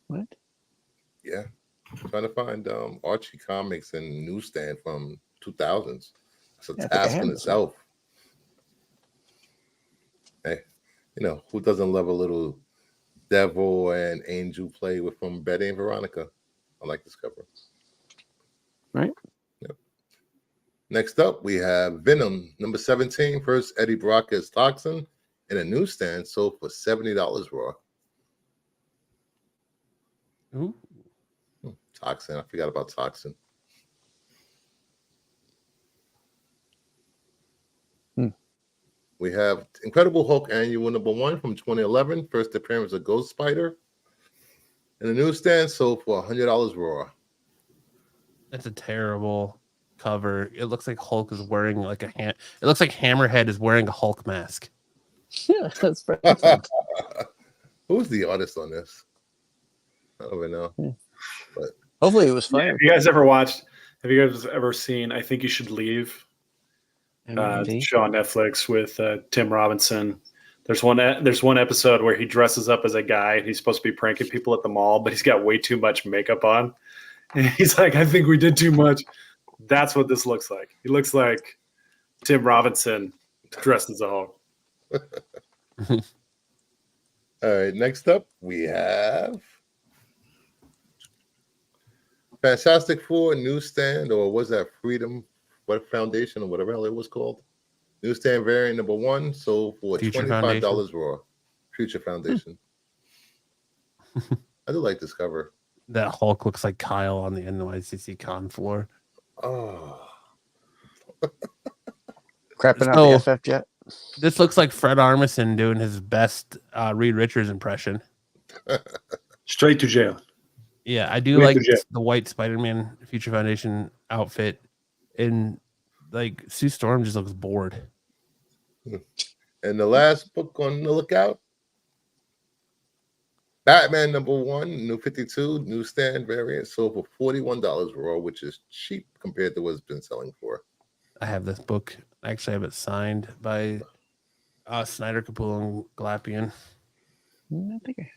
What? Yeah. Trying to find Archie comics and newsstand from 2000s. It's a task in itself. Hey, who doesn't love a little devil and angel play with from Betty and Veronica? I like this cover. Right. Yep. Next up, we have Venom number 17. First, Eddie Brock as Toxin in a newsstand sold for $70 raw. Ooh. Toxin. I forgot about Toxin. We have Incredible Hulk Annual number 1 from 2011. First appearance of Ghost Spider. And the newsstand sold for $100 raw. That's a terrible cover. It looks like Hulk is wearing like a hand. It looks like Hammerhead is wearing a Hulk mask. Yeah, that's pretty fun. Who's the artist on this? I don't even know. Hopefully, it was Yeah, fire. have you guys ever watched? Have you guys ever seen? I Think You Should Leave. MMD. Show on Netflix with Tim Robinson. There's one episode where he dresses up as a guy and he's supposed to be pranking people at the mall, but he's got way too much makeup on. And he's like, I think we did too much. That's what this looks like. He looks like Tim Robinson dressed as a Hulk. All right, next up we have Fantastic Four newsstand, or was that Freedom Foundation or whatever hell it was called? Newsstand variant number 1 sold for Future $25 raw. Future Foundation. I do like this cover. That Hulk looks like Kyle on the NYCC con floor. Oh, Crapping out So- the FF jet. This looks like Fred Armisen doing his best Reed Richards impression. Straight to jail. Yeah, I do Reed like Richards. the white Spider-Man Future Foundation outfit, and like Sue Storm just looks bored. and the last book on the lookout, Batman number 1, new 52 newsstand variant sold for $41 raw, which is cheap compared to what it's been selling for. I have this book. I actually have it signed by Snyder, Capullo, and Glapian. I think I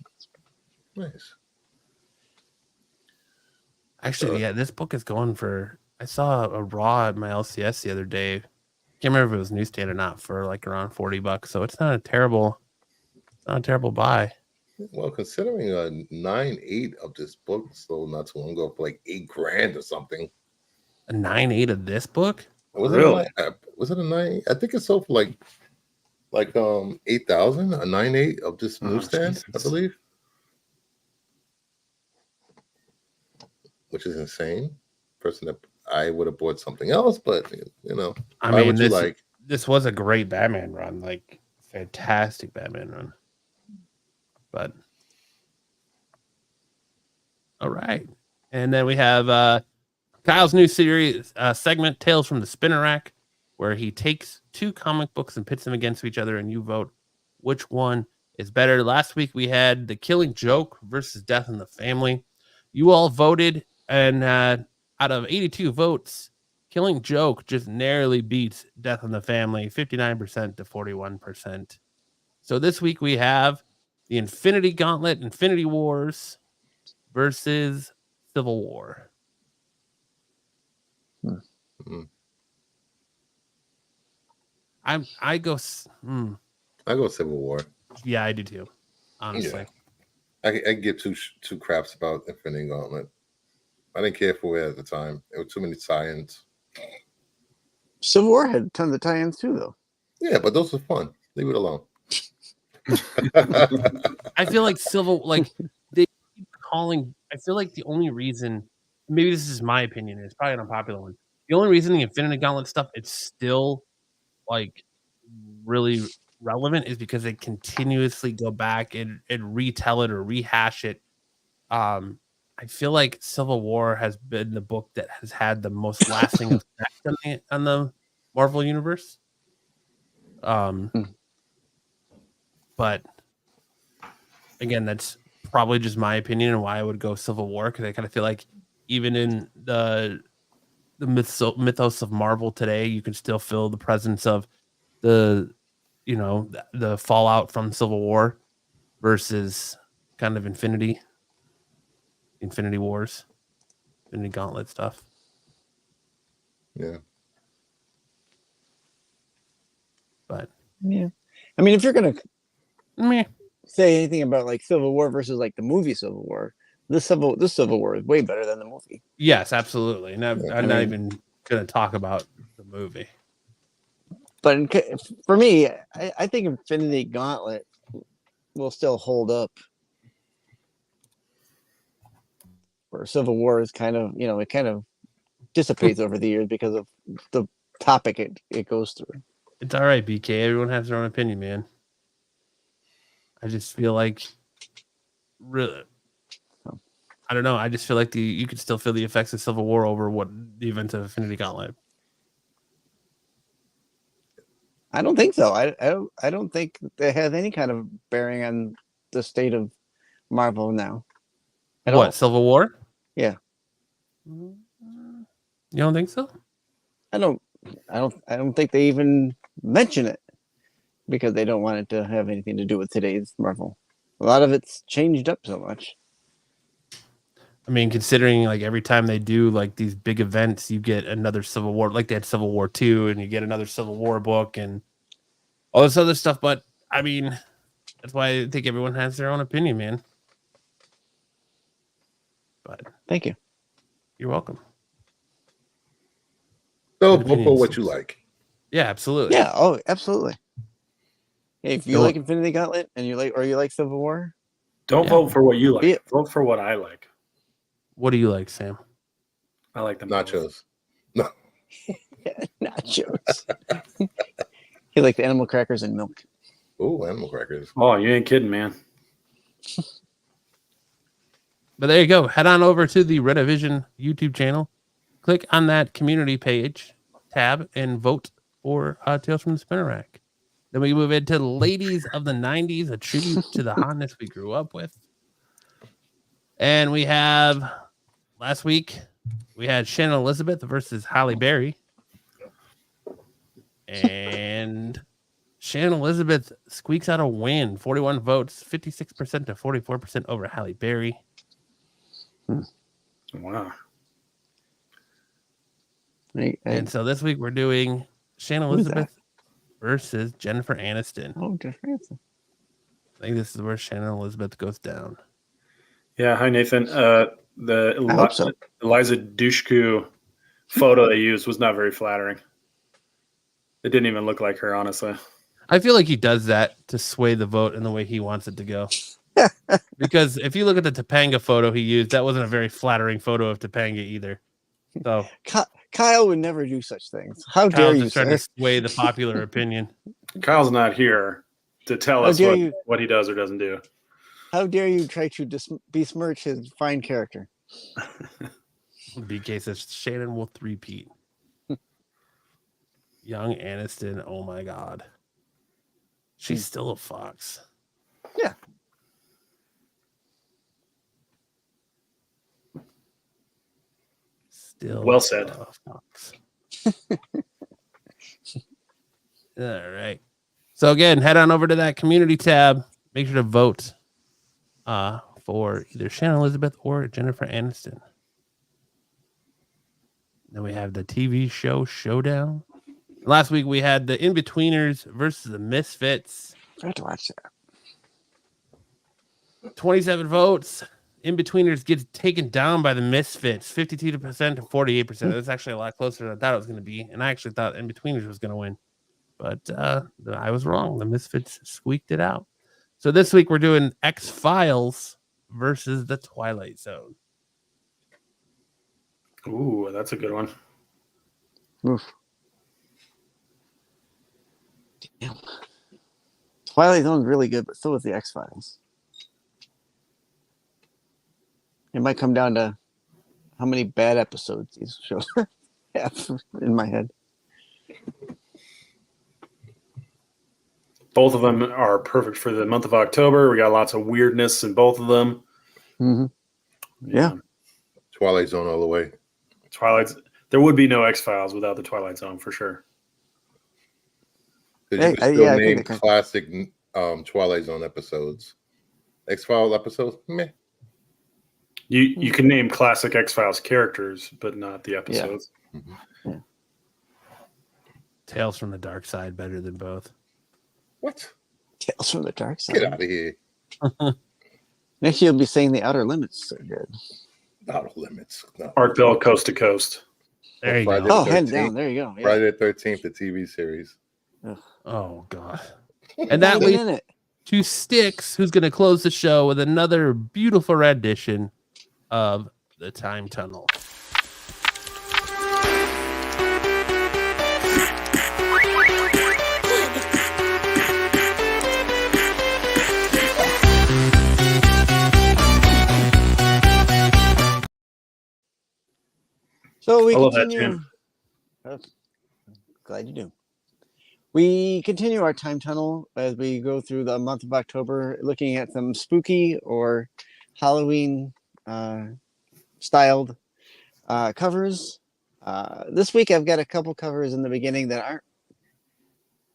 Nice. Actually, yeah, this book is going for. I saw a raw at my LCS the other day. Can't remember if it was newsstand or not, for like around $40. So it's not a terrible buy. Well, considering a 9.8 of this book sold not too long ago for like $8,000 or something. A 9.8 of this book. Was Really? Was it a 9? I think it sold for like 8,000. A 9.8 of this Oh, newsstand, I Jesus. believe, which is insane. Person that I would have bought something else, but you know, I why mean, would you this like? this was a great Batman run, like fantastic Batman run. But all right, and then we have Kyle's new series segment, Tales from the Spinner Rack, where he takes 2 comic books and pits them against each other, and you vote which one is better. Last week we had The Killing Joke versus Death in the Family. You all voted, and out of 82 votes, Killing Joke just narrowly beats Death in the Family, 59% to 41%. So this week we have the Infinity Gauntlet, Infinity Wars versus Civil War. Mm. I go. I go Civil War. Yeah, I do too. Honestly, I give two craps about Infinity Gauntlet. I didn't care for it at the time. There were too many tie-ins. Civil War had tons of tie-ins too, though. Yeah, but those were fun. Leave it alone. I feel like they keep calling. I feel like the only reason, maybe this is my opinion, it's probably an unpopular one. The only reason the Infinity Gauntlet stuff it's still like really relevant is because they continuously go back and retell it or rehash it. I feel like Civil War has been the book that has had the most lasting effect on the Marvel universe. But again, that's probably just my opinion and why I would go Civil War, because I kind of feel like even in the mythos of Marvel today, you can still feel the presence of the fallout from Civil War versus kind of Infinity Wars, Infinity Gauntlet stuff. Yeah. But Yeah, I mean, if you're gonna meh. say anything about like Civil War versus like the movie Civil War, this Civil War is way better than the movie. Yes, absolutely. And I'm Yeah, not even going to talk about the movie. But for me, I think Infinity Gauntlet will still hold up. Where Civil War is kind of, it kind of dissipates over the years because of the topic it goes through. It's all right, BK. Everyone has their own opinion, man. I just feel like, really, I don't know. I just feel like you could still feel the effects of Civil War over what the events of Infinity Gauntlet. I don't think so. I don't think they have any kind of bearing on the state of Marvel now. At What, all. Civil War? Yeah. You don't think so? I don't think they even mention it because they don't want it to have anything to do with today's Marvel. A lot of it's changed up so much. I mean, considering like every time they do like these big events, you get another Civil War, like they had Civil War 2, and you get another Civil War book and all this other stuff. But I mean, that's why I think everyone has their own opinion, man. But Thank you. you're welcome. So Good vote for opinions. what you like. Yeah, absolutely. Yeah. Oh, absolutely. Hey, if you Don't- like Infinity Gauntlet and you like Civil War, Don't Yeah. vote for what you like. Yeah. Vote for what I like. What do you like, Sam? I like them both. Nachos. nachos. You like the animal crackers and milk. Oh, animal crackers. Oh, you ain't kidding, man. But there you go. Head on over to the Renovision YouTube channel. Click on that community page tab and vote for Tales from the Spinner Rack. Then we move into Ladies of the 90s, a tribute to the hotness we grew up with. And we have last week, we had Shannon Elizabeth versus Halle Berry. And Shannon Elizabeth squeaks out a win, 41 votes, 56% to 44% over Halle Berry. Wow. And so this week we're doing Shannon Who's Elizabeth versus Jennifer Aniston. Oh, different. I think this is where Shannon Elizabeth goes down. Yeah. Hi, Nathan. The I hope so. Eliza Dushku photo they used was not very flattering. It didn't even look like her, honestly. I feel like he does that to sway the vote in the way he wants it to go. Because if you look at the Topanga photo he used, that wasn't a very flattering photo of Topanga either. So Kyle would never do such things. How dare Kyle's you, just trying sir? to sway the popular opinion. Kyle's not here to tell How us dare you. what he does or doesn't do. How dare you try to besmirch his fine character? BK says Shannon will three-peat. Young Aniston, oh my god. She's still a fox. Yeah. Still Well said. a fox. All right. So again, head on over to that community tab. Make sure to vote for either Shannon Elizabeth or Jennifer Aniston. Then we have the TV show Showdown. Last week we had the In-Betweeners versus the Misfits. I have to watch that. 27 votes. In-Betweeners gets taken down by the Misfits, 52% to 48%. That's actually a lot closer than I thought it was going to be. And I actually thought In-Betweeners was going to win. But I was wrong. The Misfits squeaked it out. So this week we're doing X-Files versus the Twilight Zone. Ooh, that's a good one. Oof. Damn. Twilight Zone's really good, but so is the X-Files. It might come down to how many bad episodes these shows have in my head. Both of them are perfect for the month of October. We got lots of weirdness in both of them. Mm-hmm. Yeah. Twilight Zone all the way. There would be no X-Files without the Twilight Zone for sure. You Hey, can I still think name they can. classic Twilight Zone episodes. X-Files episodes? Meh. You can name classic X-Files characters, but not the episodes. Mhm. Tales from the Dark Side better than both. What? Tales from the Dark Side. Get out of here. Next year, you'll be saying the Outer Limits are good. Out of limits. No. Art Bell Coast to Coast. There you Friday go. Oh, hands 13th. down. There you go. Yeah. Friday the 13th, the TV series. Oh, God. And And that leads in it. to Styx, who's going to close the show with another beautiful rendition of The Time Tunnel. So we I love that continue. tune. Oh, glad you do. We continue our time tunnel as we go through the month of October, looking at some spooky or Halloween styled covers. This week I've got a couple covers in the beginning that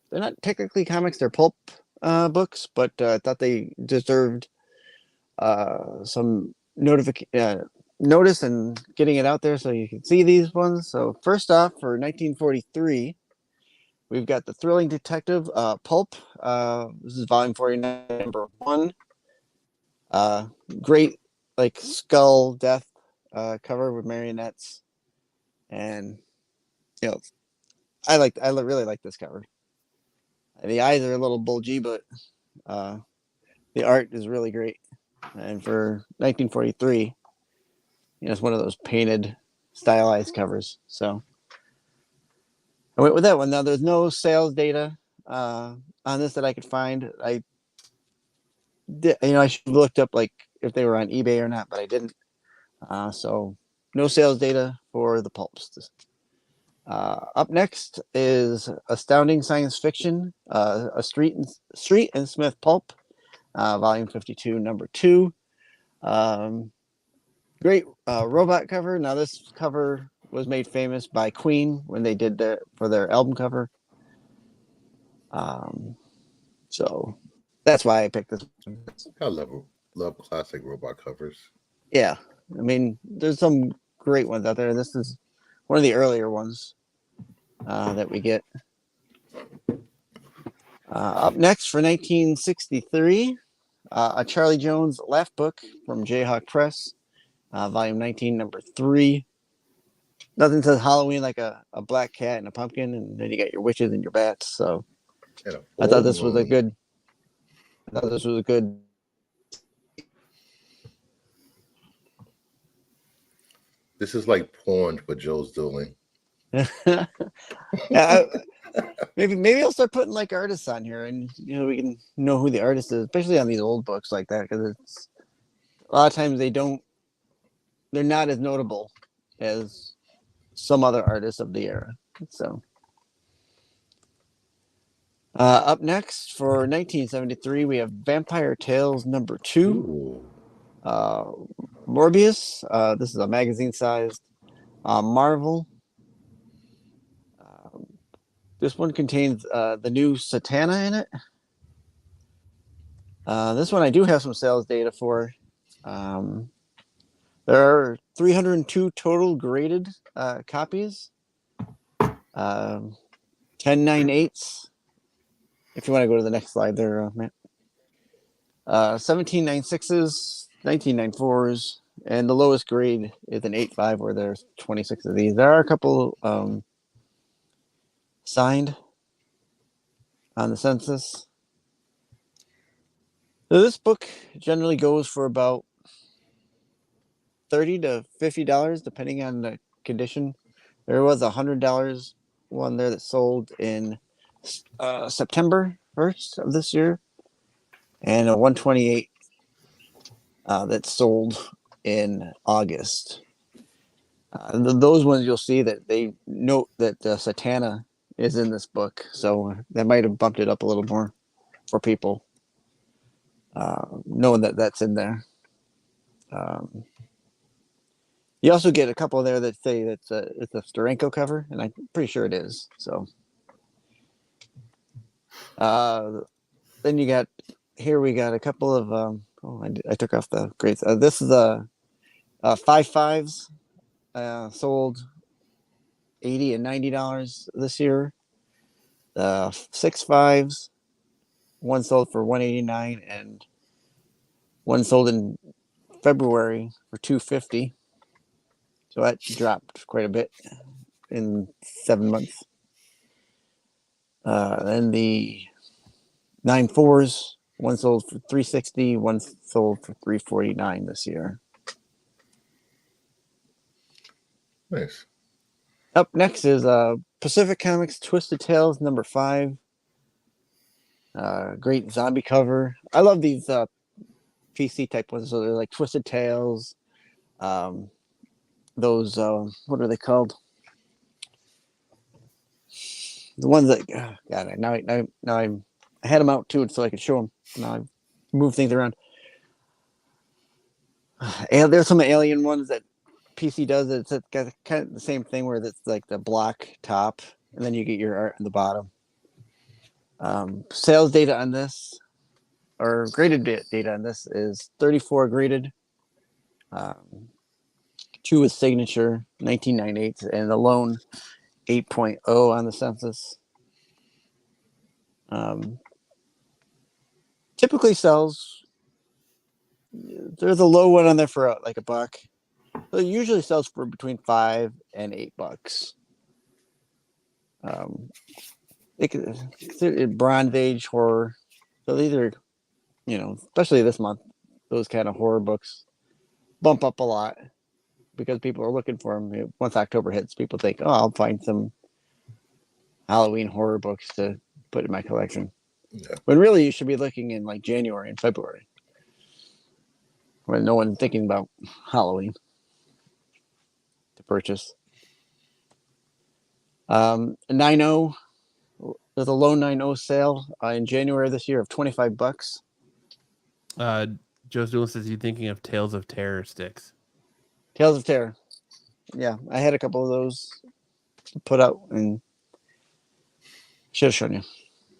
they're not technically comics, they're pulp books, but I thought they deserved some notice and getting it out there so you can see these ones. So first off, for 1943, we've got the Thrilling Detective pulp. This is volume 49, number 1. Great, like skull death cover with marionettes, and I really like this cover. The eyes are a little bulgy, but the art is really great. And for 1943, it's one of those painted, stylized covers. So I went with that one. Now, there's no sales data on this that I could find. I should have looked up like if they were on eBay or not, but I didn't. So no sales data for the pulps. Up next is Astounding Science Fiction, a Street and Smith pulp, volume 52, number 2. Great robot cover. Now, this cover was made famous by Queen when they did for their album cover. So that's why I picked this one. I love classic robot covers. Yeah, I mean, there's some great ones out there. This is one of the earlier ones that we get. Up next for 1963, a Charlie Jones Laugh Book from Jayhawk Press, volume 19, number 3. Nothing says Halloween like a black cat and a pumpkin, and then you got your witches and your bats. So I thought this was a good. This is like porn for Joe's doing. Yeah, maybe I'll start putting like artists on here, and we can know who the artist is, especially on these old books like that, because it's a lot of times they're not as notable as some other artists of the era. So up next for 1973, we have Vampire Tales number 2. Ooh. Morbius. This is a magazine-sized Marvel. This one contains the new Satana in it. This one I do have some sales data for. There are 302 total graded copies. 10.98s. If you want to go to the next slide there, Matt. 17.96s, 19.94s, and the lowest grade is an 8.5, where there's 26 of these. There are a couple signed on the census. So this book generally goes for about $30 to $50, depending on the condition. There was $100 one there that sold in September 1st of this year, and a 128 that sold in August. Those ones you'll see that they note that Satana is in this book, so that might have bumped it up a little more for people, knowing that that's in there. You also get a couple there that say it's a Steranko cover, and I'm pretty sure it is. So then we got a couple of I took off the grades. This is a 5.5s sold $80 and $90 this year. 6.5s, one sold for $189, and one sold in February for $250. So that dropped quite a bit in 7 months. Then the 9.4s, one sold for $360, one sold for $349 this year. Nice. Up next is Pacific Comics Twisted Tales number 5. Great zombie cover. I love these PC type ones. So they're like Twisted Tales. Those what are they called? the ones that God, now I had them out too, so I could show them. Now I move things around. And there's some alien ones that PC does. It's got kind of the same thing where it's like the block top, and then you get your art on the bottom. Sales data on this, or graded data on this, is 34 graded, 2 with signature, 1998, and alone 8.0 on the census. Typically sells. There's a low one on there for like $1. So it usually sells for between $5 and $8. It's Bronze Age horror. So these are, especially this month, those kind of horror books bump up a lot because people are looking for them. Once October hits, people think, "Oh, I'll find some Halloween horror books to put in my collection." Yeah. When really you should be looking in like January and February, when no one's thinking about Halloween to purchase. 9.0, there's a low 9.0 sale in January this year of $25. Joe Doolin says you thinking of Tales of Terror sticks. Tales of Terror. Yeah, I had a couple of those put out and should have shown you.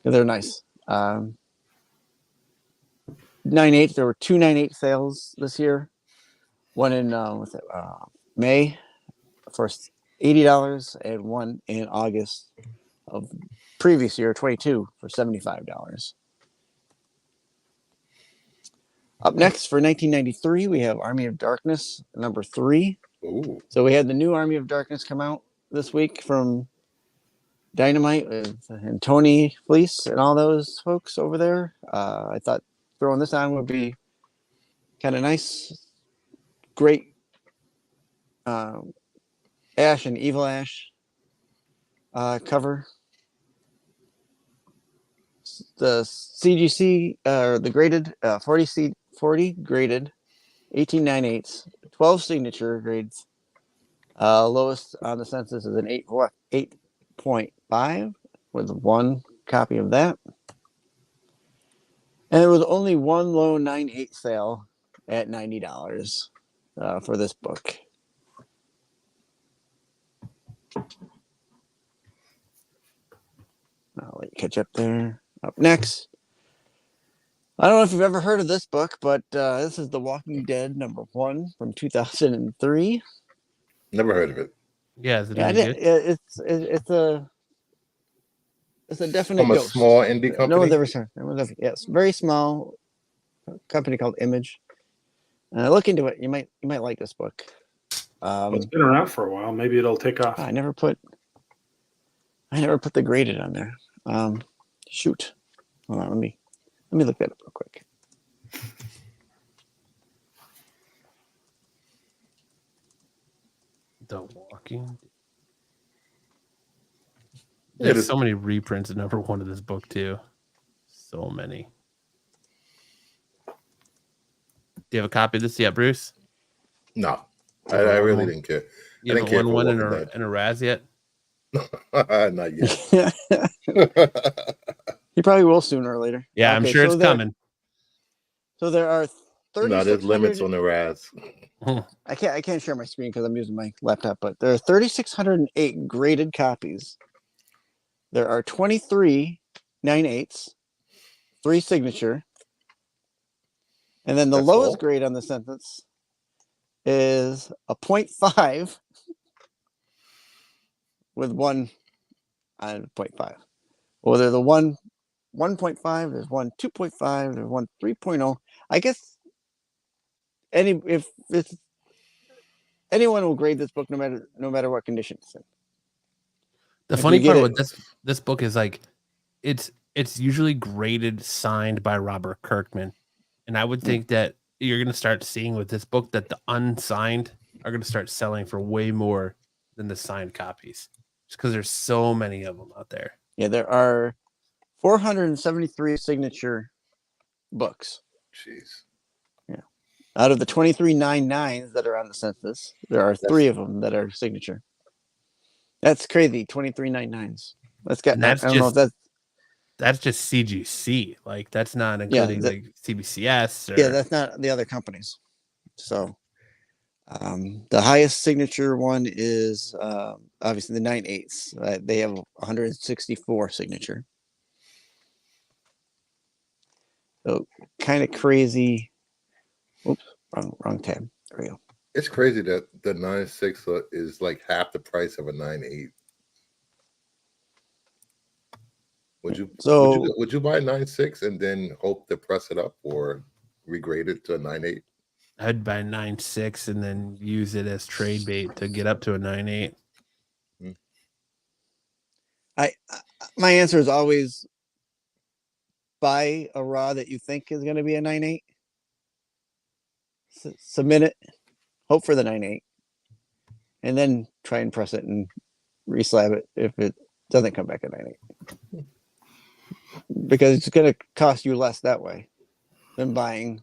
They're nice. 9.8. There were 2 9.8 sales this year. One in May for $80 and one in August of previous year, 22, for $75. Up next for 1993, we have Army of Darkness, number 3. Ooh. So we had the new Army of Darkness come out this week from Dynamite and Tony Fleece and all those folks over there. I thought throwing this on would be kind of nice. Great Ash and Evil Ash cover. The CGC, the graded 40 graded, 18 9/8, 12 signature grades. Lowest on the census is an 8.5 with 1 copy of that. And there was only one low 9.8 sale at $90 for this book. I'll let you catch up there. Up next, I don't know if you've ever heard of this book, but this is The Walking Dead number 1 from 2003. Never heard of it. Yeah, is it Yeah, any good? it's a definite From a ghost. small indie company. No one's ever heard. Yes, very small company called Image. Look into it. You might like this book. It's been around for a while. Maybe it'll take off. I never put the graded on there. Shoot. Hold on, let me look that up real quick. The Walking. Yeah, There's so many reprints of number 1 of this book too. So many. Do you have a copy of this yet, Bruce? No, I really didn't care. You I didn't haven't care won for one Walking in a Raz yet? Not yet. He probably will sooner or later. Yeah, I'm sure it's coming. So there are 3600. No, there's limits on the Raz. I can't share my screen because I'm using my laptop, but there are 3,608 graded copies. There are 23 9/8, 3 signature, and then the That's lowest all? grade on the sentence is a 0.5 with 1 on 0.5. Well, there's a 1.5, there's 1 2.5, there's 1 3.0. I guess if it's anyone will grade this book no matter what condition it's in. The If funny you get part it- with this book is like it's usually graded signed by Robert Kirkman. And I would think that you're going to start seeing with this book that the unsigned are going to start selling for way more than the signed copies. Just because there's so many of them out there. Yeah, there are 473 signature books. Jeez. Out of the 23 9/9s that are on the census, there are 3 of them that are signature. That's crazy. 23 9/9s. Let's get. And that's I don't know if that's just CGC. Like that's not Yeah, including like CBCS or that's not the other companies. So the highest signature one is obviously the 9/8. They have 164 signature. So kind of crazy. Oops, wrong tab. There we go. It's crazy that the 9.6 is like half the price of a 9.8. Would you buy a 9.6 and then hope to press it up or regrade it to a 9.8? I'd buy 9.6 and then use it as trade bait to get up to a 9.8. My answer is always buy a raw that you think is going to be a 9/8. Submit it, hope for the 9/8, and then try and press it and reslab it if it doesn't come back at 9/8. Because it's going to cost you less that way than buying.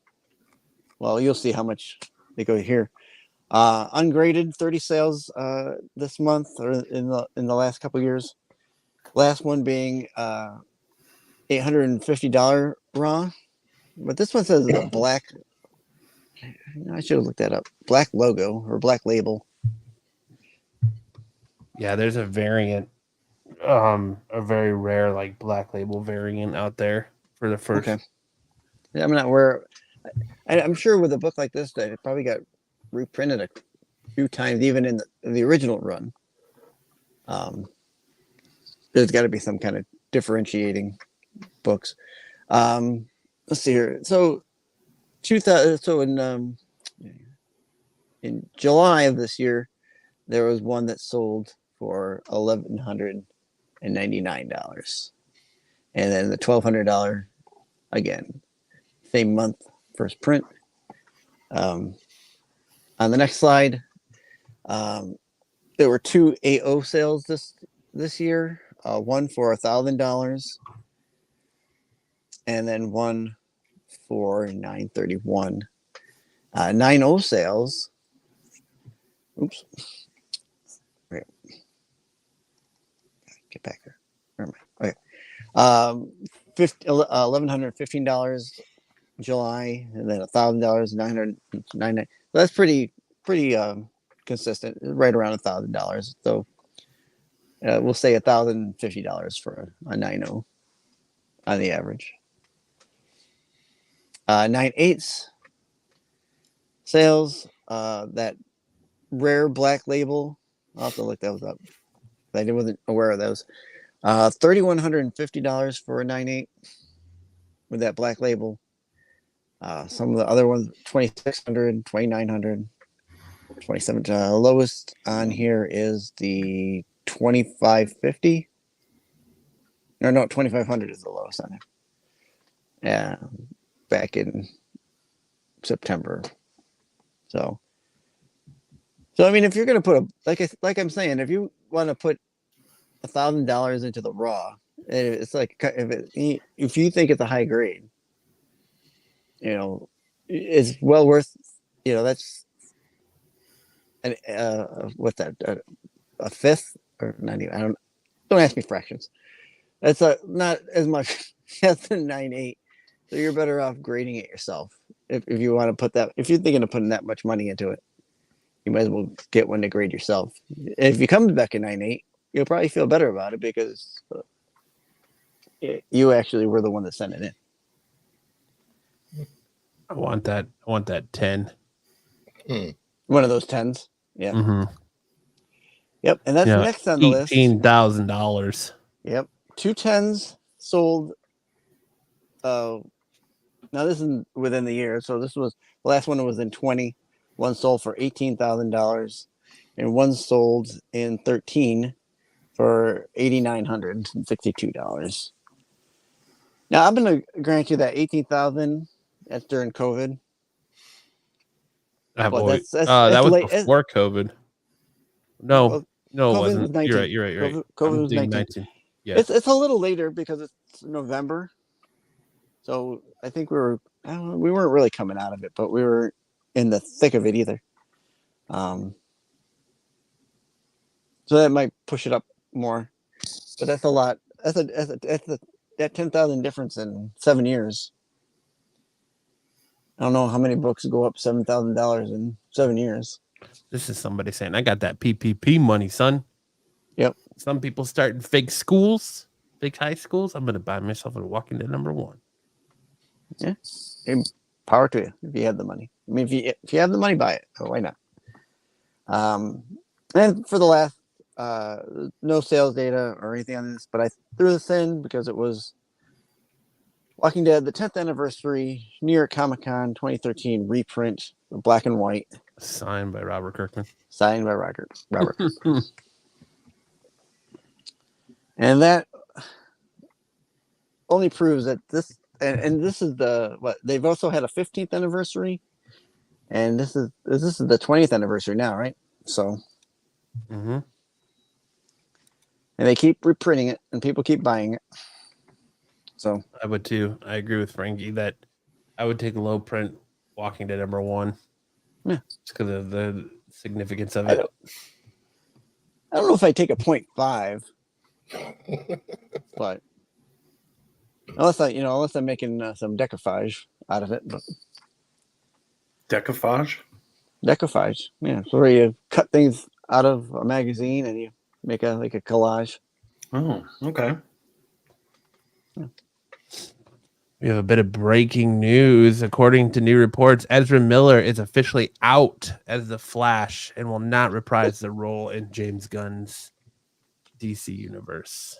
Well, you'll see how much they go here. Ungraded 30 sales this month or in the last couple of years. Last one being $850 raw, but this one says it's a black. I should have looked that up. Black logo or black label. Yeah, there's a variant, a very rare like black label variant out there for the first. Okay. Yeah, I'm not aware. I'm sure with a book like this, that it probably got reprinted a few times, even in the original run. There's got to be some kind of differentiating books. Let's see here. So, 2000. So in July of this year, there was one that sold for $1,199, and then the $1,200 again, same month, first print. On the next slide, there were 2 AO sales this year. One for $1,000, and then one for $931. 9/0 sales. Oops. Right. Get back there. Never mind. Okay. $1,115 July, and then $1,000, $999. So that's pretty consistent, right around $1,000. So we'll say $1,050 for a 9/0 on the average. 9/8 sales, that rare black label. I'll have to look those up. I wasn't aware of those. $3,150 for a 9/8 with that black label. Some of the other ones, $2,600, $2,900, $2,700. Lowest on here is the $2,550. No, $2,500 is the lowest on it. Yeah, back in September. So I mean, if you're gonna put like I'm saying, if you want to put $1,000 into the raw, it's like if you think it's a high grade, it's well worth. That's what's that? A fifth or not even? Don't ask me fractions. That's not as much as the 9/8. So you're better off grading it yourself if you want to put that. If you're thinking of putting that much money into it, you might as well get one to grade yourself. If you come back in 9/8, you'll probably feel better about it because you actually were the one that sent it in. I want that 10. One of those 10s. Yeah. Mm-hmm. Yep. And that's next on the list. $18,000. Yep. 2 10s sold. Now this is within the year. So this was the last one was in 20. One sold for $18,000, and one sold in 13 for $8,962. Now I'm going to grant you that 18,000. That's during COVID. That was before COVID. No, it wasn't. You're right. COVID was 19. Yeah. It's a little later because it's November. So I think we weren't really coming out of it, but we were in the thick of it either. So that might push it up more. But that's a lot. That 10,000 difference in 7 years. I don't know how many books go up $7,000 in 7 years. This is somebody saying, I got that PPP money, son. Yep. Some people starting fake schools, fake high schools. I'm going to buy myself a Walking Dead #1. Yeah. Power to you if you have the money. I mean, if you have the money, buy it. Oh, why not? And for the last, no sales data or anything on this, but I threw this in because it was Walking Dead, the 10th anniversary, New York Comic Con 2013 reprint, black and white, Signed by Robert Kirkman. signed by Robert. And that only proves that this, and this is they've also had a 15th anniversary, and this is the 20th anniversary now, right? So, Mm-hmm. and they keep reprinting it, and people keep buying it. So I would too. I agree with Frankie that I would take a low print Walking Dead #1. Yeah. Just because of the significance of I it. don't know if I take a 0.5, but unless I'm making some decoupage out of it. But Decoupage? decoupage, yeah, so where you cut things out of a magazine and you make a collage. Oh, okay. We have a bit of breaking news. According to new reports, Ezra Miller is officially out as the Flash and will not reprise the role in James Gunn's DC universe.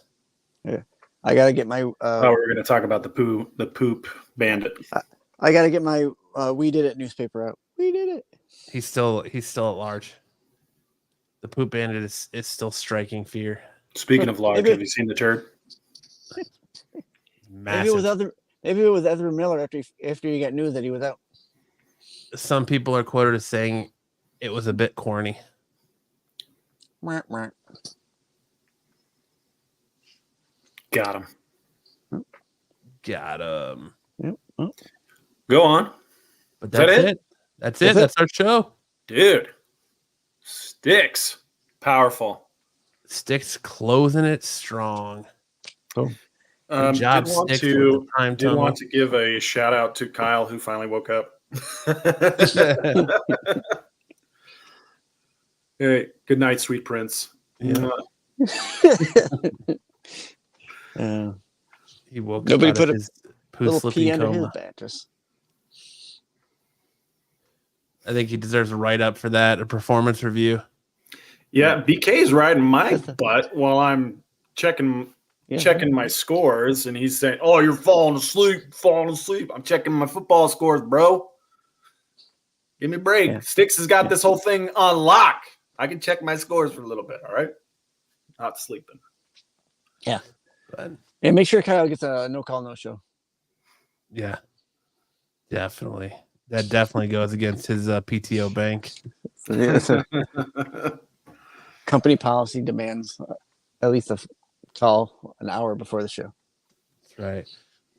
Yeah, I gotta get my. We're going to talk about the poop bandit. I gotta get my "We Did It" newspaper out. We did it. He's still at large. The poop bandit is still striking fear. Speaking of large, have you seen the turd? Massive. Maybe it was Ezra Miller after you got news that he was out. Some people are quoted as saying it was a bit corny. Got him. Got him. Yep. Oh. Go on. But that's it. That's it. That's our show. Dude. Sticks. Powerful. Sticks closing it strong. Cool. Good job, did want Sticks. to give a shout out to Kyle, who finally woke up. Hey, good night, sweet prince. Yeah. He woke Nobody up put out of a his little poo-slipping pee under his coma. mattress. I think he deserves a write-up for that, a performance review. Yeah, BK's riding my butt while I'm checking my scores, and he's saying, "Oh, you're falling asleep. I'm checking my football scores, bro. Give me a break." Yeah. Sticks has got this whole thing on lock. I can check my scores for a little bit. All right, not sleeping. Yeah, But and make sure Kyle gets a no call, no show. yeah, definitely. That definitely goes against his PTO bank. Company policy demands at least a call an hour before the show. That's right.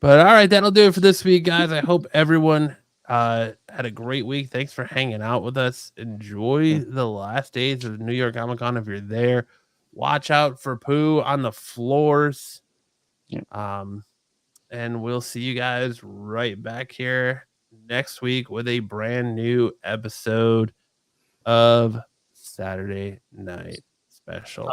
But all right, that'll do it for this week, guys. I hope everyone had a great week. Thanks for hanging out with us. Enjoy the last days of New York Comic Con if you're there. Watch out for poo on the floors. Yeah. And we'll see you guys right back here next week with a brand new episode of Saturday Night Special.